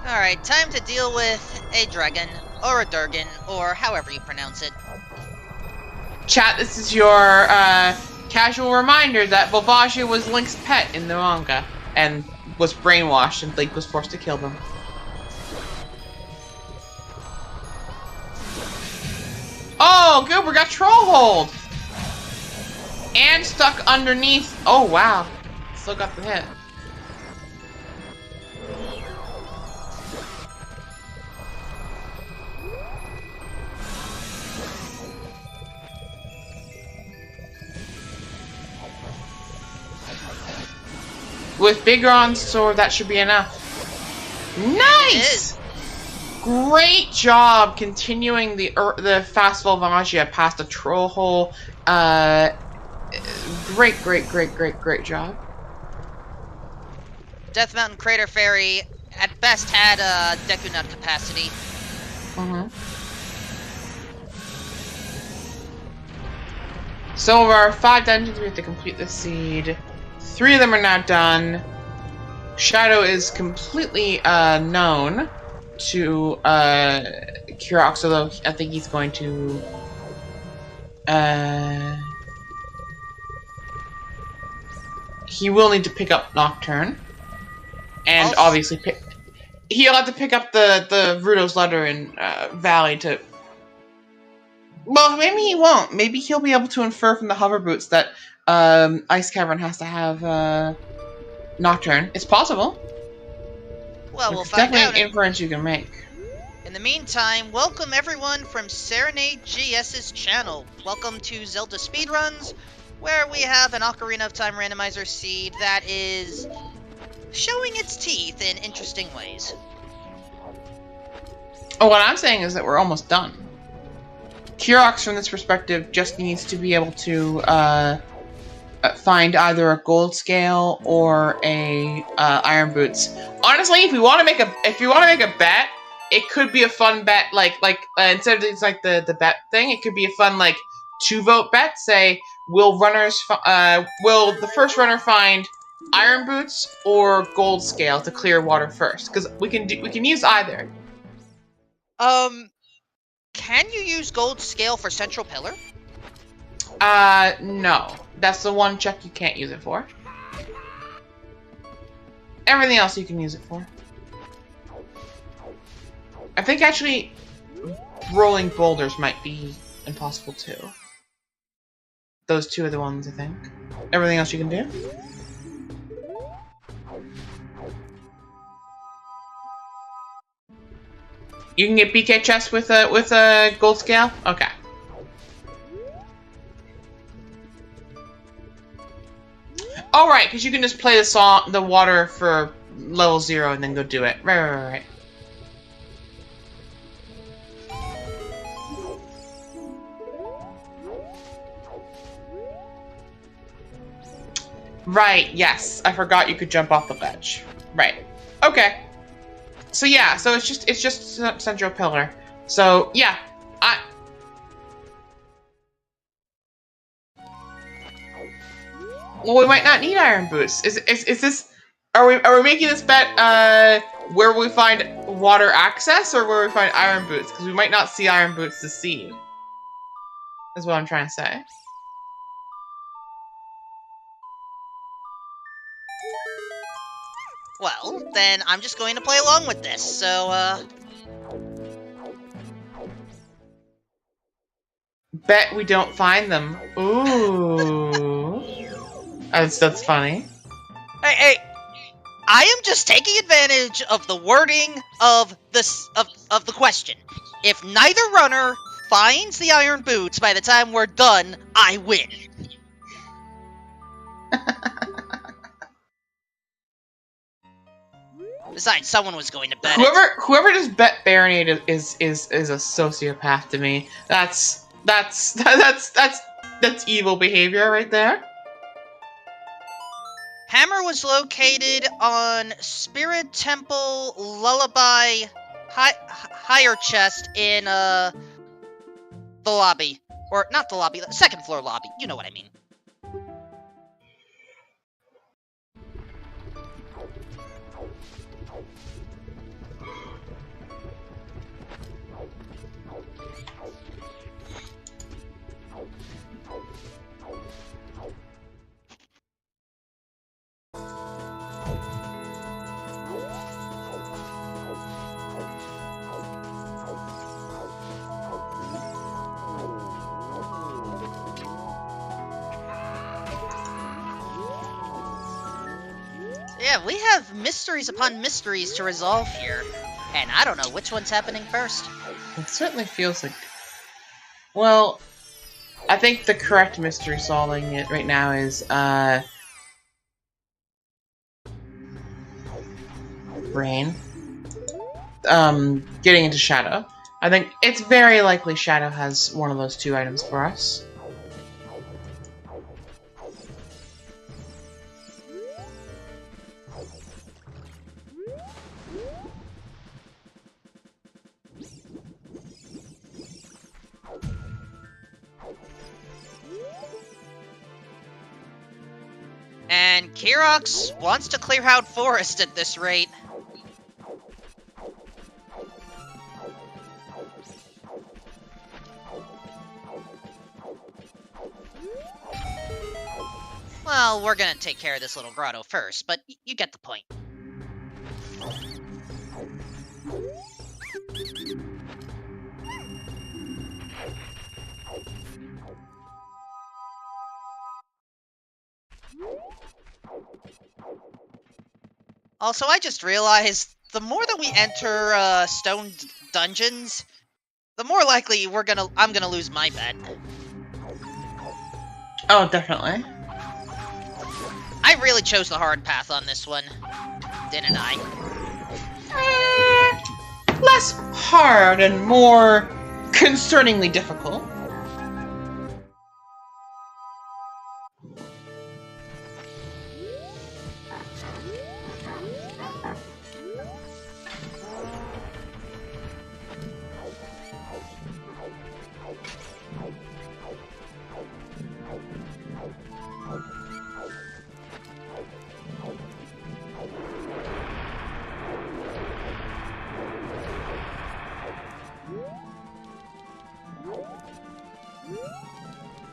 Alright, time to deal with a dragon, or a Durgan, or however you pronounce it. Chat, this is your casual reminder that Volvagia was Link's pet in the manga, and was brainwashed, and Link was forced to kill them. Oh, good, we got Troll Hold! And stuck underneath. Oh, wow. Still got the hit. With Bigron's sword, that should be enough. Nice! Great job continuing the fast Volvagia past the troll hole. Great job. Death Mountain Crater Fairy, at best, had Deku Nut capacity. So of our 5 dungeons, we have to complete the seed. 3 of them are now done. Shadow is completely known to Kirox, although I think he's going to he will need to pick up Nocturne. And obviously he'll have to pick up the Rudo's letter in Valley to... Well, maybe he won't. Maybe he'll be able to infer from the hover boots that Ice Cavern has to have Nocturne. It's possible. Well, we'll it's find definitely out. An inference you can make. In the meantime, welcome everyone from Serenade GS's channel. Welcome to Zelda Speedruns, where we have an Ocarina of Time randomizer seed that is showing its teeth in interesting ways. Oh, what I'm saying is that we're almost done. Kirox, from this perspective, just needs to be able to find either a gold scale or a iron boots. Honestly, if you want to make a bet, it could be a fun bet. Like instead of things like the bet thing, it could be a fun 2-vote bet. Say, will the first runner find iron boots or gold scale to clear water first? Because we can use either. Can you use gold scale for Central Pillar? No. That's the one check you can't use it for. Everything else you can use it for. I think actually rolling boulders might be impossible too. Those 2 are the ones, I think. Everything else you can do. You can get BK chests with a gold scale? Okay. Oh, right, because you can just play the water for level 0 and then go do it. Right. Right, yes. I forgot you could jump off the ledge. Right. Okay. So yeah, so it's just Central Pillar. So yeah, well, we might not need iron boots. Is this? Are we making this bet where we find water access or where we find iron boots? Because we might not see iron boots to seed. Is what I'm trying to say. Well, then I'm just going to play along with this, so, Bet we don't find them. Ooh. That's funny. Hey! I am just taking advantage of the wording of the question. If neither runner finds the iron boots by the time we're done, I win. Besides, someone was going to bet it. Whoever just bet Baronade is a sociopath to me. That's evil behavior right there. Hammer was located on Spirit Temple Lullaby Higher Chest in the lobby. Or not the lobby, the second floor lobby. You know what I mean. Yeah, we have mysteries upon mysteries to resolve here. And I don't know which one's happening first. It certainly feels like... Well, I think the correct mystery solving it right now is, Rain. Getting into Shadow. I think it's very likely Shadow has one of those two items for us. And Kirox wants to clear out Forest at this rate. Well, we're gonna take care of this little grotto first, but you get the point. Also, I just realized the more that we enter stone dungeons, the more likely I'm gonna lose my bet. Oh, definitely. I really chose the hard path on this one, didn't I? Less hard and more concerningly difficult.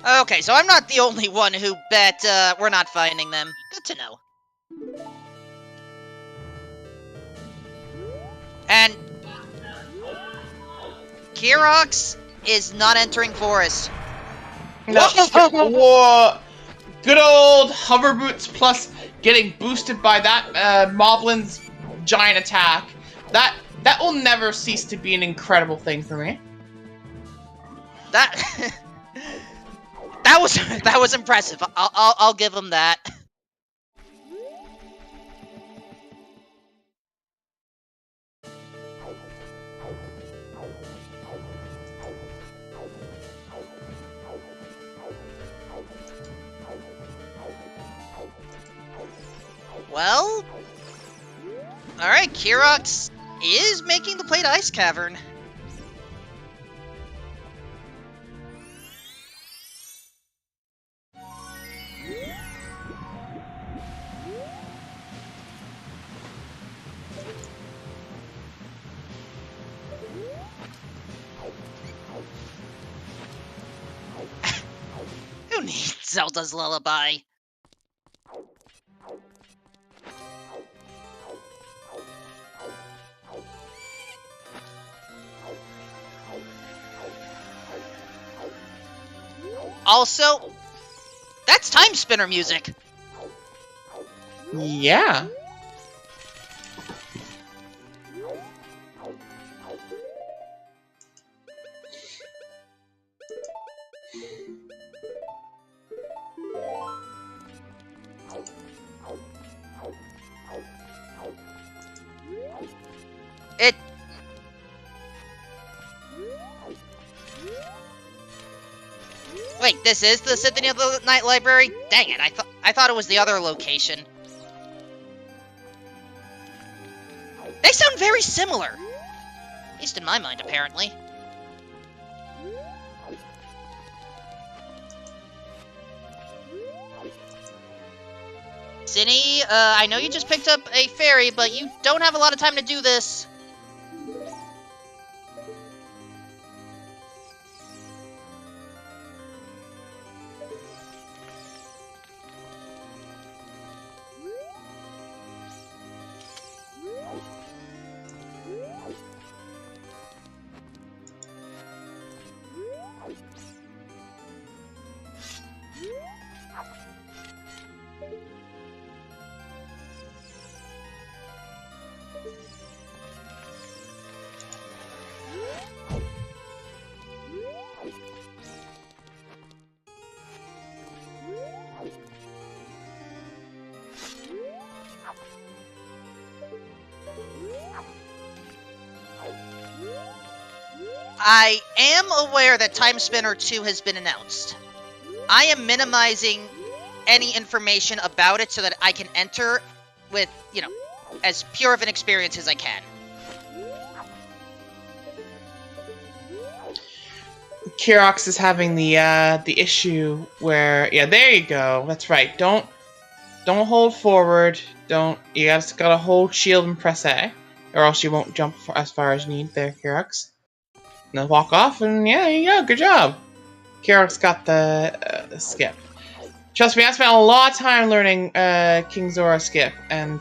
Okay, so I'm not the only one who bet we're not finding them. Good to know. And Kirox is not entering Forest. No. Whoa! Good old hover boots plus getting boosted by that Moblin's giant attack. That will never cease to be an incredible thing for me. That that was impressive. I'll give him that. Well, all right, Kirox is making the Plate Ice Cavern. Who needs Zelda's Lullaby? Also, that's Time Spinner music. Yeah. Wait, this is the Symphony of the Night Library? Dang it, I thought it was the other location. They sound very similar. At least in my mind, apparently. Cinny, I know you just picked up a fairy, but you don't have a lot of time to do this. I am aware that Time Spinner 2 has been announced. I am minimizing any information about it so that I can enter with, you know, as pure of an experience as I can. Kirox is having the issue where, yeah, there you go. That's right. Don't hold forward. You just gotta hold shield and press A, or else you won't jump as far as you need there, Kirox. And then walk off, and yeah, there you go. Good job. Kirox got the skip. Trust me, I spent a lot of time learning King Zora skip, and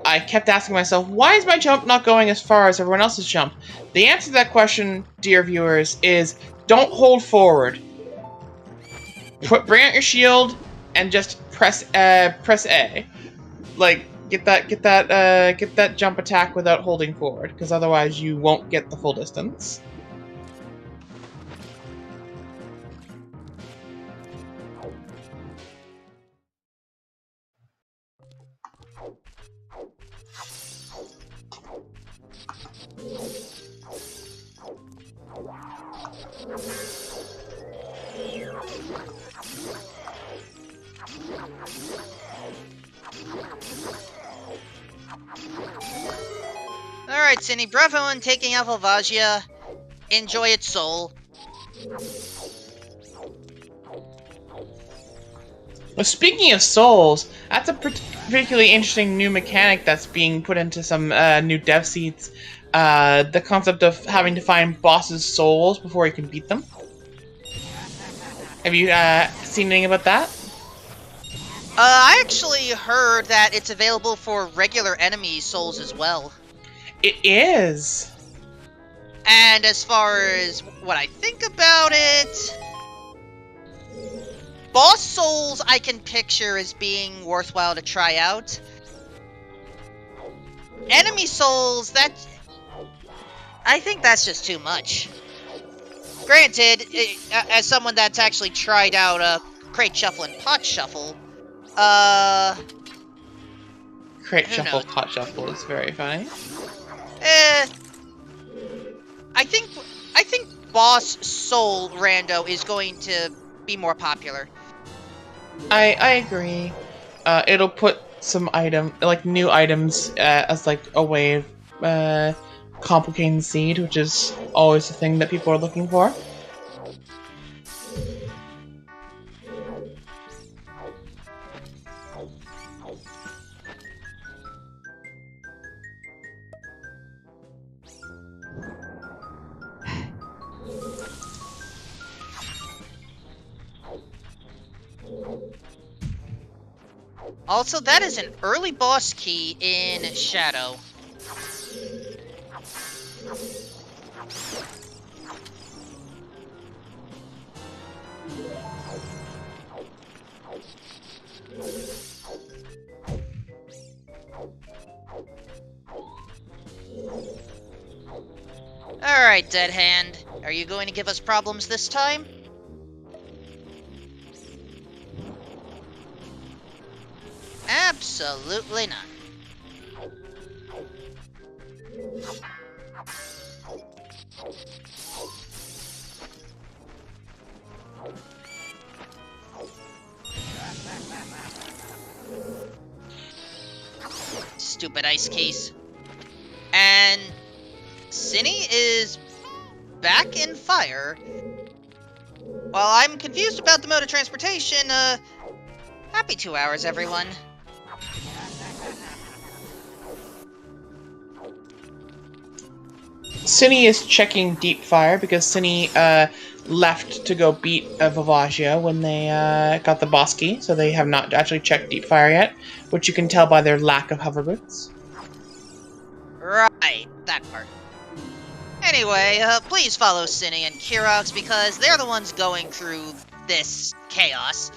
I kept asking myself, why is my jump not going as far as everyone else's jump? The answer to that question, dear viewers, is don't hold forward. Bring out your shield and just press A. Like get that jump attack without holding forward, because otherwise you won't get the full distance. Alright, Cindy, bravo on taking out Volvagia. Enjoy its soul. Well, speaking of souls, that's a particularly interesting new mechanic that's being put into some new dev seeds. The concept of having to find bosses' souls before you can beat them. Have you seen anything about that? I actually heard that it's available for regular enemy souls as well. It is. And as far as what I think about it, boss souls I can picture as being worthwhile to try out. Enemy souls, I think that's just too much. Granted, as someone that's actually tried out Crate Shuffle and Pot Shuffle, Crate Shuffle, Pot Shuffle is very funny. I think boss soul rando is going to be more popular. I agree. It'll put some new items as like a way of complicating seed, which is always the thing that people are looking for. Also, that is an early boss key in Shadow. Alright, Dead Hand. Are you going to give us problems this time? Absolutely not. stupid ice keys. And Cinny is back in fire. While I'm confused about the mode of transportation, happy 2 hours, everyone. Cinny is checking Deep Fire because Cinny left to go beat Vivaggio when they got the boss key, so they have not actually checked Deep Fire yet, which you can tell by their lack of hover boots. Right, that part. Anyway, please follow Cinny and Kirox because they're the ones going through this chaos.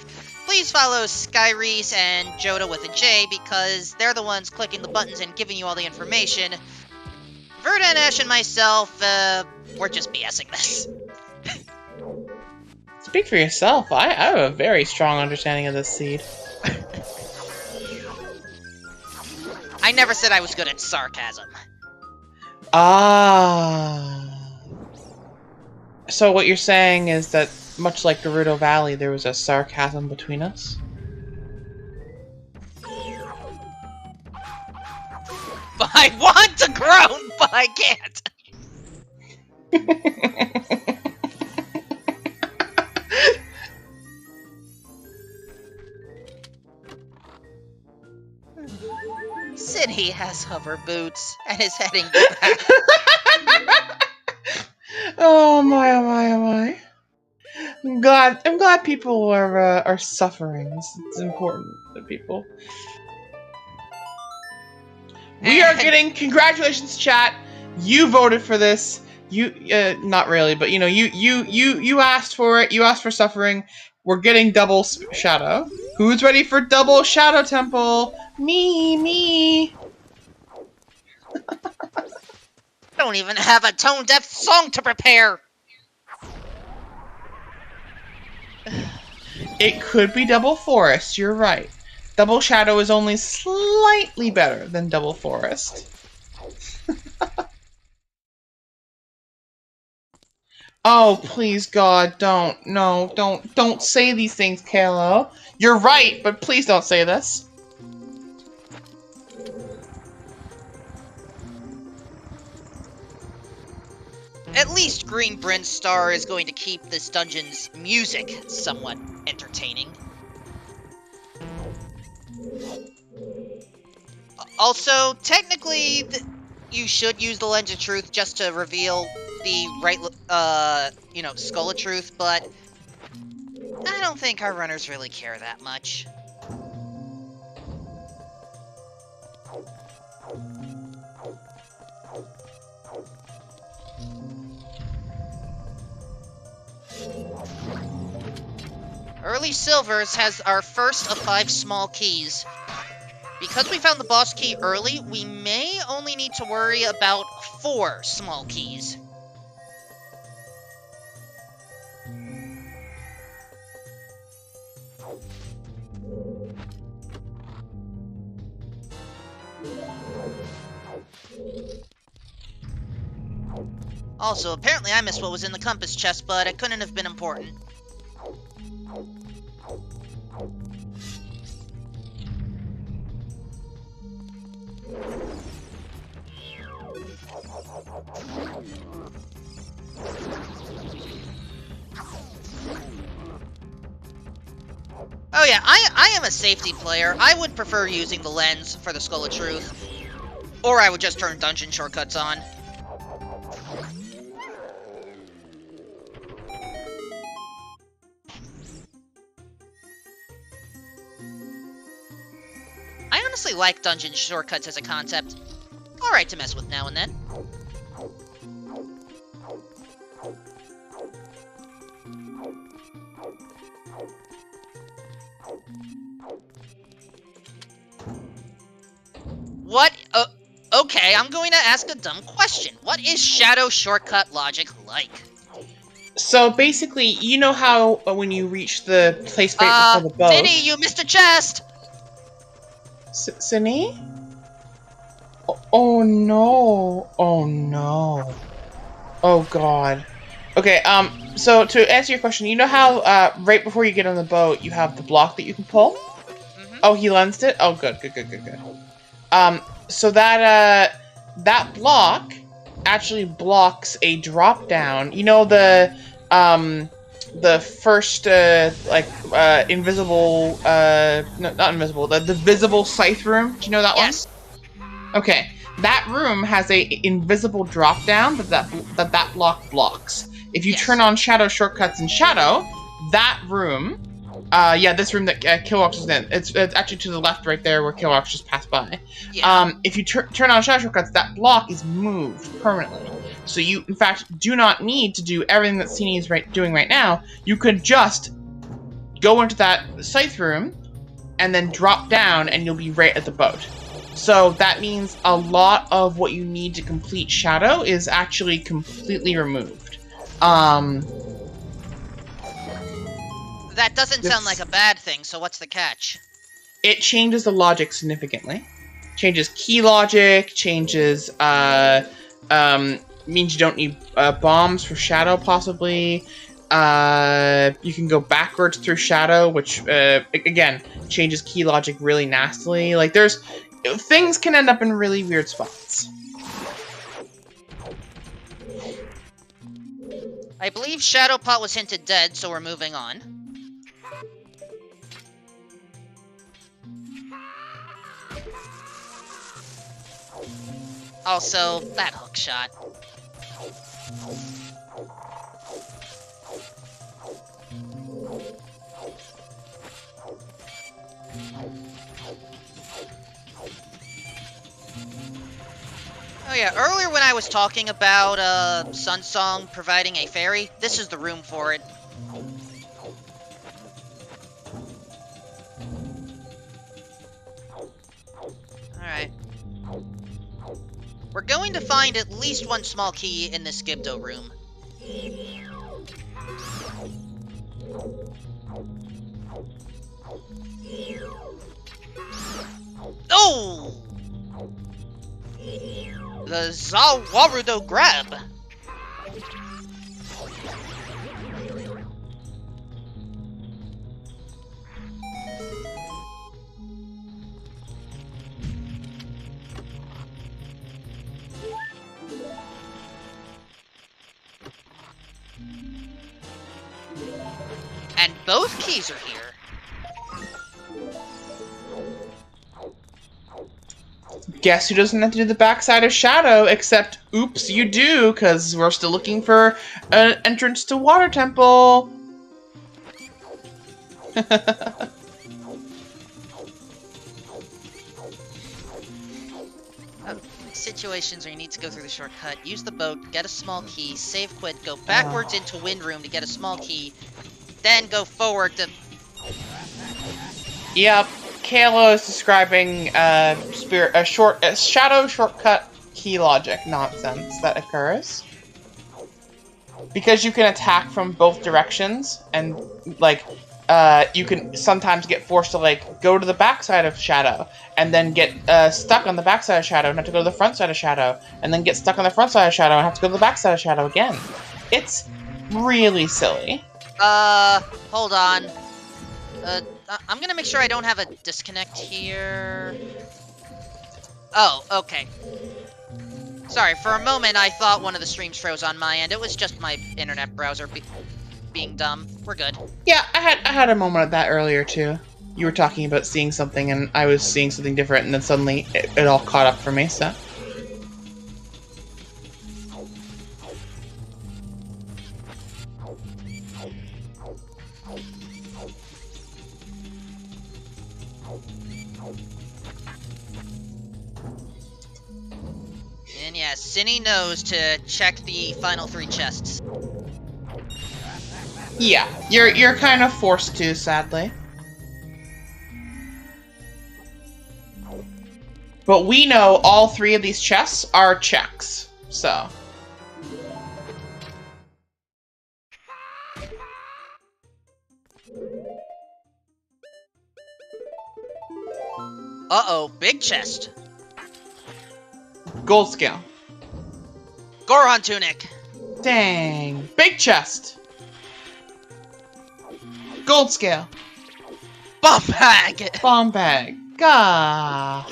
Please follow Skyreese and Joda with a J because they're the ones clicking the buttons and giving you all the information. Verda and Ash and myself, we're just BSing this. Speak for yourself. I have a very strong understanding of this seed. I never said I was good at sarcasm. Ah. So what you're saying is that, much like Gerudo Valley, there was a sarcasm between us? I want to groan, but I can't. Cinny has hover boots and is heading back. Oh my, oh my, oh my. I'm glad people are suffering. It's important to people. We are getting congratulations, chat. You voted for this. You not really, but you know, you asked for it. You asked for suffering. We're getting double shadow. Who's ready for double shadow temple? Me. Don't even have a tone-deaf song to prepare. It could be double forest. You're right. Double shadow is only slightly better than double forest. Oh, please, God, don't. No, don't say these things, Kalo. You're right, but please don't say this. At least Green Bryn Star is going to keep this dungeon's music somewhat entertaining. Also, technically, you should use the Lens of Truth just to reveal the right, Skull of Truth, but I don't think our runners really care that much. Early Silvers has our first of 5 small keys. Because we found the boss key early, we may only need to worry about 4 small keys. Also, apparently I missed what was in the compass chest, but it couldn't have been important. Oh yeah, I am a safety player. I would prefer using the lens for the Skull of Truth. Or I would just turn dungeon shortcuts on. I honestly like dungeon shortcuts as a concept. Alright to mess with now and then. What? Okay, I'm going to ask a dumb question. What is shadow shortcut logic like? So basically, you know how when you reach the place right before the boat... Cinny, you missed a chest! Cinny? Oh no. Oh no. Oh god. Okay, so to answer your question, you know how right before you get on the boat, you have the block that you can pull? Mm-hmm. Oh, he lensed it? Oh, good. So that that block actually blocks a drop down. You know the first invisible no, not invisible, the visible scythe room. Do you know that Yes. one? Okay. That room has a invisible drop down that block blocks. If you Yes. turn on shadow shortcuts in shadow, that room, this room that Killrox is in, it's actually to the left right there where Killrox just passed by. Yeah. If you turn on shadow shortcuts, that block is moved permanently. So you, in fact, do not need to do everything that Cini is doing right now. You could just go into that scythe room and then drop down and you'll be right at the boat. So that means a lot of what you need to complete Shadow is actually completely removed. That doesn't sound like a bad thing, so what's the catch? It changes the logic significantly. Changes key logic, changes, means you don't need bombs for Shadow, possibly. You can go backwards through Shadow, which, again, changes key logic really nastily. Like, things can end up in really weird spots. I believe Shadowpot was hinted dead, so we're moving on. Also, that hook shot. Oh yeah, earlier when I was talking about Sunsong providing a ferry, this is the room for it. Alright. We're going to find at least one small key in this Gibdo room. Oh! The Zawarudo grab! And both keys are here. Guess who doesn't have to do the backside of Shadow, except, oops, you do, because we're still looking for an entrance to Water Temple. Situations where you need to go through the shortcut, use the boat, get a small key, save quit, go backwards into Wind Room to get a small key, then go forward to... Yep, Kayla is describing a shadow shortcut key logic nonsense that occurs. Because you can attack from both directions, and, like, you can sometimes get forced to, like, go to the backside of Shadow, and then get stuck on the backside of Shadow, and have to go to the front side of Shadow, and then get stuck on the front side of Shadow, and have to go to the backside of Shadow again. It's really silly. Hold on. I'm gonna make sure I don't have a disconnect here. Oh, okay. Sorry, for a moment I thought one of the streams froze on my end. It was just my internet browser being dumb. We're good. Yeah, I had a moment of that earlier too. You were talking about seeing something, and I was seeing something different, and then suddenly it all caught up for me, so... And yeah, Cini knows to check the final 3 chests. Yeah, you're kind of forced to, sadly. But we know all 3 of these chests are checks, so... Uh-oh, big chest. Gold scale. Goron tunic. Dang. Big chest. Gold scale. Bomb bag. Bomb bag. Gah.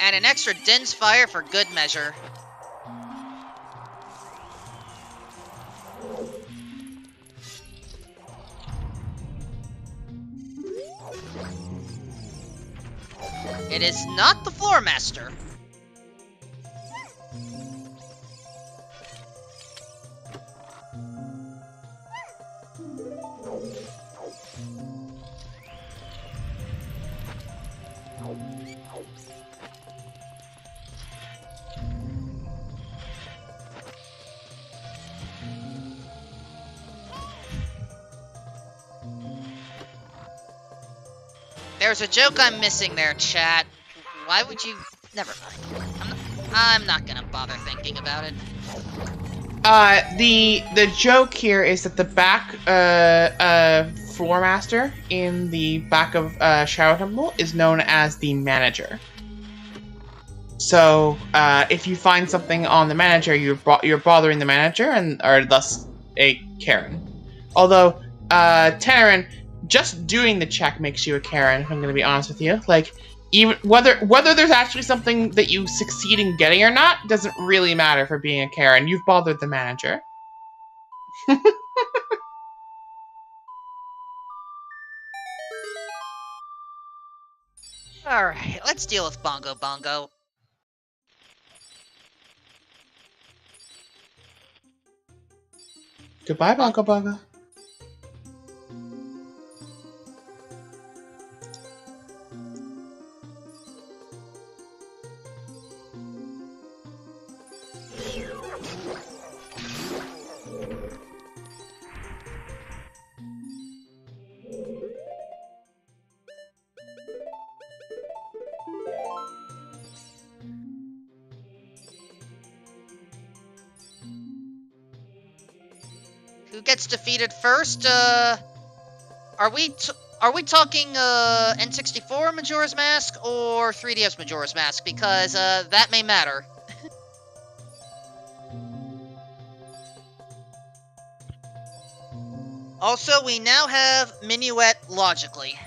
And an extra Din's Fire for good measure. It is not the Floor Master. There's a joke I'm missing there, chat. Why would you... Never mind. I'm not gonna bother thinking about it. The joke here is that the back floor master in the back of Shadow Temple is known as the manager. So if you find something on the manager, you're bothering the manager and are thus a Karen. Although Taryn, just doing the check makes you a Karen, if I'm going to be honest with you. Like, even whether there's actually something that you succeed in getting or not doesn't really matter for being a Karen. You've bothered the manager. Alright, let's deal with Bongo Bongo. Goodbye, Bongo Bongo. Who gets defeated first? Are we talking N64 Majora's Mask or 3DS Majora's Mask? Because that may matter. Also, we now have Minuet logically.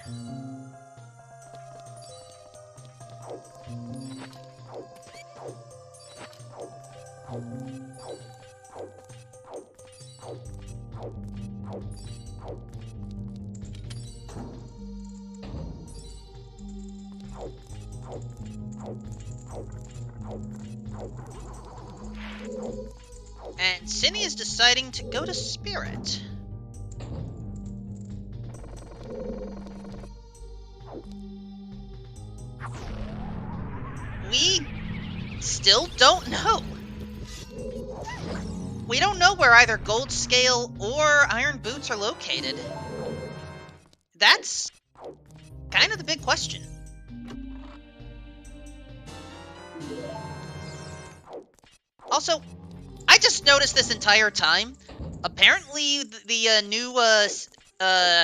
And Cindy is deciding to go to Spirit. We still don't know. We don't know where either Gold Scale or Iron Boots are located. That's kind of the big question. Also, I just noticed this entire time. Apparently, the new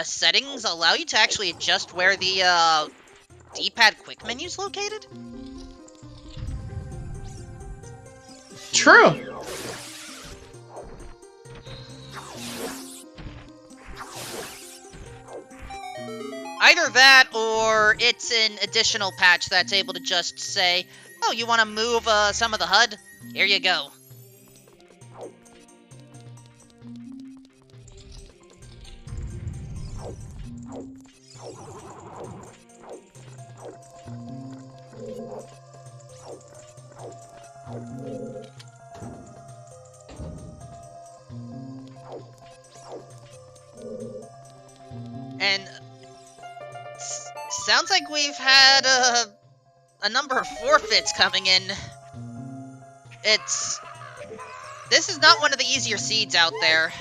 settings allow you to actually adjust where the D-pad quick menu is located. True. Either that, or it's an additional patch that's able to just say, oh, you want to move some of the HUD? Here you go. And sounds like we've had a number of forfeits coming in. This is not one of the easier seeds out there.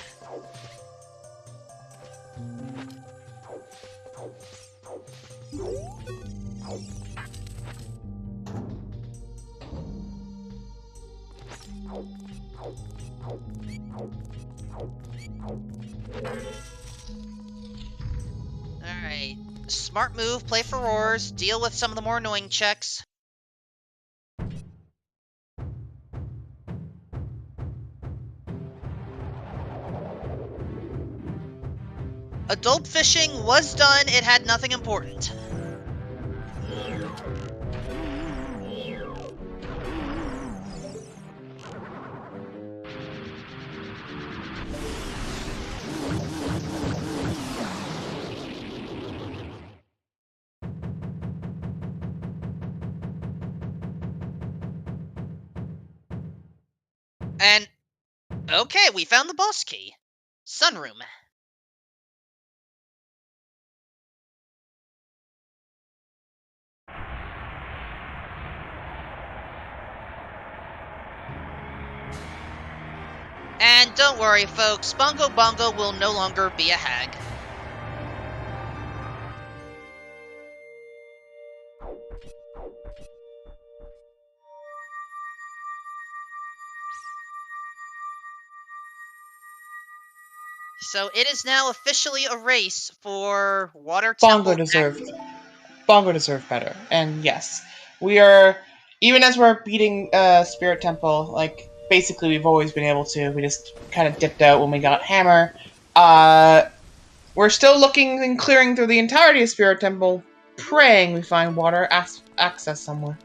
Alright. Smart move, play for roars, deal with some of the more annoying checks. Adult fishing was done, it had nothing important. And, okay, we found the boss key. Sunroom. And don't worry, folks, Bongo Bongo will no longer be a hag. So it is now officially a race for Water Temple. Bongo deserved better. And yes, we are, even as we're beating Spirit Temple, like, basically we've always been able to, we just kind of dipped out when we got Hammer. We're still looking and clearing through the entirety of Spirit Temple, praying we find water access somewhere.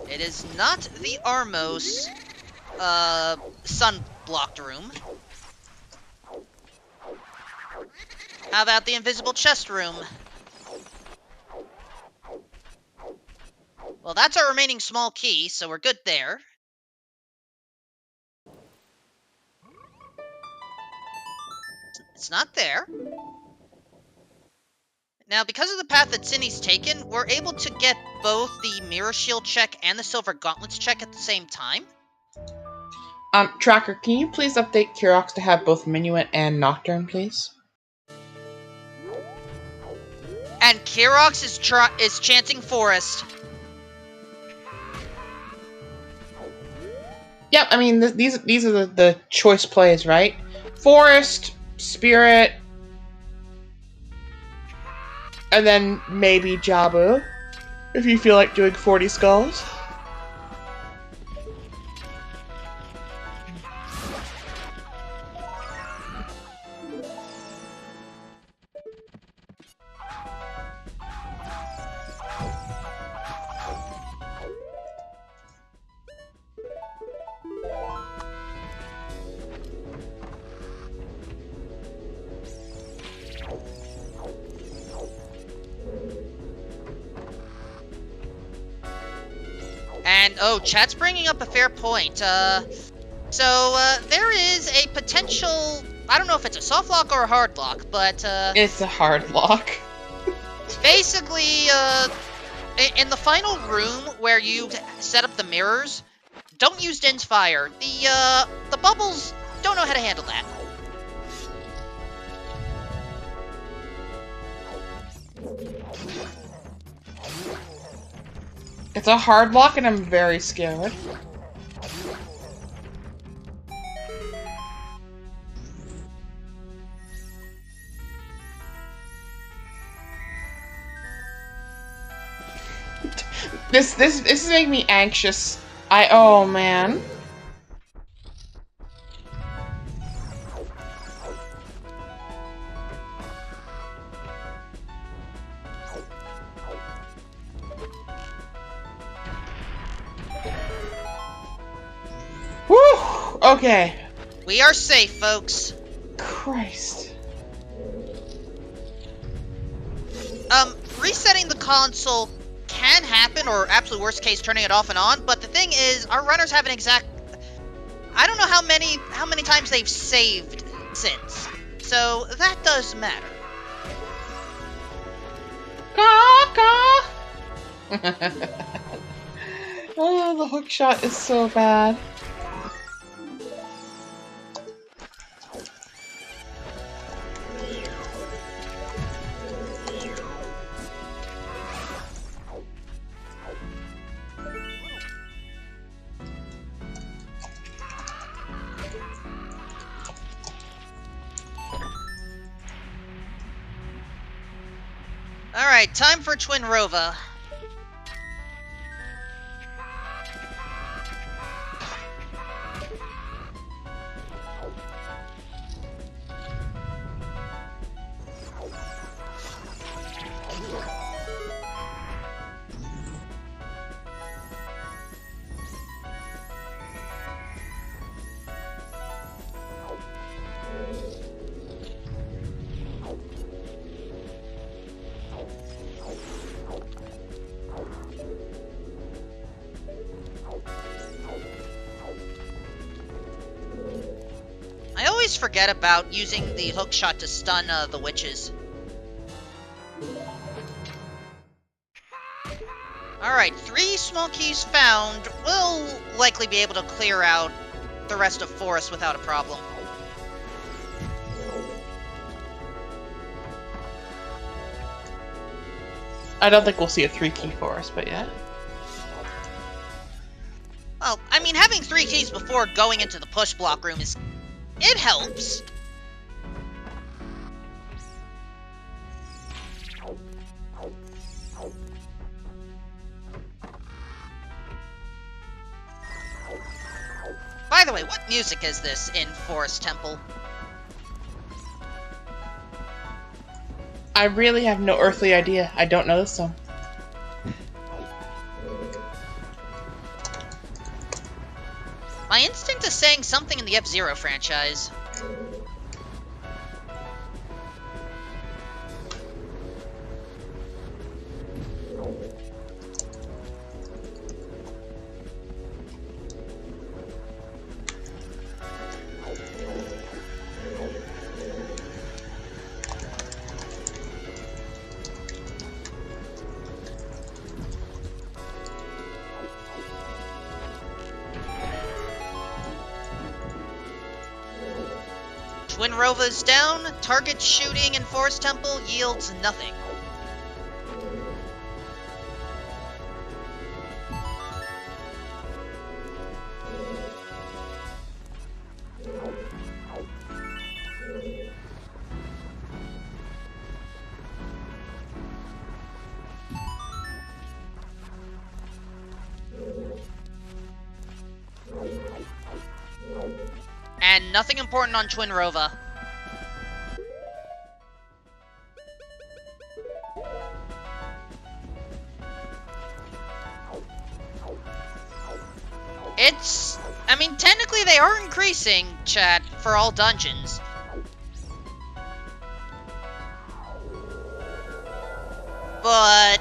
It is not the Armos, sun-blocked room. How about the invisible chest room? Well, that's our remaining small key, so we're good there. It's not there. Now, because of the path that Cindy's taken, we're able to get both the Mirror Shield check and the Silver Gauntlets check at the same time. Tracker, can you please update Kirox to have both Minuet and Nocturne, please? And Kirox is chanting Forest. Yep, I mean, these are the choice plays, right? Forest, Spirit, and then maybe Jabu, if you feel like doing 40 skulls. And, oh, chat's bringing up a fair point. There is a potential, I don't know if it's a soft lock or a hard lock, but, It's a hard lock. Basically, in the final room where you set up the mirrors, don't use Din's Fire. The bubbles don't know how to handle that. It's a hard lock and I'm very scared. This is making me anxious. Oh man. Woo! Okay. We are safe, folks. Christ. Resetting the console can happen, or absolute worst case, turning it off and on, but the thing is, our runners have an exact... I don't know how many times they've saved since, so that does matter. Oh, the hook shot is so bad. Alright, time for Twin Rova. I always forget about using the hook shot to stun the witches. Alright, 3 small keys found. We'll likely be able to clear out the rest of Forest without a problem. I don't think we'll see a 3-key forest, but yeah. Well, I mean, having 3 keys before going into the push block room is... it helps. By the way, what music is this in Forest Temple? I really have no earthly idea. I don't know this song. My instinct is saying something in the F-Zero franchise. Twin Rova is down. Target shooting in Forest Temple yields nothing. And nothing important on Twin Rova. I mean, technically they are increasing, chat, for all dungeons. But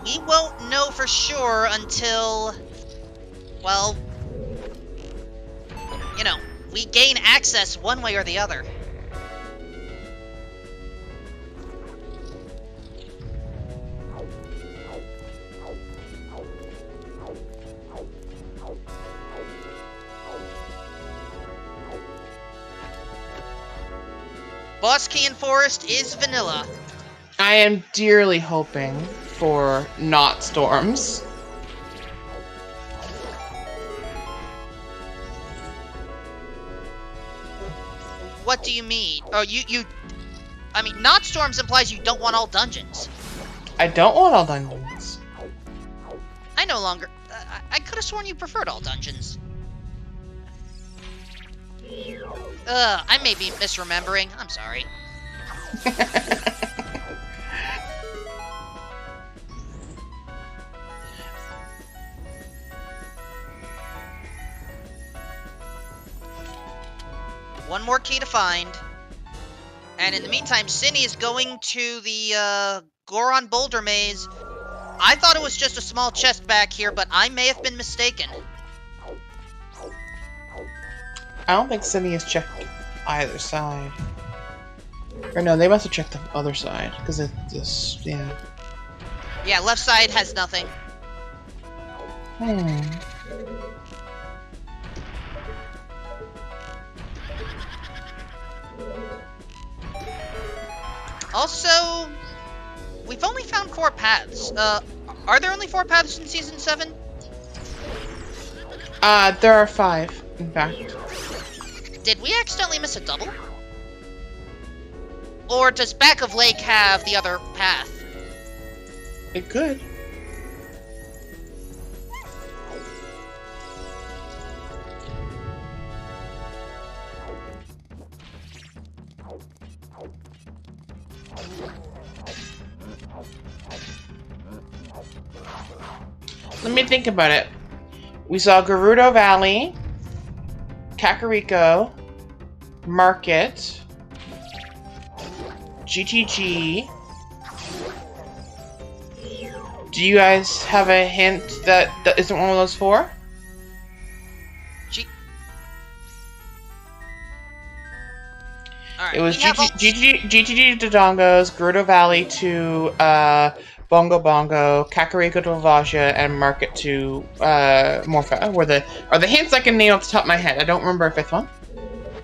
we won't know for sure until, well, you know, we gain access one way or the other. Boss key in Forest is vanilla. I am dearly hoping for not storms. What do you mean? Oh, I mean, not storms implies you don't want all dungeons. I don't want all dungeons. I no longer... I could have sworn you preferred all dungeons. I may be misremembering. I'm sorry. One more key to find. And in the meantime, Cinny is going to the Goron Boulder Maze. I thought it was just a small chest back here, but I may have been mistaken. I don't think Cindy has checked either side. Or no, they must have checked the other side, because it's just, yeah. Yeah, left side has nothing. Also, we've only found 4 paths. Are there only 4 paths in Season 7? There are 5, in fact. Did we accidentally miss a double? Or does Back of Lake have the other path? It could. Let me think about it. We saw Gerudo Valley, Kakariko, Market, GTG. Do you guys have a hint that isn't one of those four? Alright, It was GTG to Dongos, Gerudo Valley to Bongo Bongo, Kakariko to Lavasha, and Market to Morpha. Are the hints I can name off the top of my head. I don't remember a fifth one.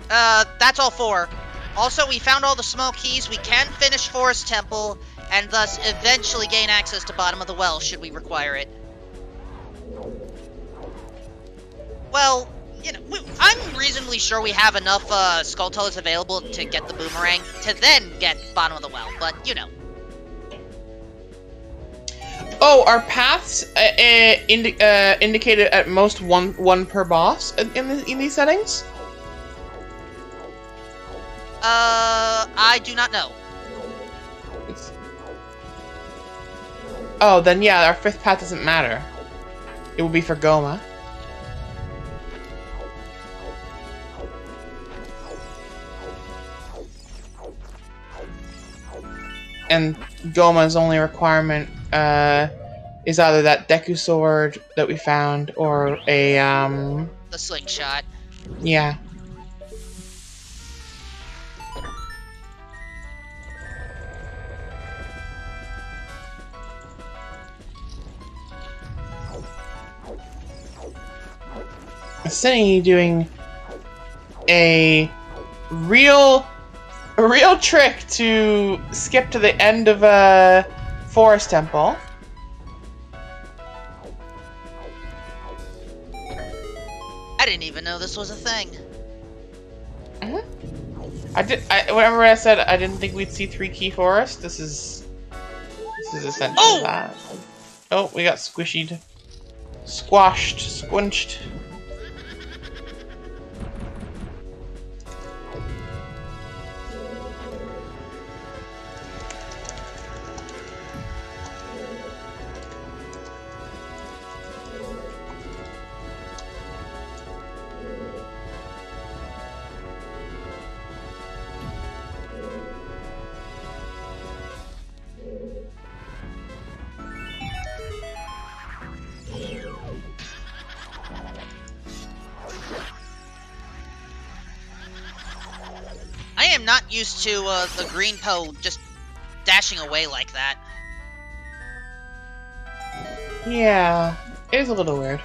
That's all four. Also, we found all the small keys. We can finish Forest Temple, and thus eventually gain access to Bottom of the Well, should we require it. Well, you know, I'm reasonably sure we have enough Skulltulas available to get the Boomerang, to then get Bottom of the Well, but, you know. Oh, are paths indicated at most one per boss in these settings? I do not know. Oh, then yeah, our fifth path doesn't matter. It will be for Goma. And Goma's only requirement is either that Deku sword that we found or a The slingshot. Yeah. Sunny doing a real trick to skip to the end of a Forest Temple. I didn't even know this was a thing. Whenever I said I didn't think we'd see 3 key forests, this is essentially that. Oh, we got squished, squinched. I am not used to the green Poe just dashing away like that. Yeah, it is a little weird.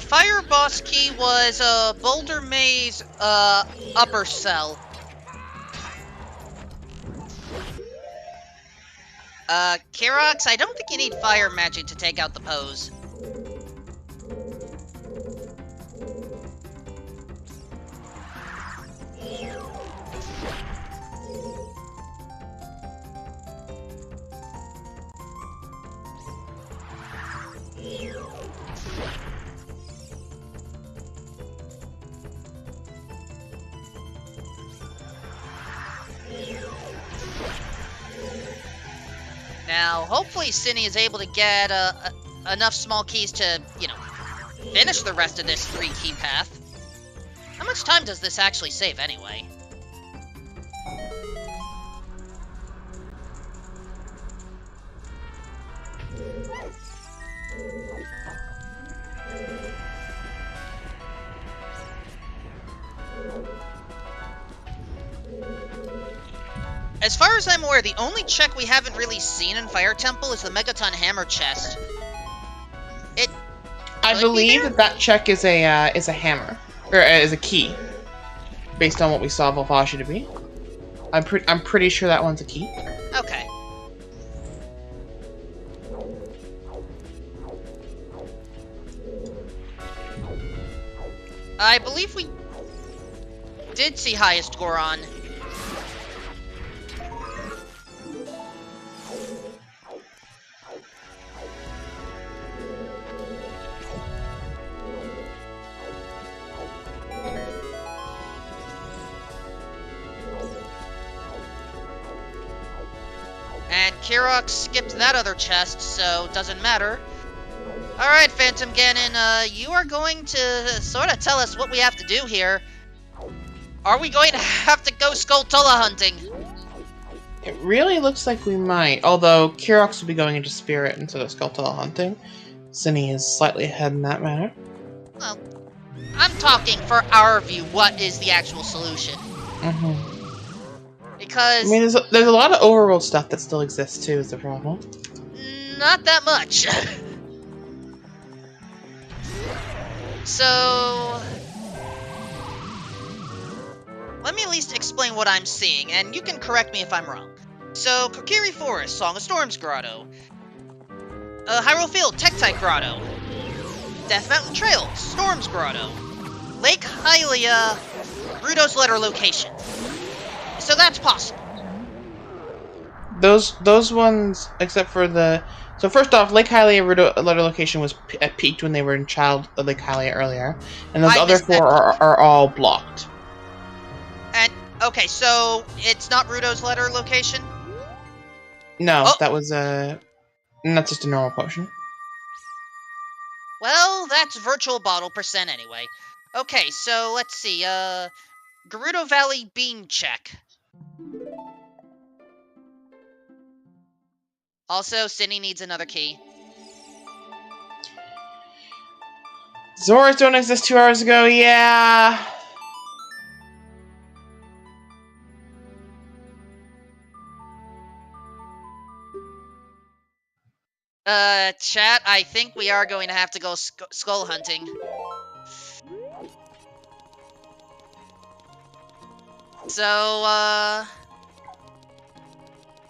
Fire boss key was Boulder Maze upper cell. Kirox, I don't think you need fire magic to take out the pose. Now, hopefully Cinny is able to get enough small keys to, you know, finish the rest of this 3-key path. How much time does this actually save anyway? As far as I'm aware, the only check we haven't really seen in Fire Temple is the Megaton Hammer chest. I believe that check is a hammer, or is a key, based on what we saw Volvashi to be. I'm pretty sure that one's a key. Okay. I believe we did see highest Goron. And Kirok skipped that other chest, so doesn't matter. Alright, Phantom Ganon, you are going to sort of tell us what we have to do here. Are we going to have to go Skulltula hunting? It really looks like we might, although Kirox will be going into Spirit instead of Skulltula hunting. Cine is slightly ahead in that manner. Well, I'm talking for our view, what is the actual solution? Because... I mean, there's a lot of overworld stuff that still exists too, is the problem. Not that much. So... let me at least explain what I'm seeing, and you can correct me if I'm wrong. So, Kokiri Forest, Song of Storms Grotto. Hyrule Field, Tektite Grotto. Death Mountain Trail, Storms Grotto. Lake Hylia, Rudo's Letter location. So that's possible. Those ones, except for the... So first off, Lake Hylia Letter location was peaked when they were in Child Lake Hylia earlier, and those other four are all blocked. And, okay, so it's not Rudo's Letter location? No, that was that's just a normal potion. Well, that's virtual bottle percent anyway. Okay, so let's see, Gerudo Valley Bean check. Also, Cindy needs another key. Zoras don't exist 2 hours ago, yeah. Chat, I think we are going to have to go skull hunting. So,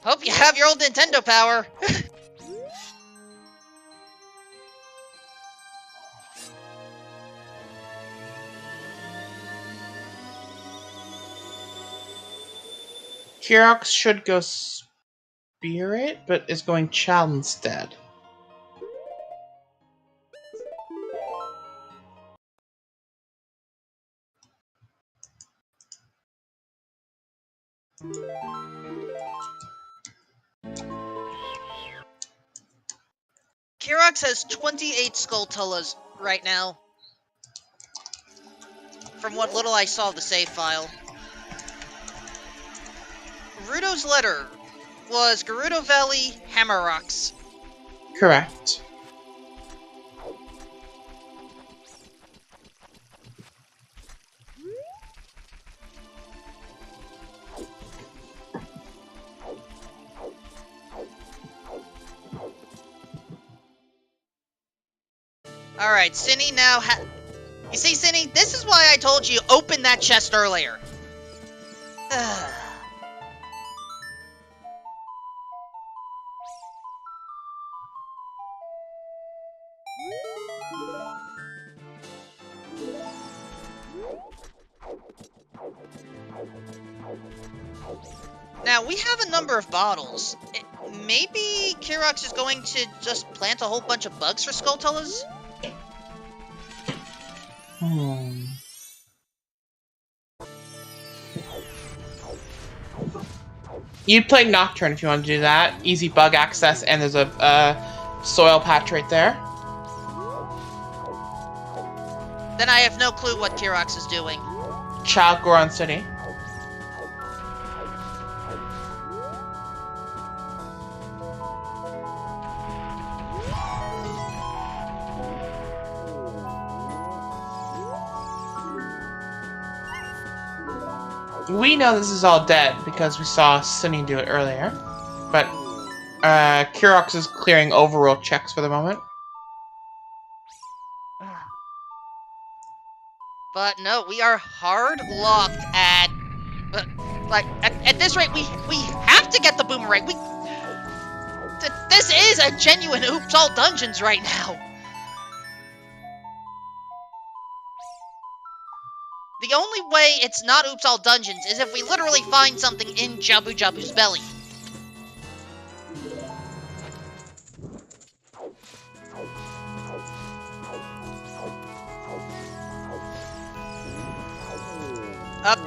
hope you have your old Nintendo power. Kirox should go Spirit, but is going Child instead. Kirox has 28 Skulltulas right now. From what little I saw of the save file. Rudo's Letter was Gerudo Valley Hammer Rocks. Correct. Alright, Cinny now you see, Cinny, this is why I told you open that chest earlier. Now, we have a number of bottles. Maybe Kirox is going to just plant a whole bunch of bugs for Skulltulas? You'd play Nocturne if you want to do that. Easy bug access, and there's a soil patch right there. Then I have no clue what Kirox is doing. Child Goron City. We know this is all dead because we saw Sunny do it earlier, but Kirox is clearing overworld checks for the moment. But no, we are hard locked at Like, at this rate, we have to get the boomerang. This is a genuine Oops All Dungeons right now. The only way it's not Oops All Dungeons is if we literally find something in Jabu Jabu's belly.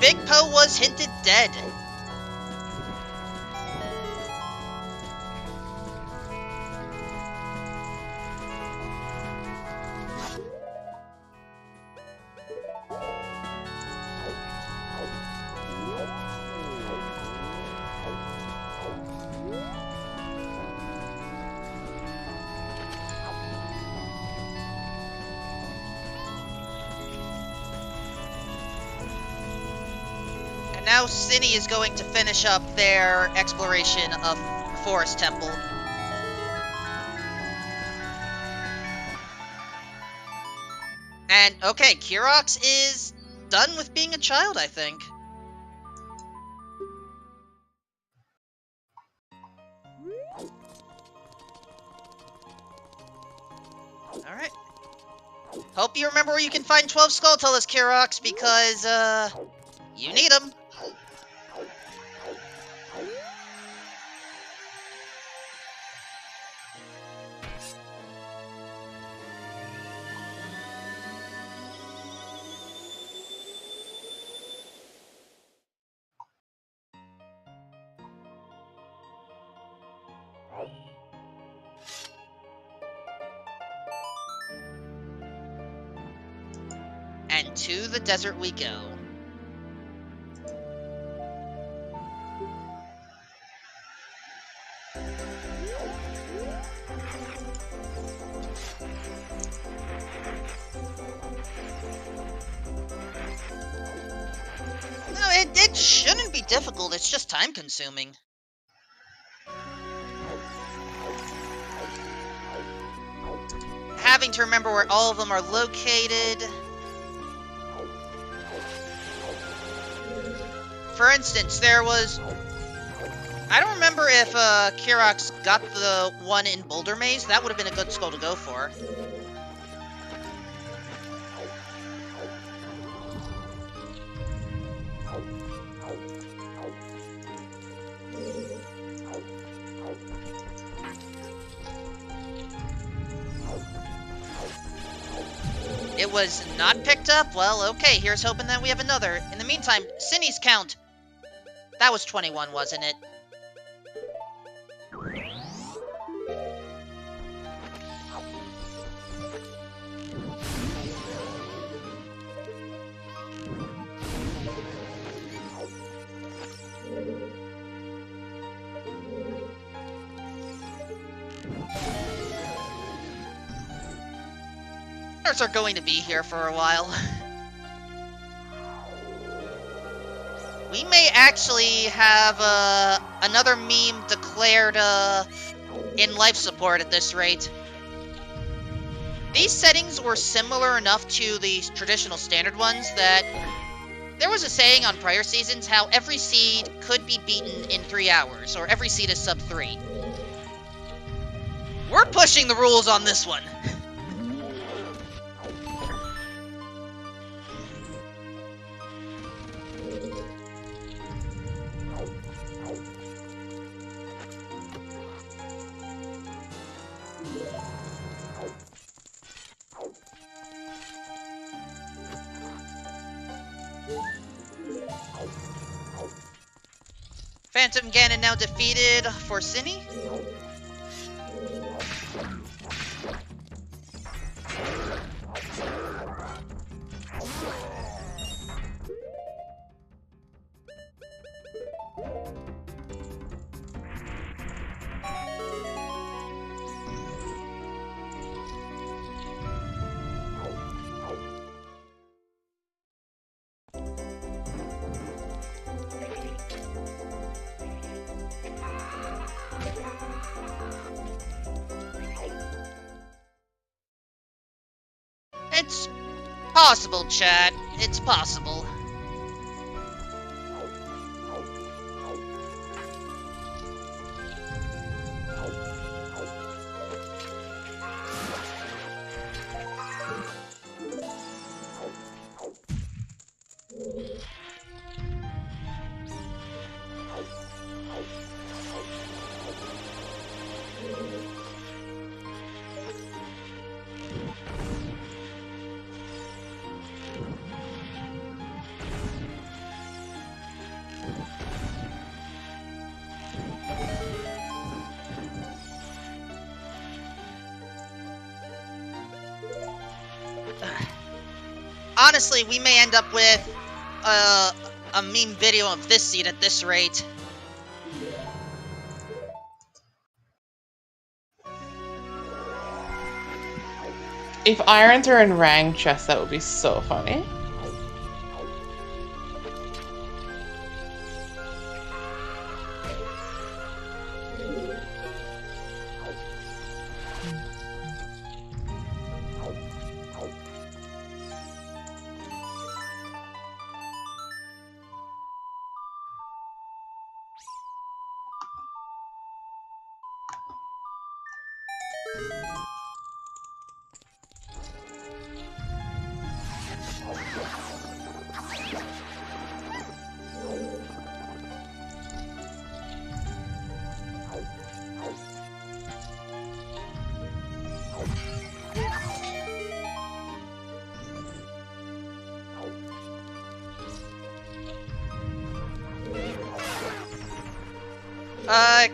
Big Po was hinted dead. Now Cine is going to finish up their exploration of Forest Temple. And, okay, Kirox is done with being a child, I think. Alright. Hope you remember where you can find 12 Skulltulas, Kirox, because, you need them. And to the desert we go. No, it shouldn't be difficult, it's just time-consuming. Having to remember where all of them are located. For instance, there was... I don't remember if Kirox got the one in Boulder Maze. That would have been a good skull to go for. It was not picked up? Well, okay, here's hoping that we have another. In the meantime, Cine's count. That was 21, wasn't it? Are going to be here for a while. We may actually have another meme declared in life support at this rate. These settings were similar enough to the traditional standard ones that there was a saying on prior seasons how every seed could be beaten in 3 hours, or every seed is sub 3. We're pushing the rules on this one. Phantom Ganon now defeated for Cine. It's possible, chat. It's possible. Honestly, we may end up with a meme video of this scene at this rate. If irons are in rang chests, that would be so funny.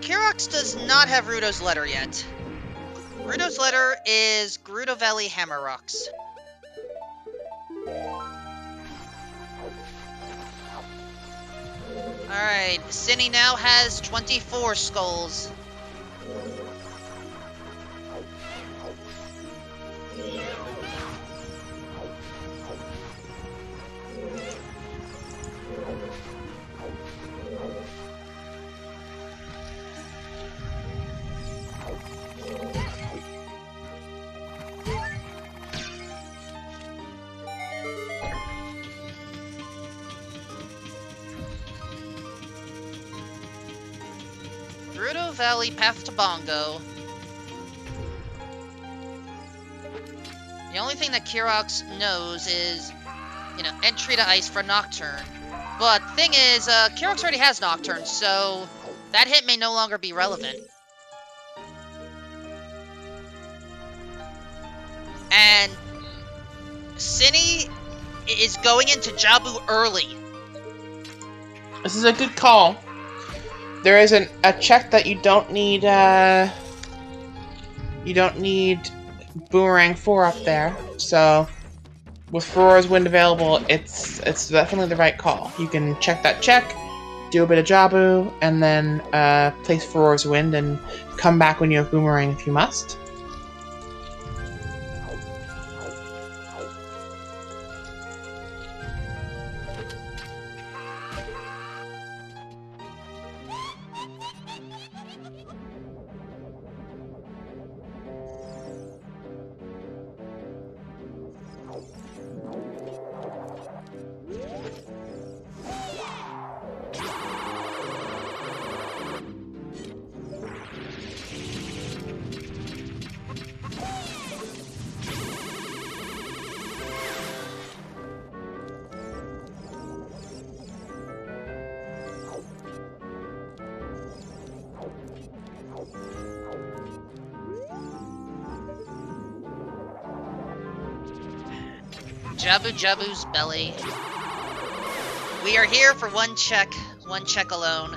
Kirox does not have Rudo's letter yet. Rudo's letter is Gerudo Valley Hammer Rocks. Alright, Cinny now has 24 skulls. Gerudo Valley Path to Bongo. The only thing that Kirox knows is, entry to ice for Nocturne. But thing is, Kirox already has Nocturne, so that hit may no longer be relevant. And Cinny is going into Jabu early. This is a good call. There is a check that you don't need Boomerang 4 up there, so with Ferora's Wind available, it's definitely the right call. You can check that check, do a bit of Jabu, and then place Ferora's Wind and come back when you have Boomerang if you must. Jabu Jabu's belly. We are here for one check alone,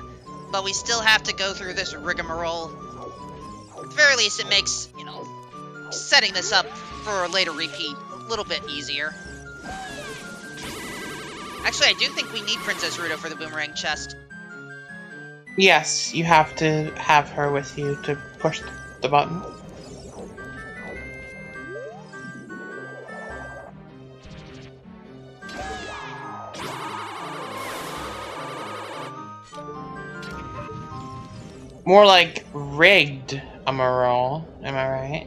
but we still have to go through this rigmarole. At the very least, it makes, setting this up for a later repeat a little bit easier. Actually, I do think we need Princess Rudo for the Boomerang chest. Yes, you have to have her with you to push the button. More like rigged Amaral, am I right?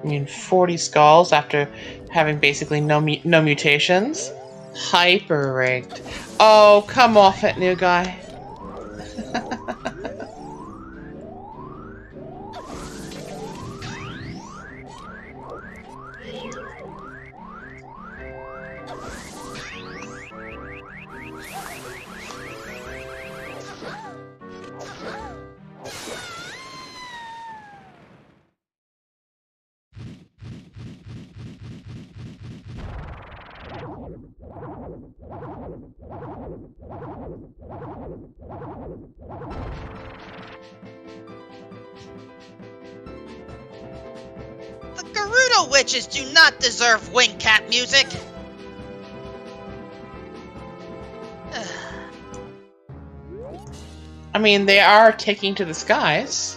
I mean, 40 skulls after having basically no mutations? Hyper rigged. Oh, come off it, new guy. The Gerudo witches do not deserve wing cap music. I mean, they are taking to the skies.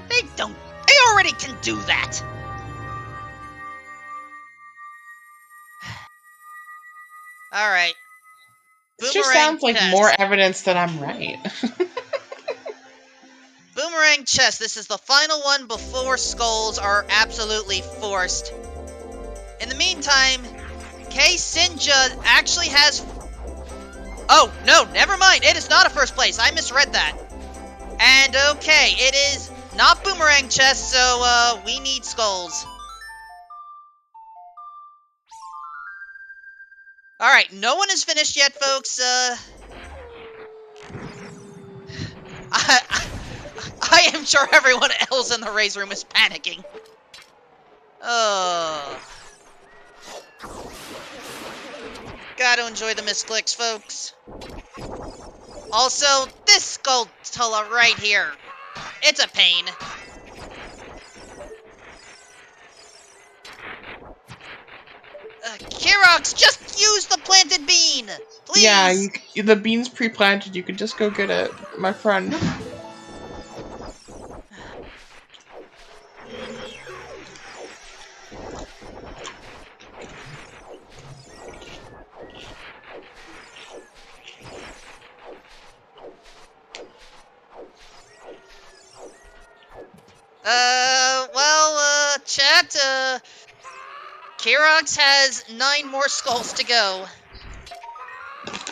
They don't. They already can do that. All right. This just sounds like more evidence that I'm right. Boomerang chess. This is the final one before skulls are absolutely forced. In the meantime, Kei Sinja actually has... Oh, no, never mind. It is not a first place. I misread that. And okay, it is not boomerang chess, so we need skulls. Alright, no one is finished yet, folks. I am sure everyone else in the raise room is panicking. Oh. Gotta enjoy the misclicks, folks. Also, this Skulltula right here. It's a pain. Kirox, just use the planted bean! Please! Yeah, the bean's pre-planted. You could just go get it, my friend. Chat, Kirox has 9 more skulls to go.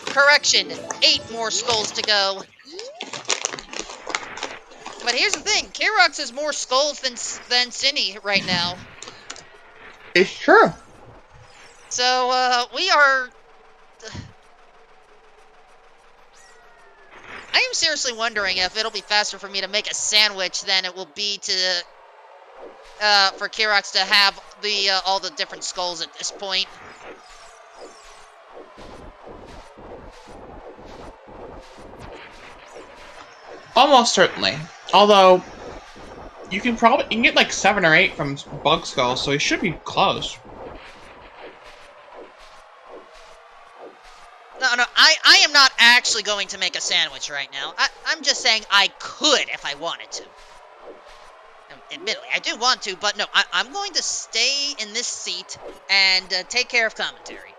Correction, 8 more skulls to go. But here's the thing, Kirox has more skulls than Cinny right now. It's true. So, we are... I am seriously wondering if it'll be faster for me to make a sandwich than it will be to... for Kirox to have the all the different skulls at this point. Almost certainly. Although, you can get like 7 or 8 from bug skulls, so he should be close. No, I am not actually going to make a sandwich right now. I'm just saying I could if I wanted to. Admittedly, I do want to, but no, I'm going to stay in this seat and take care of commentary.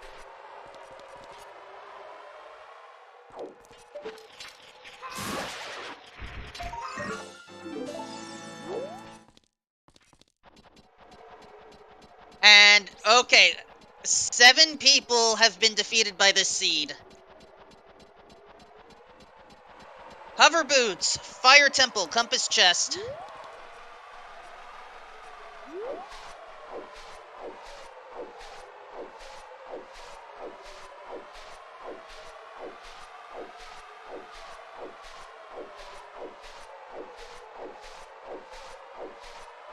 And, okay, 7 people have been defeated by this seed. Hover Boots, Fire Temple, Compass Chest.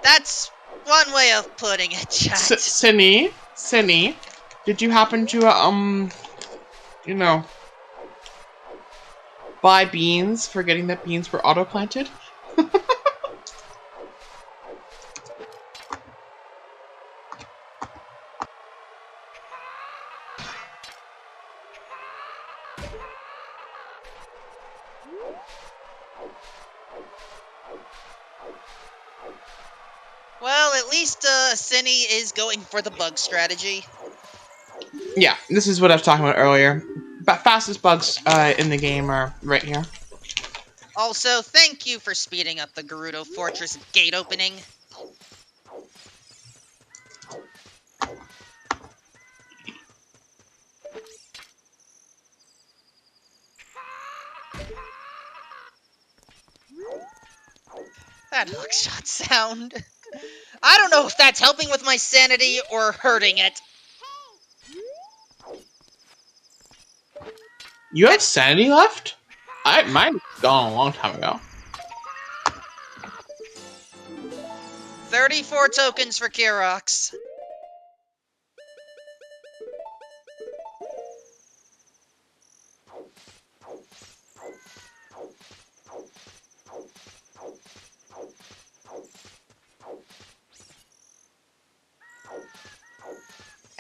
That's one way of putting it, chat. Cinny, did you happen to, you know, buy beans, forgetting that beans were auto-planted? Well, at least Cinny is going for the bug strategy. Yeah, this is what I was talking about earlier. Fastest bugs in the game are right here. Also, thank you for speeding up the Gerudo Fortress gate opening. That hookshot sound. I don't know if that's helping with my sanity or hurting it. You have sanity left? Mine was gone a long time ago. 34 tokens for Kirox.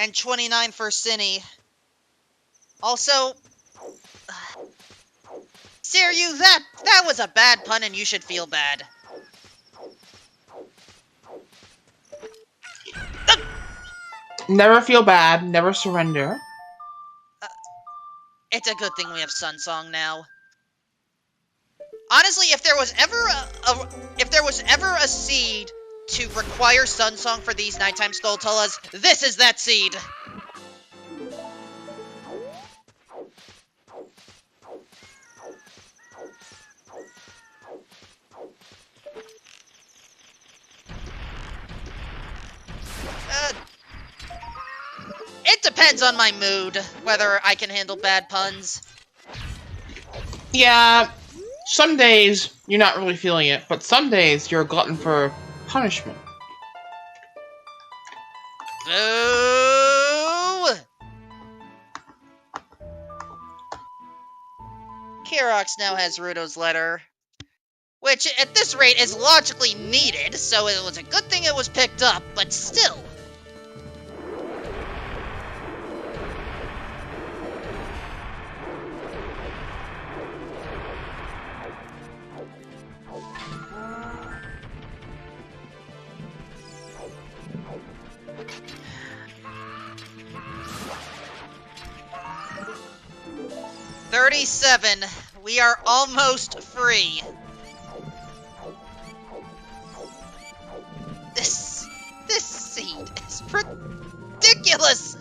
And 29 for Cinny. Also, Siryu, that was a bad pun and you should feel bad. Never feel bad, never surrender. It's a good thing we have Sun Song now. Honestly, if there was ever a seed to require Sun Song for these nighttime Skulltulas, this is that seed. It depends on my mood, whether I can handle bad puns. Yeah, some days you're not really feeling it, but some days you're a glutton for punishment. Boo! Kirox now has Ruto's letter, which at this rate is logically needed, so it was a good thing it was picked up, but still. $37. We are almost free. This seed is ridiculous.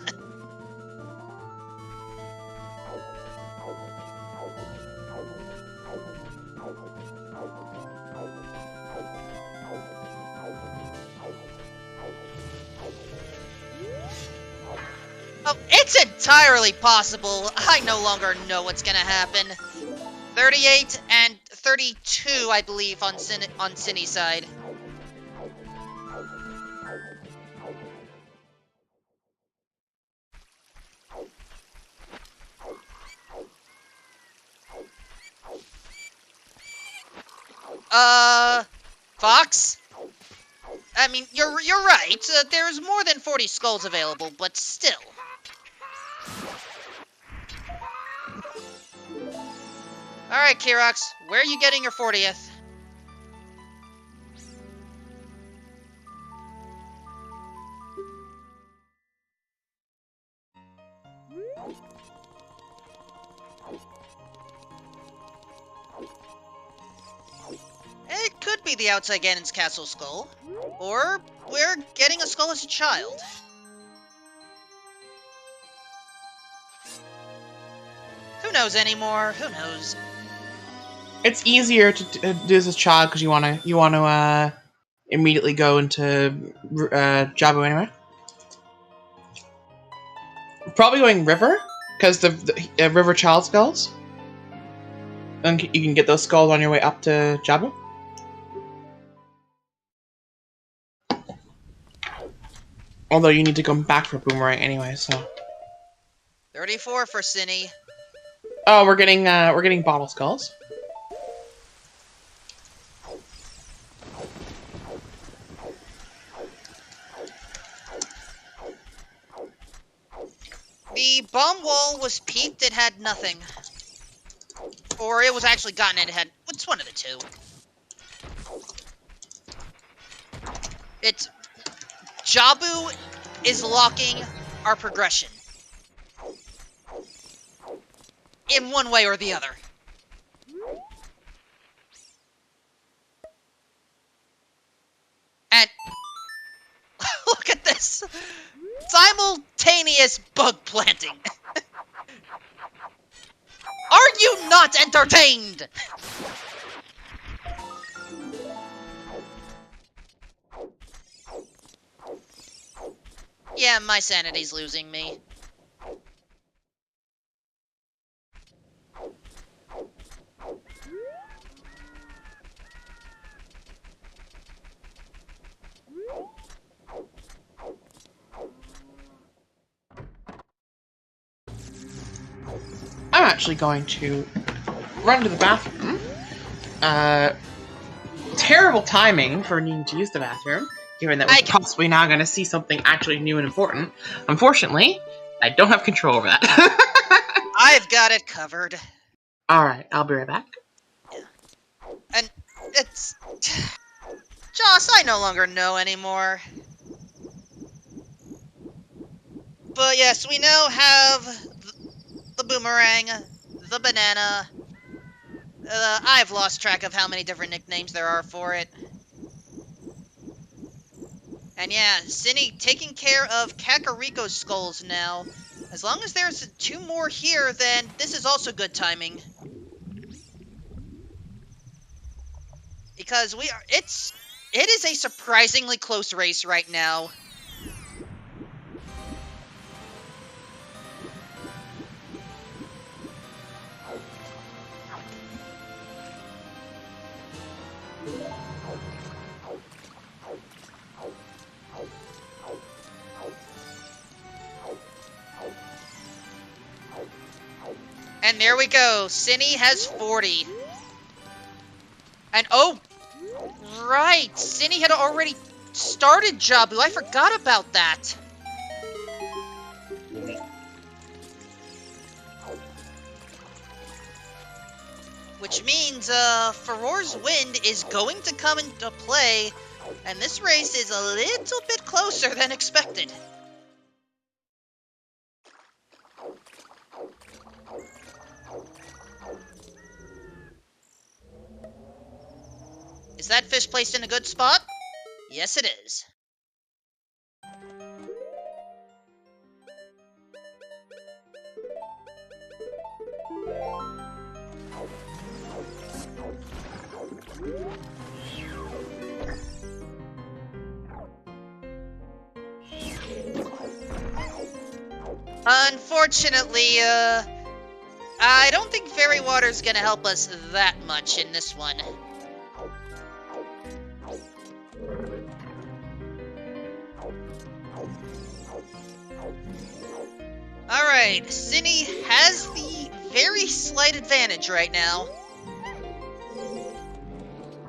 Oh, it's entirely possible. I no longer know what's gonna happen. 38 and 32, I believe, on Cinny's side. Fox? I mean, you're right. There's more than 40 skulls available, but still. Alright, Kirox, where are you getting your 40th? It could be the outside Ganon's castle skull, or we're getting a skull as a child. Who knows anymore? Who knows? It's easier to do this as a child because you wanna immediately go into Jabu anyway. Probably going River because the River Child skulls, and you can get those skulls on your way up to Jabu. Although you need to come back for Boomerang anyway, so. 34 for Cinny. Oh, we're getting bottle skulls. The bomb wall was peaked, it had nothing. Or it was actually gotten, it had... It's one of the two. It's... Jabu is locking our progression. In one way or the other. And... Look at this! Simultaneous bug planting. Are you not entertained? Yeah, my sanity's losing me. I'm actually going to run to the bathroom. Terrible timing for needing to use the bathroom. given that we're possibly now going to see something actually new and important. Unfortunately, I don't have control over that. I've got it covered. Alright, I'll be right back. And it's... Joss, I no longer know anymore. But yes, we now have the boomerang, the banana. I've lost track of how many different nicknames there are for it. And yeah, Cindy taking care of Kakariko's skulls now. As long as there's 2 more here, then this is also good timing. Because it is a surprisingly close race right now. And there we go. Cindy has 40. And oh, right. Cindy had already started Jabu. I forgot about that. Which means Furor's Wind is going to come into play. And this race is a little bit closer than expected. Is that fish placed in a good spot? Yes, it is. Unfortunately, I don't think fairy water's gonna help us that much in this one. Alright, Cindy has the very slight advantage right now.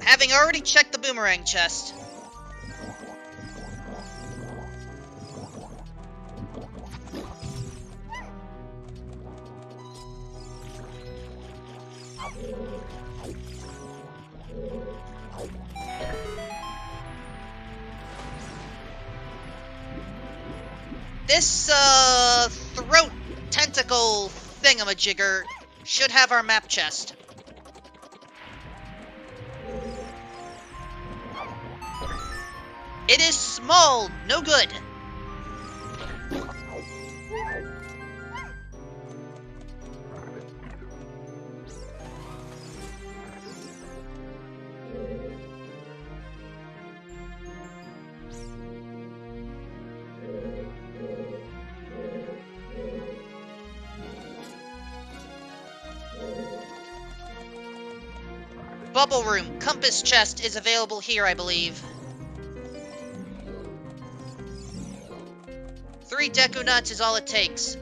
Having already checked the boomerang chest. This, throat tentacle thingamajigger should have our map chest. It is small, no good. Bubble Room, Compass Chest is available here, I believe. 3 Deku Nuts is all it takes.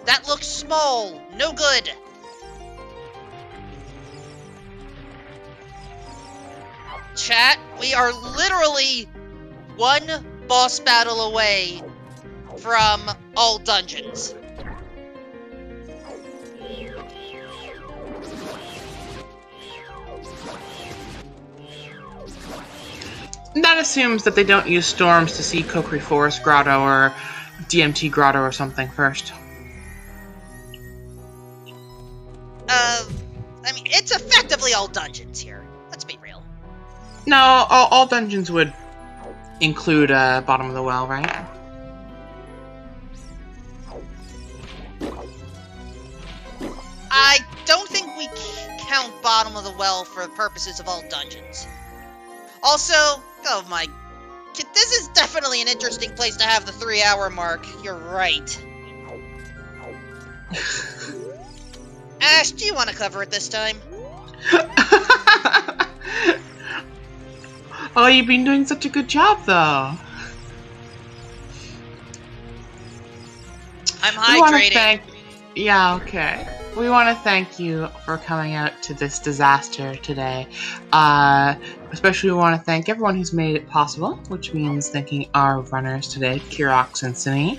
That looks small, no good. Chat, we are literally 1 boss battle away from all dungeons. That assumes that they don't use storms to see Kokiri Forest Grotto or DMT Grotto or something first. I mean, it's effectively all dungeons here. Let's be real. No, all dungeons would include Bottom of the Well, right? I don't think we count Bottom of the Well for purposes of all dungeons. Also, oh my... This is definitely an interesting place to have the 3-hour mark. You're right. Ash, do you want to cover it this time? Oh, you've been doing such a good job, though. I'm hydrating. Yeah, okay. we want to thank you for coming out to this disaster today. Especially we want to thank everyone who's made it possible, which means thanking our runners today, Kirox and Cine,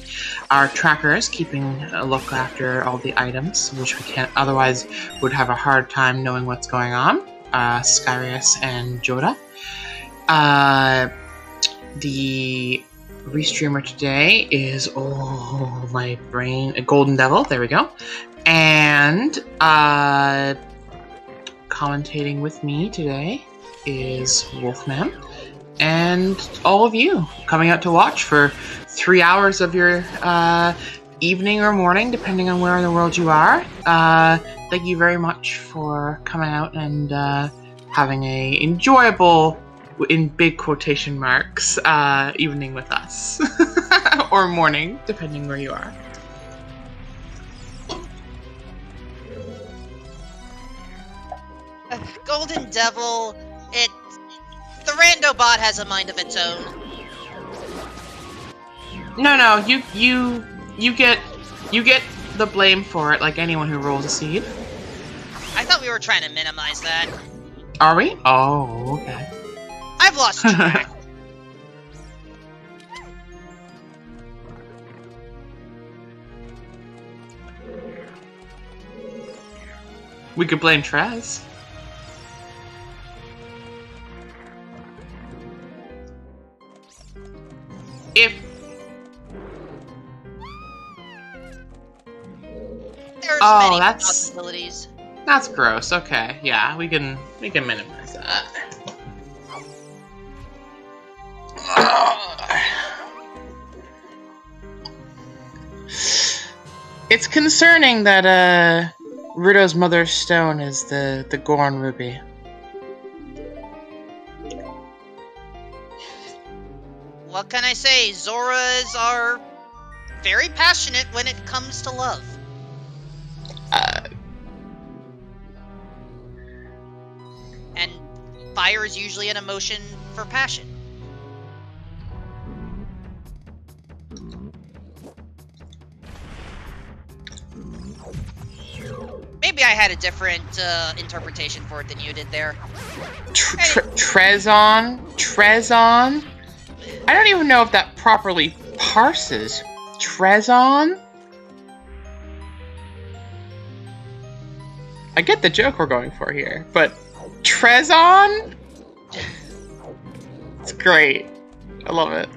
our trackers, keeping a look after all the items, which we can't otherwise would have a hard time knowing what's going on, Skyrius and Joda. The restreamer today is, oh, my brain, a Golden Devil, there we go. And commentating with me today is Wolfman, and all of you coming out to watch for 3 hours of your evening or morning, depending on where in the world you are. Thank you very much for coming out and having a enjoyable, in big quotation marks, evening with us. Or morning, depending where you are. Golden Devil, the rando bot has a mind of its own. No, you get the blame for it, like anyone who rolls a seed. I thought we were trying to minimize that. Are we? Oh, okay. I've lost track. We could blame Trez. If there's many possibilities. That's gross. Okay, yeah, we can minimize that. It's concerning that Rudo's mother's stone is the Gorn ruby. What can I say? Zoras are very passionate when it comes to love. And fire is usually an emotion for passion. Maybe I had a different interpretation for it than you did there. Trezon? I don't even know if that properly parses. Trezon? I get the joke we're going for here, but Trezon? It's great. I love it.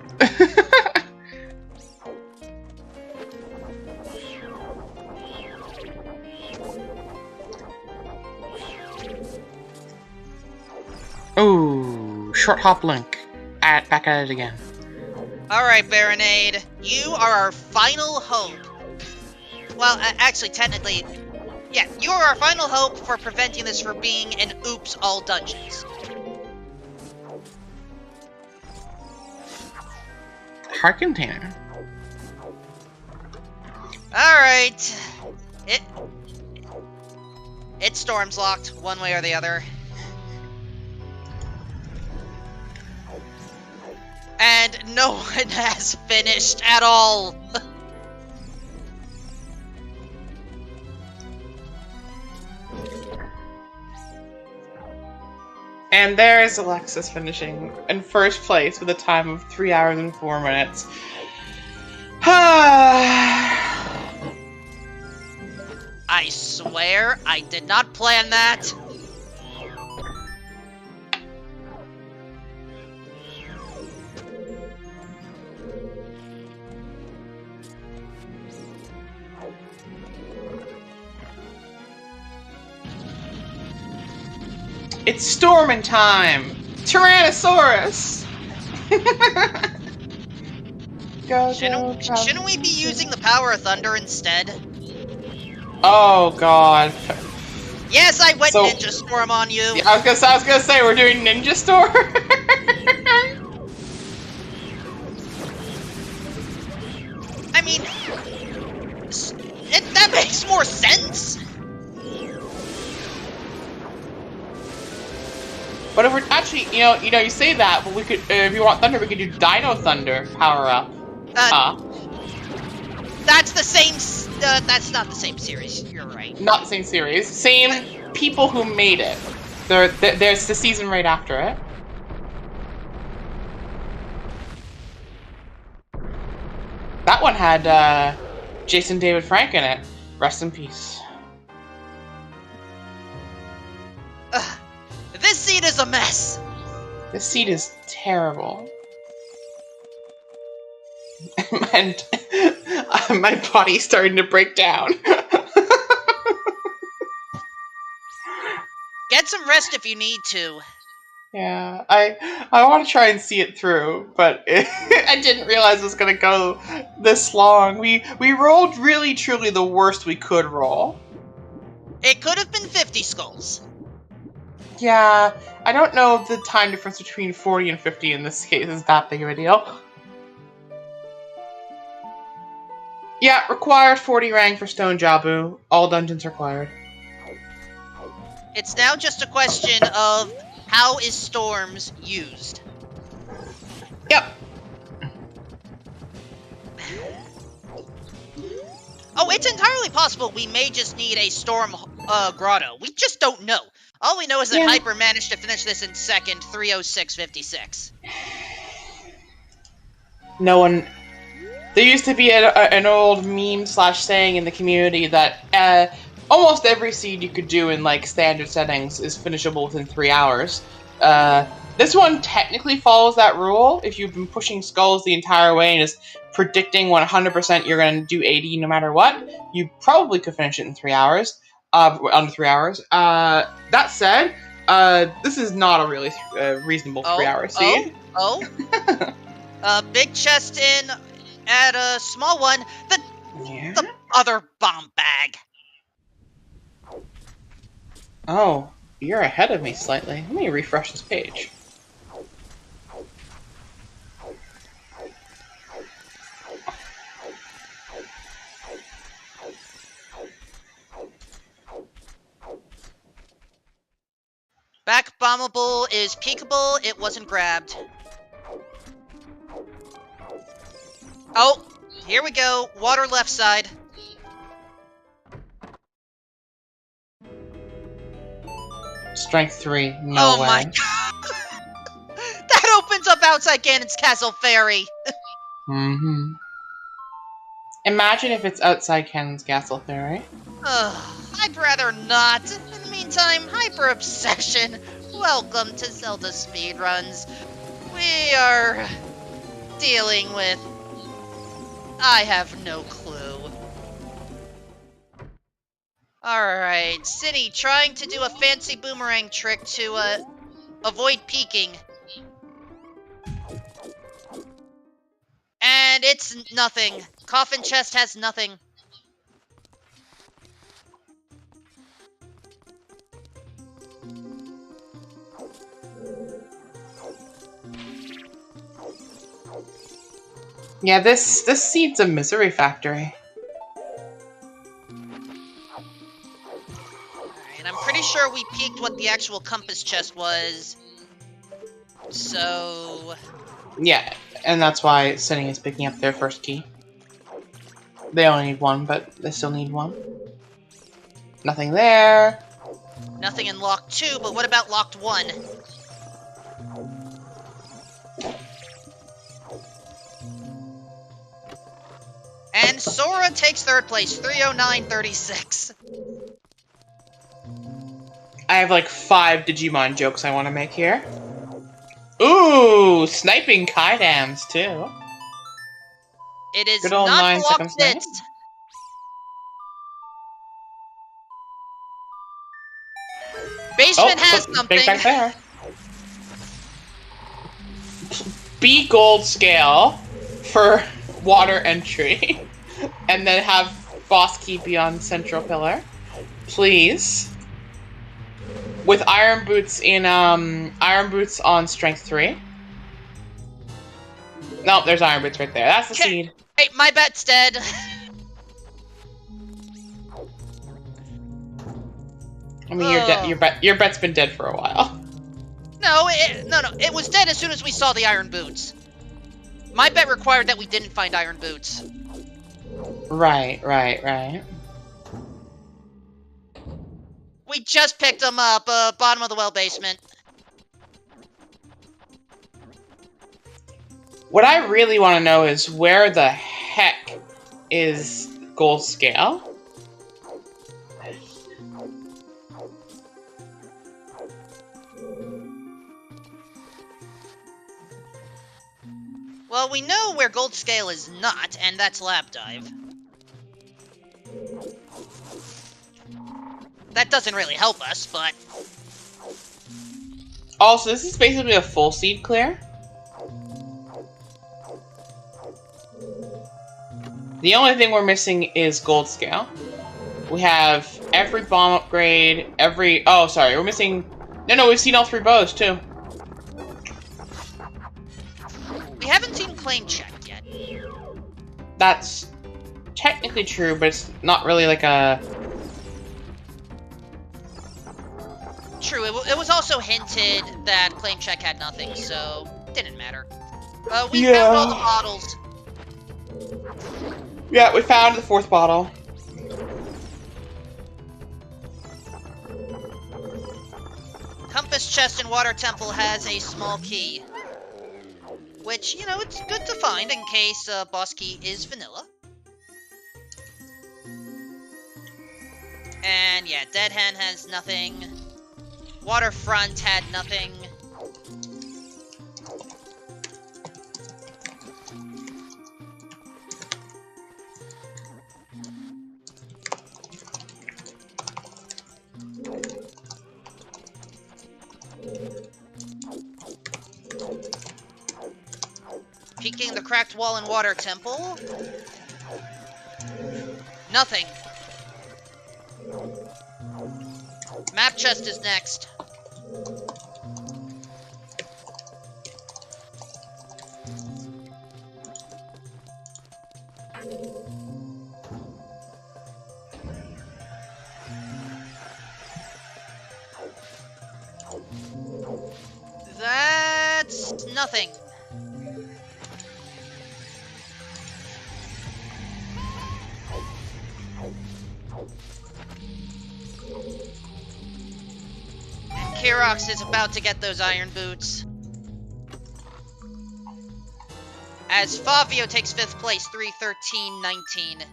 Oh, short hop link. Back at it again. Alright, Baronade. You are our final hope. Well, actually, technically, yeah, you are our final hope for preventing this from being an oops all dungeons. Heart container. Alright. It's storms locked, one way or the other. And no one has finished at all. And there is Alexis finishing in first place with a time of 3 hours and 4 minutes. I swear I did not plan that. It's storming time! Tyrannosaurus! Shouldn't we be using the power of thunder instead? Oh god. Yes, I went Ninja Storm on you! Yeah, I was gonna say, we're doing Ninja Storm? I mean, that makes more sense! But if we're actually, you say that, but we could, if you want Thunder, we could do Dino Thunder power up. That's the same That's not the same series. You're right. Not the same series. Same people who made it. There's the season right after it. That one had Jason David Frank in it. Rest in peace. This seat is a mess. This seat is terrible. And my body's starting to break down. Get some rest if you need to. Yeah, I want to try and see it through, but I didn't realize it was going to go this long. We rolled really, truly the worst we could roll. It could have been 50 skulls. Yeah, I don't know if the time difference between 40 and 50 in this case is that big of a deal. Yeah, required 40 rank for Stone Jabu. All dungeons required. It's now just a question of how is Storms used? Yep. Oh, it's entirely possible we may just need a Storm Grotto. We just don't know. All we know is that Hyper managed to finish this in second, 3:06:56. No one... There used to be an old meme / saying in the community that almost every seed you could do in like standard settings is finishable within 3 hours. This one technically follows that rule. If you've been pushing skulls the entire way and is predicting 100% you're going to do 80 no matter what, you probably could finish it in 3 hours. Under 3 hours. That said, this is not a really reasonable 3 hour seed. Big chest in at a small one. The other bomb bag. Oh, you're ahead of me slightly. Let me refresh this page. Back bombable is peekable. It wasn't grabbed. Oh, here we go. Water left side. Strength 3. No way. Oh my god. That opens up outside Ganon's Castle Ferry. Mm-hmm. Imagine if it's outside Cannon's Castle Ferry. I'd rather not. In the meantime, Hyper Obsession. Welcome to Zelda Speedruns. We are dealing with... I have no clue. Alright, Cinny trying to do a fancy boomerang trick to avoid peeking. And it's nothing. Coffin chest has nothing. Yeah, this seed's a misery factory. Alright, I'm pretty sure we peeked what the actual compass chest was. So... Yeah, and that's why Cinny is picking up their first key. They only need one, but they still need one. Nothing there. Nothing in lock 2, but what about locked 1? And Sora takes third place, 309.36. I have like 5 Digimon jokes I want to make here. Ooh, sniping Kaidams too. It is Good old not 9 blocked seconds it. now. Basement has something. Big back there. B gold scale for water entry, and then have boss key beyond central pillar, please. With iron boots in iron boots on strength 3. Nope, there's iron boots right there. That's the seed. Hey, my bet's dead. I mean, your bet's been dead for a while. No, it was dead as soon as we saw the iron boots. My bet required that we didn't find iron boots. Right, right, right. We just picked them up, bottom of the well basement. What I really want to know is where the heck is Gold Scale? Well, we know where Gold Scale is not, and that's Lab Dive. That doesn't really help us, but... Also, this is basically a full seed clear. The only thing we're missing is Gold Scale. We have every bomb upgrade, every... Oh, sorry, we're missing... No, we've seen all 3 bows, too. We haven't seen Claim Check yet. That's technically true, but it's not really like a... True, it was also hinted that Claim Check had nothing, so didn't matter. We found all the bottles. Yeah, we found the 4th bottle. Compass Chest in Water Temple has a small key. Which, you know, it's good to find in case boss key is vanilla. And yeah, Dead Hen has nothing. Waterfront had nothing. Peeking the cracked wall in Water Temple. Nothing. Map chest is next. That's nothing. And Kirox is about to get those iron boots. As Favio takes 5th place, 3-13-19.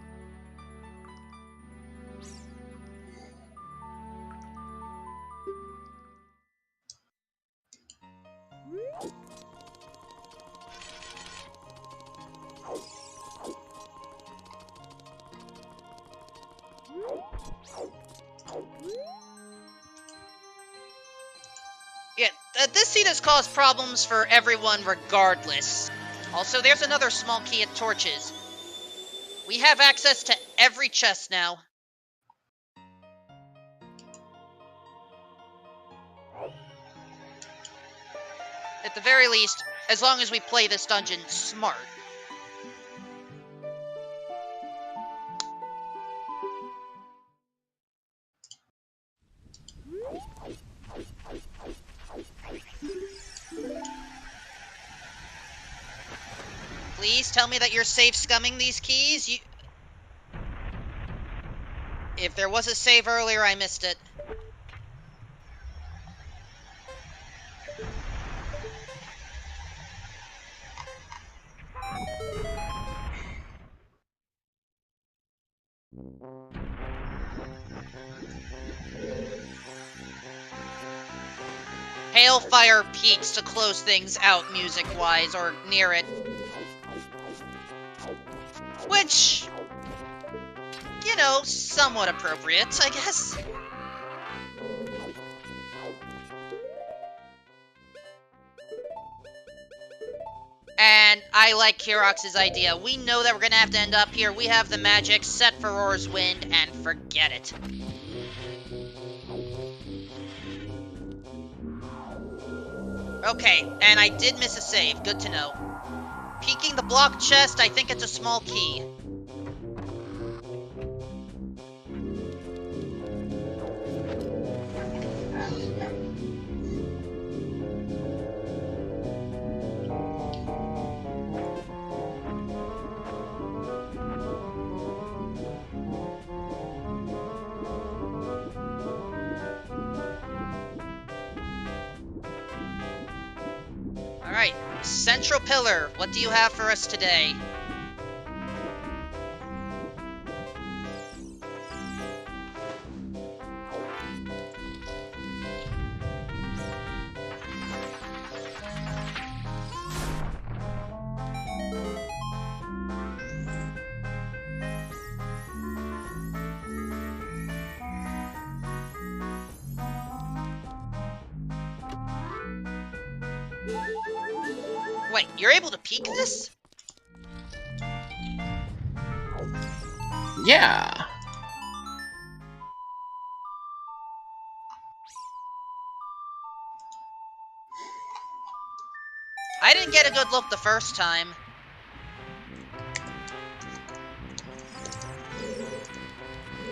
Yeah, this seed has caused problems for everyone regardless. Also, there's another small key at Torches. We have access to every chest now. At the very least, as long as we play this dungeon smart. Please tell me that you're safe scumming these keys. If there was a save earlier, I missed it. Hailfire peaks to close things out music-wise, or near it. Which, you know, somewhat appropriate, I guess. And I like Kirox's idea. We know that we're gonna have to end up here. We have the magic, set for Roar's Wind, and forget it. Okay, and I did miss a save. Good to know. Peeking the block chest, I think it's a small key. Alright, Central Pillar, what do you have for us today? Wait, you're able to peek this? Yeah. I didn't get a good look the first time.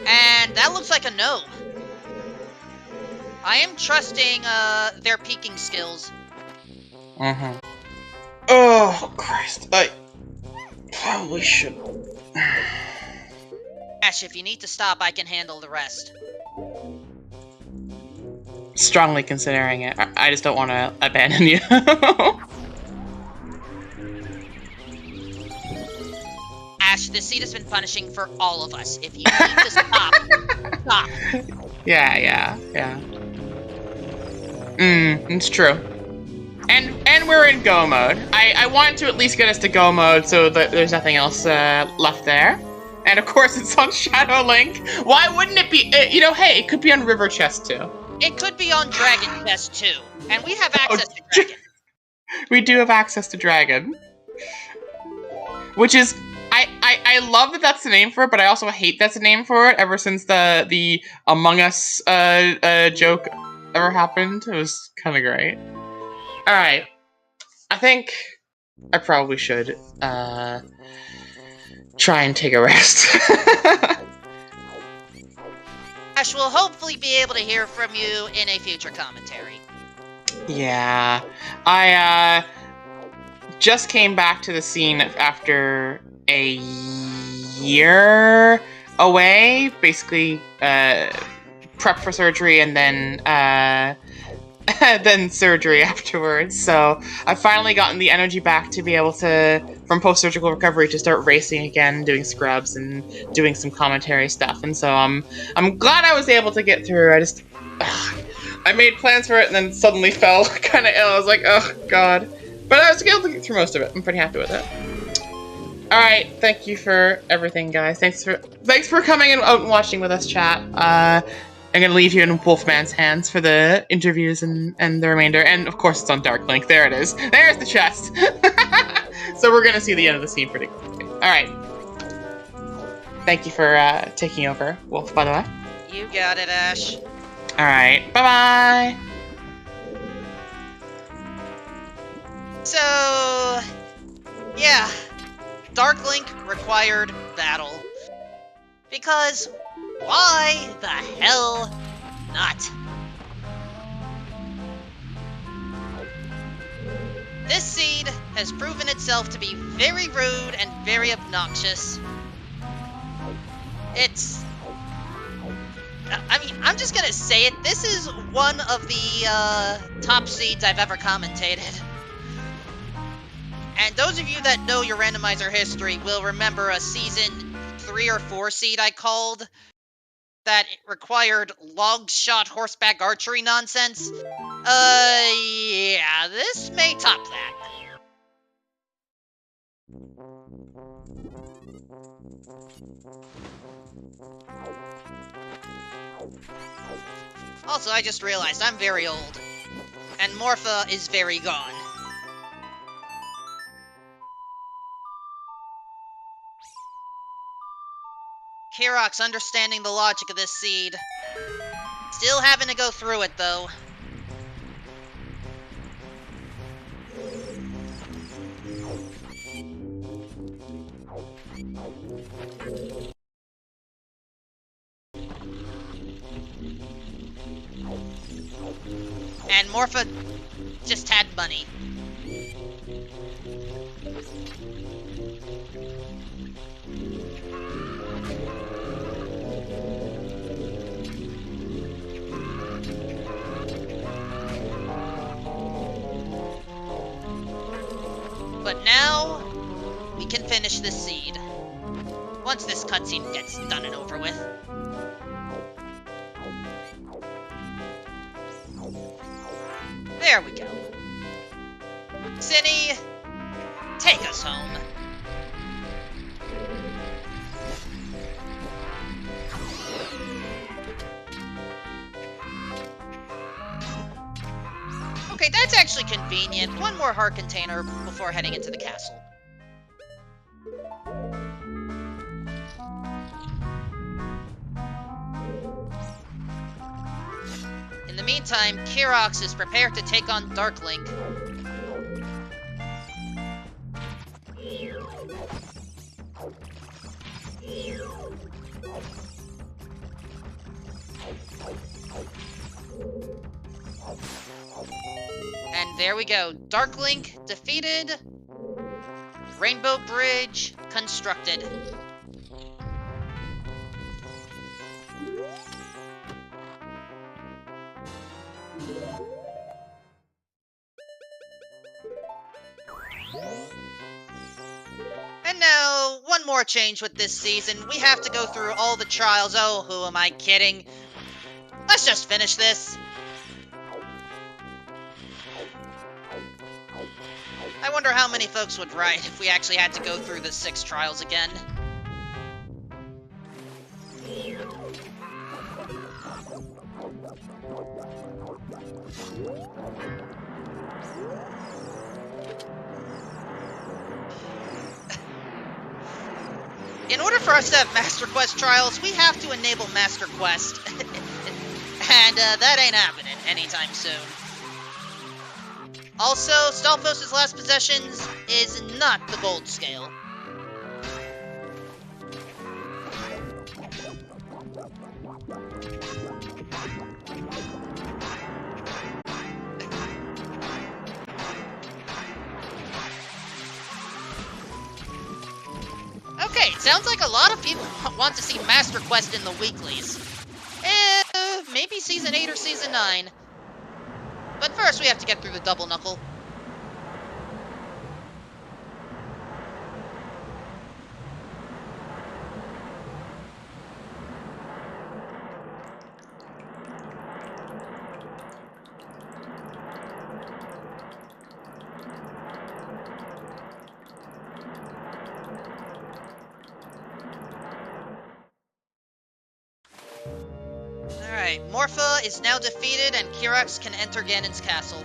And that looks like a no. I am trusting their peeking skills. Mm-hmm. Oh, Christ. I probably should. Ash, if you need to stop, I can handle the rest. Strongly considering it. I just don't want to abandon you. Ash, this seat has been punishing for all of us. If you need to stop, stop. Yeah. It's true. And we're in go mode. I want to at least get us to go mode so that there's nothing else left there. And of course it's on Shadow Link. Why wouldn't it be? Hey, it could be on River Chest too. It could be on Dragon Chest too. And we have access to Dragon. We do have access to Dragon. Which is... I love that that's the name for it, but I also hate that's the name for it ever since the Among Us joke ever happened. It was kind of great. Alright. I think I probably should try and take a rest. Ash will hopefully be able to hear from you in a future commentary. Yeah. I just came back to the scene after a year away, basically prep for surgery and then then surgery afterwards. So I've finally gotten the energy back to be able to, from post-surgical recovery, to start racing again, doing scrubs and doing some commentary stuff. And so I'm glad I was able to get through. I made plans for it and then suddenly fell kind of ill. I was like, oh god. But I was able to get through most of it. I'm pretty happy with it. Alright, thank you for everything, guys. Thanks for coming and out and watching with us, chat. I'm gonna leave you in Wolfman's hands for the interviews and the remainder. And of course it's on Dark Link. There it is. There's the chest! So we're gonna see the end of the scene pretty quickly. Alright. Thank you for taking over, Wolf, by the way. You got it, Ash. Alright, bye-bye! So... yeah. Dark Link required battle. Because why the hell not? This seed has proven itself to be very rude and very obnoxious. I mean, I'm just gonna say it, this is one of the top seeds I've ever commentated. And those of you that know your randomizer history will remember a season 3 or 4 seed I called that required long shot horseback archery nonsense. Yeah, this may top that. Also, I just realized I'm very old. And Morpha is very gone. Kirok's understanding the logic of this seed. Still having to go through it, though. And Morpha just had money. But now, we can finish this seed. Once this cutscene gets done and over with. There we go. Cinny, take us home. Okay, that's actually convenient. One more heart container before heading into the castle. In the meantime, Kirox is prepared to take on Dark Link. And there we go. Dark Link defeated. Rainbow Bridge constructed. And now, one more change with this season. We have to go through all the trials. Oh, who am I kidding? Let's just finish this. I wonder how many folks would write if we actually had to go through the 6 trials again. In order for us to have Master Quest trials, we have to enable Master Quest. And that ain't happening anytime soon. Also, Stalfos' last possessions is not the gold scale. Okay, it sounds like a lot of people want to see Master Quest in the weeklies. Maybe Season 8 or Season 9. But first, we have to get through the double knuckle. Alright, Morpha is now defeated and Kirox can enter Ganon's castle.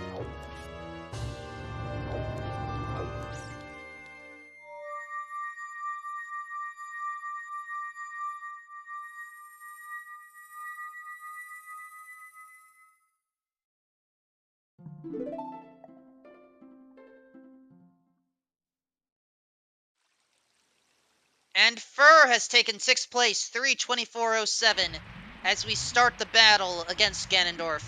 And Fur has taken 6th place, 3:24.07, as we start the battle against Ganondorf.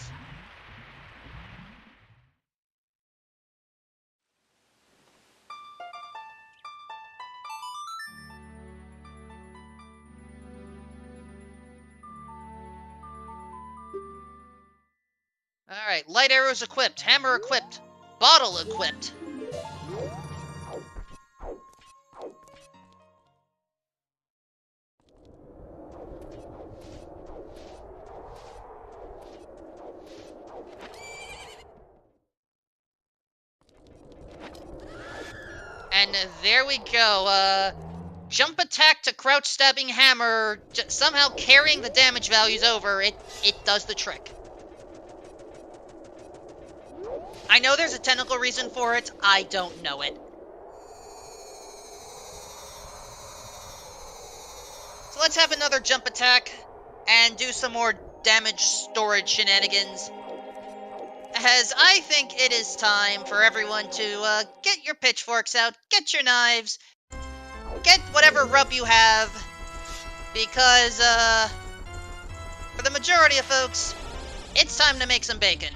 Alright, light arrows equipped, hammer equipped, bottle equipped. And there we go, jump attack to crouch stabbing hammer, somehow carrying the damage values over, it does the trick. I know there's a technical reason for it, I don't know it. So let's have another jump attack, and do some more damage storage shenanigans. As I think it is time for everyone to get your pitchforks out, get your knives, get whatever rub you have, because for the majority of folks, it's time to make some bacon.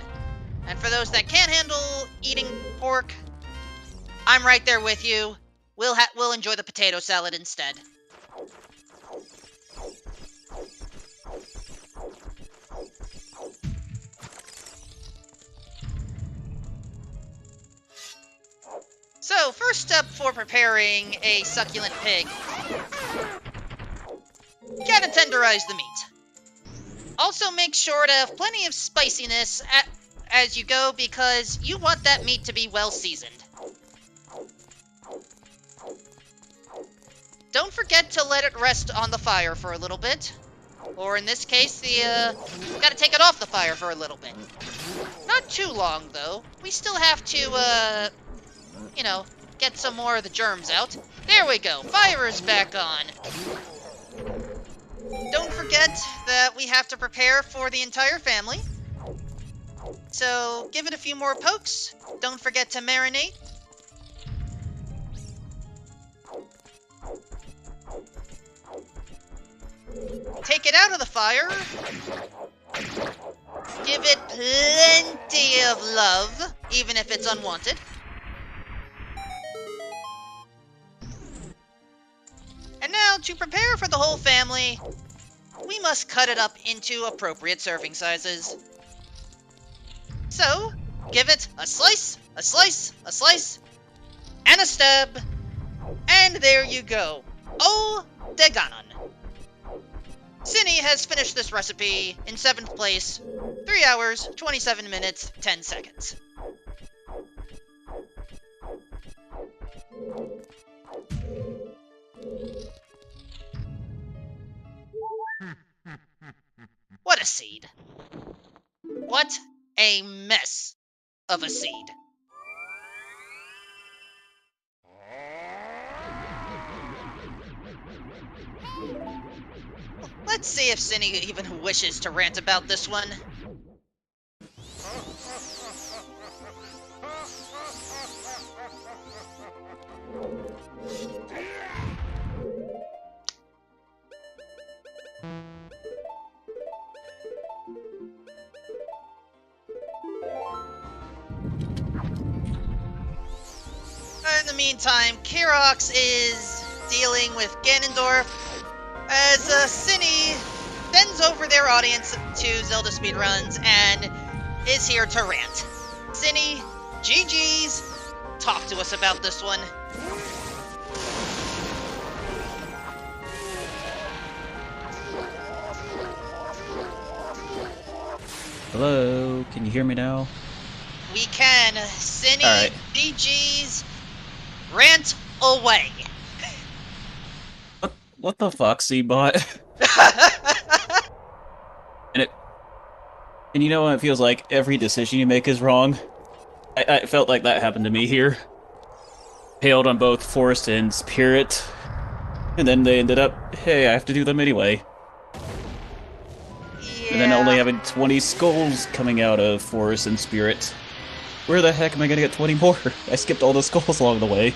And for those that can't handle eating pork, I'm right there with you. We'll enjoy the potato salad instead. So, So, first step for preparing a succulent pig. Gotta tenderize the meat. Also, make sure to have plenty of spiciness as you go, because you want that meat to be well seasoned. Don't forget to let it rest on the fire for a little bit. Or in this case, gotta take it off the fire for a little bit. Not too long, though. We still have to, you know, get some more of the germs out. There we go. Fire is back on. Don't forget that we have to prepare for the entire family. So, give it a few more pokes. Don't forget to marinate. Take it out of the fire. Give it plenty of love, even if it's unwanted. And now, to prepare for the whole family, we must cut it up into appropriate serving sizes. So, give it a slice, a slice, a slice, and a stab. And there you go. Oh, de ganon. Cinny has finished this recipe in 7th place, 3 hours, 27 minutes, 10 seconds. What a seed. What a mess of a seed. Let's see if Cinny even wishes to rant about this one. In the meantime, Kirox is dealing with Ganondorf as Cinny bends over their audience to Zelda Speedruns and is here to rant. Cinny, GG's, talk to us about this one. Hello, can you hear me now? We can. Cinny, Alright. GG's, rant away. What the fuck, C-Bot? And you know what it feels like? Every decision you make is wrong. I felt like that happened to me here. Hailed on both Forest and Spirit. And then they ended up, hey, I have to do them anyway. Yeah. And then only having 20 skulls coming out of Forest and Spirit. Where the heck am I gonna get 20 more? I skipped all the skulls along the way.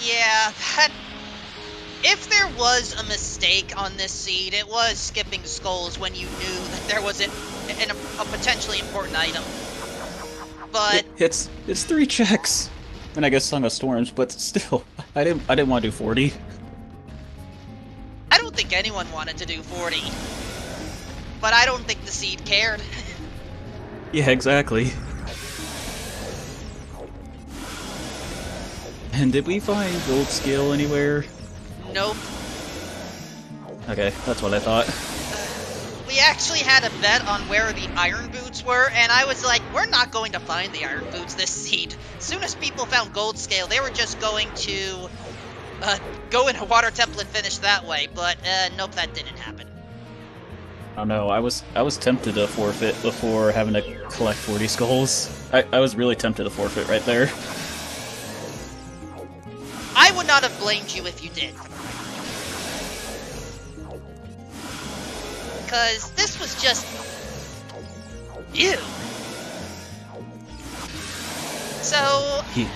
Yeah, if there was a mistake on this seed, it was skipping skulls when you knew that there was a potentially important item. But It's 3 checks. And I guess Song of Storms, but still, I didn't want to do 40. I don't think anyone wanted to do 40. But I don't think the seed cared. Yeah, exactly. And did we find gold scale anywhere? Nope. Okay, that's what I thought. We actually had a bet on where the iron boots were, and I was like, we're not going to find the iron boots this seed. As soon as people found gold scale, they were just going to go in a water temple and finish that way, but nope, that didn't happen. Oh no, I was tempted to forfeit before having to collect 40 skulls. I was really tempted to forfeit right there. I would not have blamed you if you did. Because this was just... ew. So... Yeah.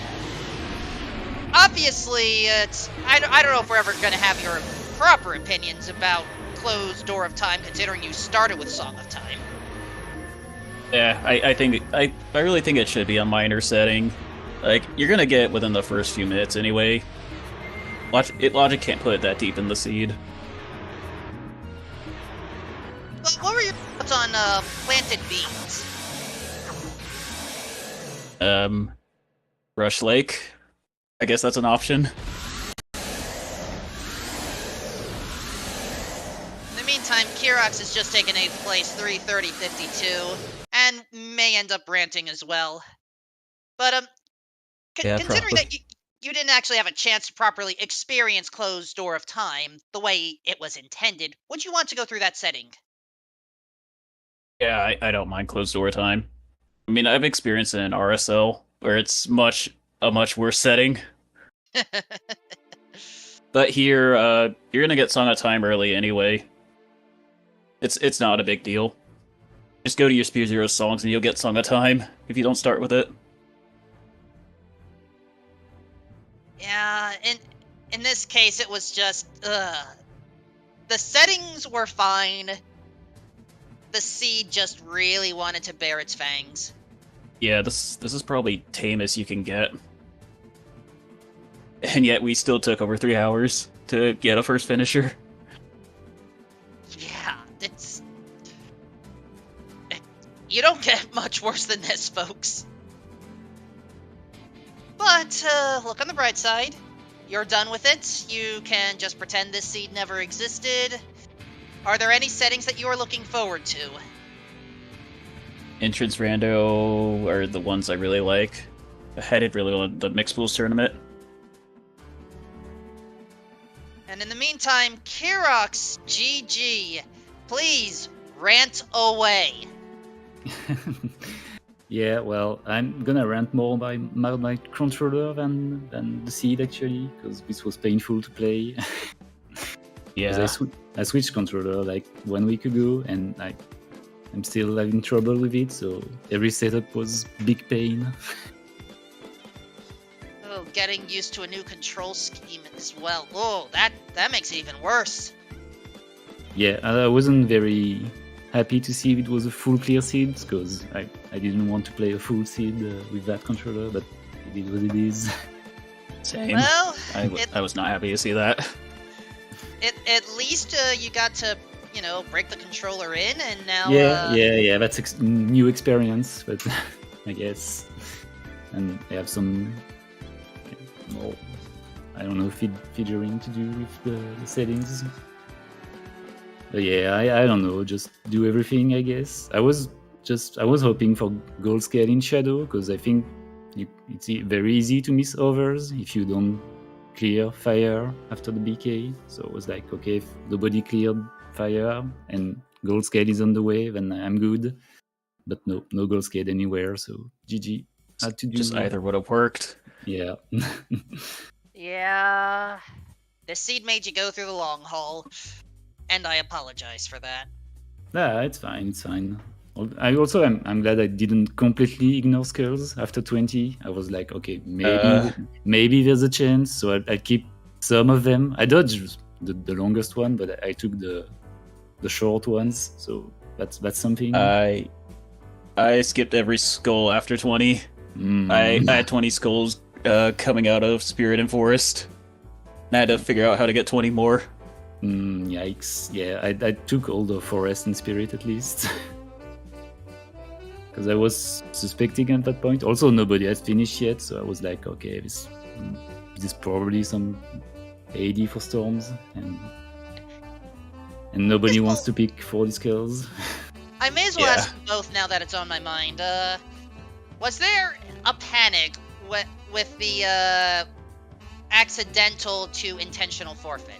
Obviously, I don't know if we're ever going to have your proper opinions about Closed Door of Time, considering you started with Song of Time. Yeah, I really think it should be a minor setting. Like, you're gonna get it within the first few minutes anyway. Logic can't put it that deep in the seed. Well, what were your thoughts on planted beans? Rush Lake. I guess that's an option. In the meantime, Kirox has just taken 8th place, 3:30.52, and may end up ranting as well. But Yeah, considering probably. that you didn't actually have a chance to properly experience Closed Door of Time the way it was intended, would you want to go through that setting? Yeah, I don't mind closed door time. I mean, I've experienced it in RSL where it's a much worse setting. But here, you're gonna get Song of Time early anyway. It's not a big deal. Just go to your Spear Zero songs and you'll get Song of Time if you don't start with it. Yeah, in this case, it was just the settings were fine. The seed just really wanted to bear its fangs. Yeah, this is probably tame as you can get. And yet we still took over 3 hours to get a first finisher. Yeah, you don't get much worse than this, folks. But look on the bright side. You're done with it. You can just pretend this seed never existed. Are there any settings that you are looking forward to? Entrance rando are the ones I really like. I headed really on the mixed pools tournament. And in the meantime, Kirox GG, please rant away. Yeah, well, I'm gonna rant more by my controller than the seed actually, because this was painful to play. Yeah. I switched controller like 1 week ago, and I'm still having trouble with it. So every setup was big pain. Oh, getting used to a new control scheme as well. Oh, that makes it even worse. Yeah, I wasn't very happy to see it was a full clear seed, because I didn't want to play a full seed with that controller, but it is what it is. Same. Well, I was not happy to see that. At least you got to, break the controller in, and now... Yeah, that's new experience, but I guess. And I have some more, I don't know, figuring to do with the settings. But yeah, I don't know, just do everything, I guess. I was hoping for gold scale in Shadow, because I think it's very easy to miss overs if you don't clear fire after the BK. So I was like, okay, if nobody cleared fire and gold scale is on the way, then I'm good. But no gold scale anywhere, so GG. Had to do Just either would have worked. Yeah. Yeah. The seed made you go through the long haul, and I apologize for that. Nah, it's fine. I'm glad I didn't completely ignore skulls after 20. I was like, okay, maybe there's a chance, so I keep some of them. I dodged the longest one, but I took the short ones, so that's something. I skipped every skull after 20. I had 20 skulls coming out of Spirit and Forest. And I had to figure out how to get 20 more. Yikes. Yeah, I took all the Forest and Spirit at least. Because I was suspecting at that point. Also, nobody has finished yet, so I was like, okay, this is probably some AD for Storms, and nobody wants to pick 40 skills. I may as well ask you both now that it's on my mind. Was there a panic with the accidental to intentional forfeit?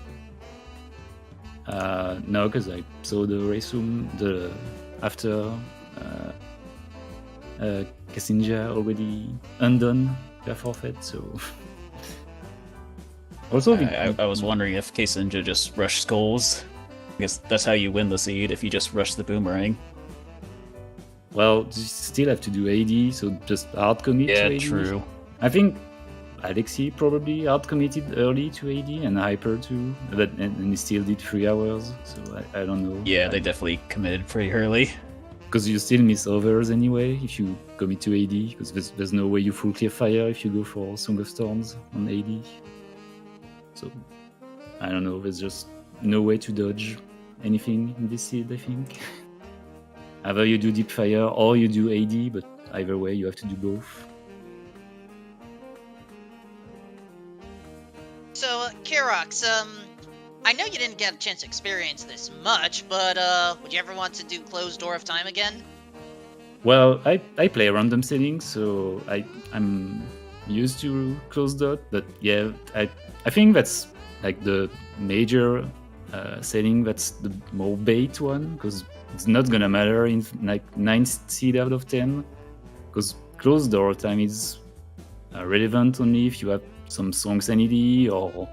No, because I saw the race room after Kassinja already undone their forfeit, so... Also, I was wondering if Kassinja just rushed skulls. I guess that's how you win the seed, if you just rush the boomerang. Well, you still have to do AD, so just hard commit to AD. Yeah, true. I think Alexi probably hard committed early to AD, and Hyper too, and he still did 3 hours, so I don't know. Yeah, they definitely committed pretty early. Because you still miss overs anyway if you commit to AD, because there's no way you full clear fire if you go for Song of Storms on AD. So, I don't know, there's just no way to dodge anything in this seed, I think. Either you do deep fire or you do AD, but either way you have to do both. Kirox, I know you didn't get a chance to experience this much, but would you ever want to do Closed Door of Time again? Well, I play random settings, so I'm used to closed dot, but yeah, I think that's like the major setting that's the more bait one, because it's not gonna matter in like 9 seed out of 10, because closed door time is relevant only if you have some song sanity or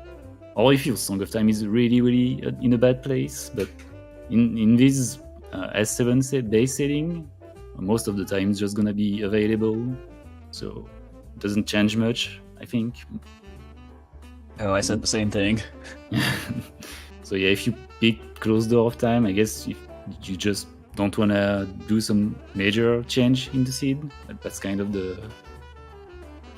if your song of time is really in a bad place. But in this S7 base setting, most of the time it's just gonna be available, so it doesn't change much, I think. Oh, I said the same thing. So yeah, if you pick closed door of time, I guess if you just don't wanna do some major change in the seed, that's kind of the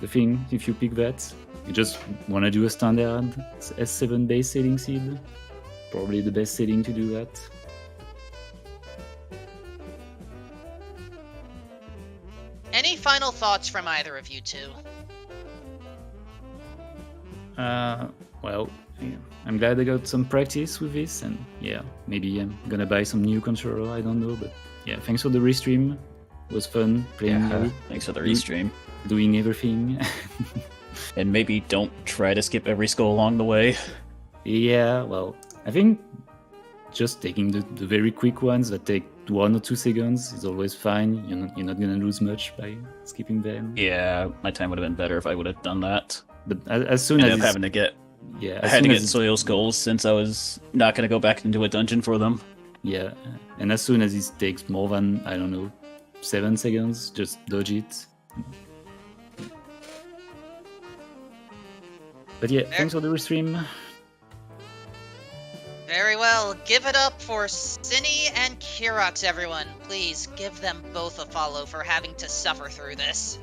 thing. If you pick that, you just wanna do a standard S7 base setting seed, probably the best setting to do that. Any final thoughts from either of you two? Well, yeah, I'm glad I got some practice with this, and yeah, maybe I'm gonna buy some new controller, I don't know, but yeah, thanks for the restream. It was fun playing Thanks for the restream. doing everything. And maybe don't try to skip every skull along the way. Yeah, well, I think just taking the very quick ones that take 1 or 2 seconds is always fine. You're not gonna lose much by skipping them. Yeah, my time would have been better if I would have done that. But as soon I as ended up having to get yeah, I as had to soon get as soil skulls since I was not going to go back into a dungeon for them. yeah, and as soon as it takes more than, I don't know, 7 seconds, just dodge it. But yeah, thanks for the restream. Very well. Give it up for Cine and Kirox, everyone. Please give them both a follow for having to suffer through this.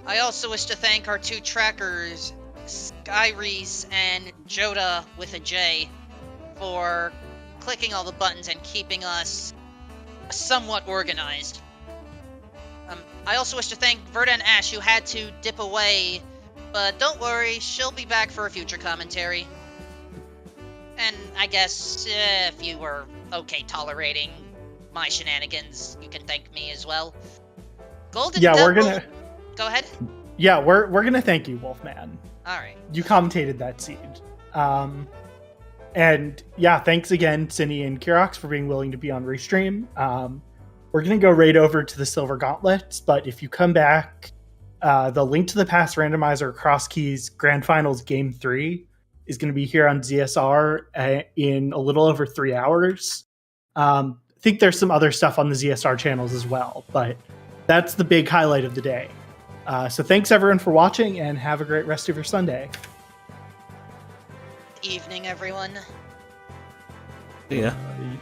I also wish to thank our 2 trackers, Skyreese and Joda with a J, for clicking all the buttons and keeping us somewhat organized. I also wish to thank Verda and Ash, who had to dip away, but don't worry, she'll be back for a future commentary. And I guess if you were okay tolerating my shenanigans, you can thank me as well. Golden Yeah, Devil... we're gonna. Go ahead. Yeah, we're gonna thank you, Wolfman. All right. You commentated that seed. And yeah, thanks again, Cine and Kirox, for being willing to be on Restream. We're going to go right over to the Silver Gauntlets, but if you come back, the Link to the Past Randomizer Cross Keys Grand Finals Game 3 is going to be here on ZSR in a little over 3 hours. I think there's some other stuff on the ZSR channels as well, but that's the big highlight of the day. So thanks everyone for watching, and have a great rest of your Sunday. Evening, everyone. Yeah. Bye.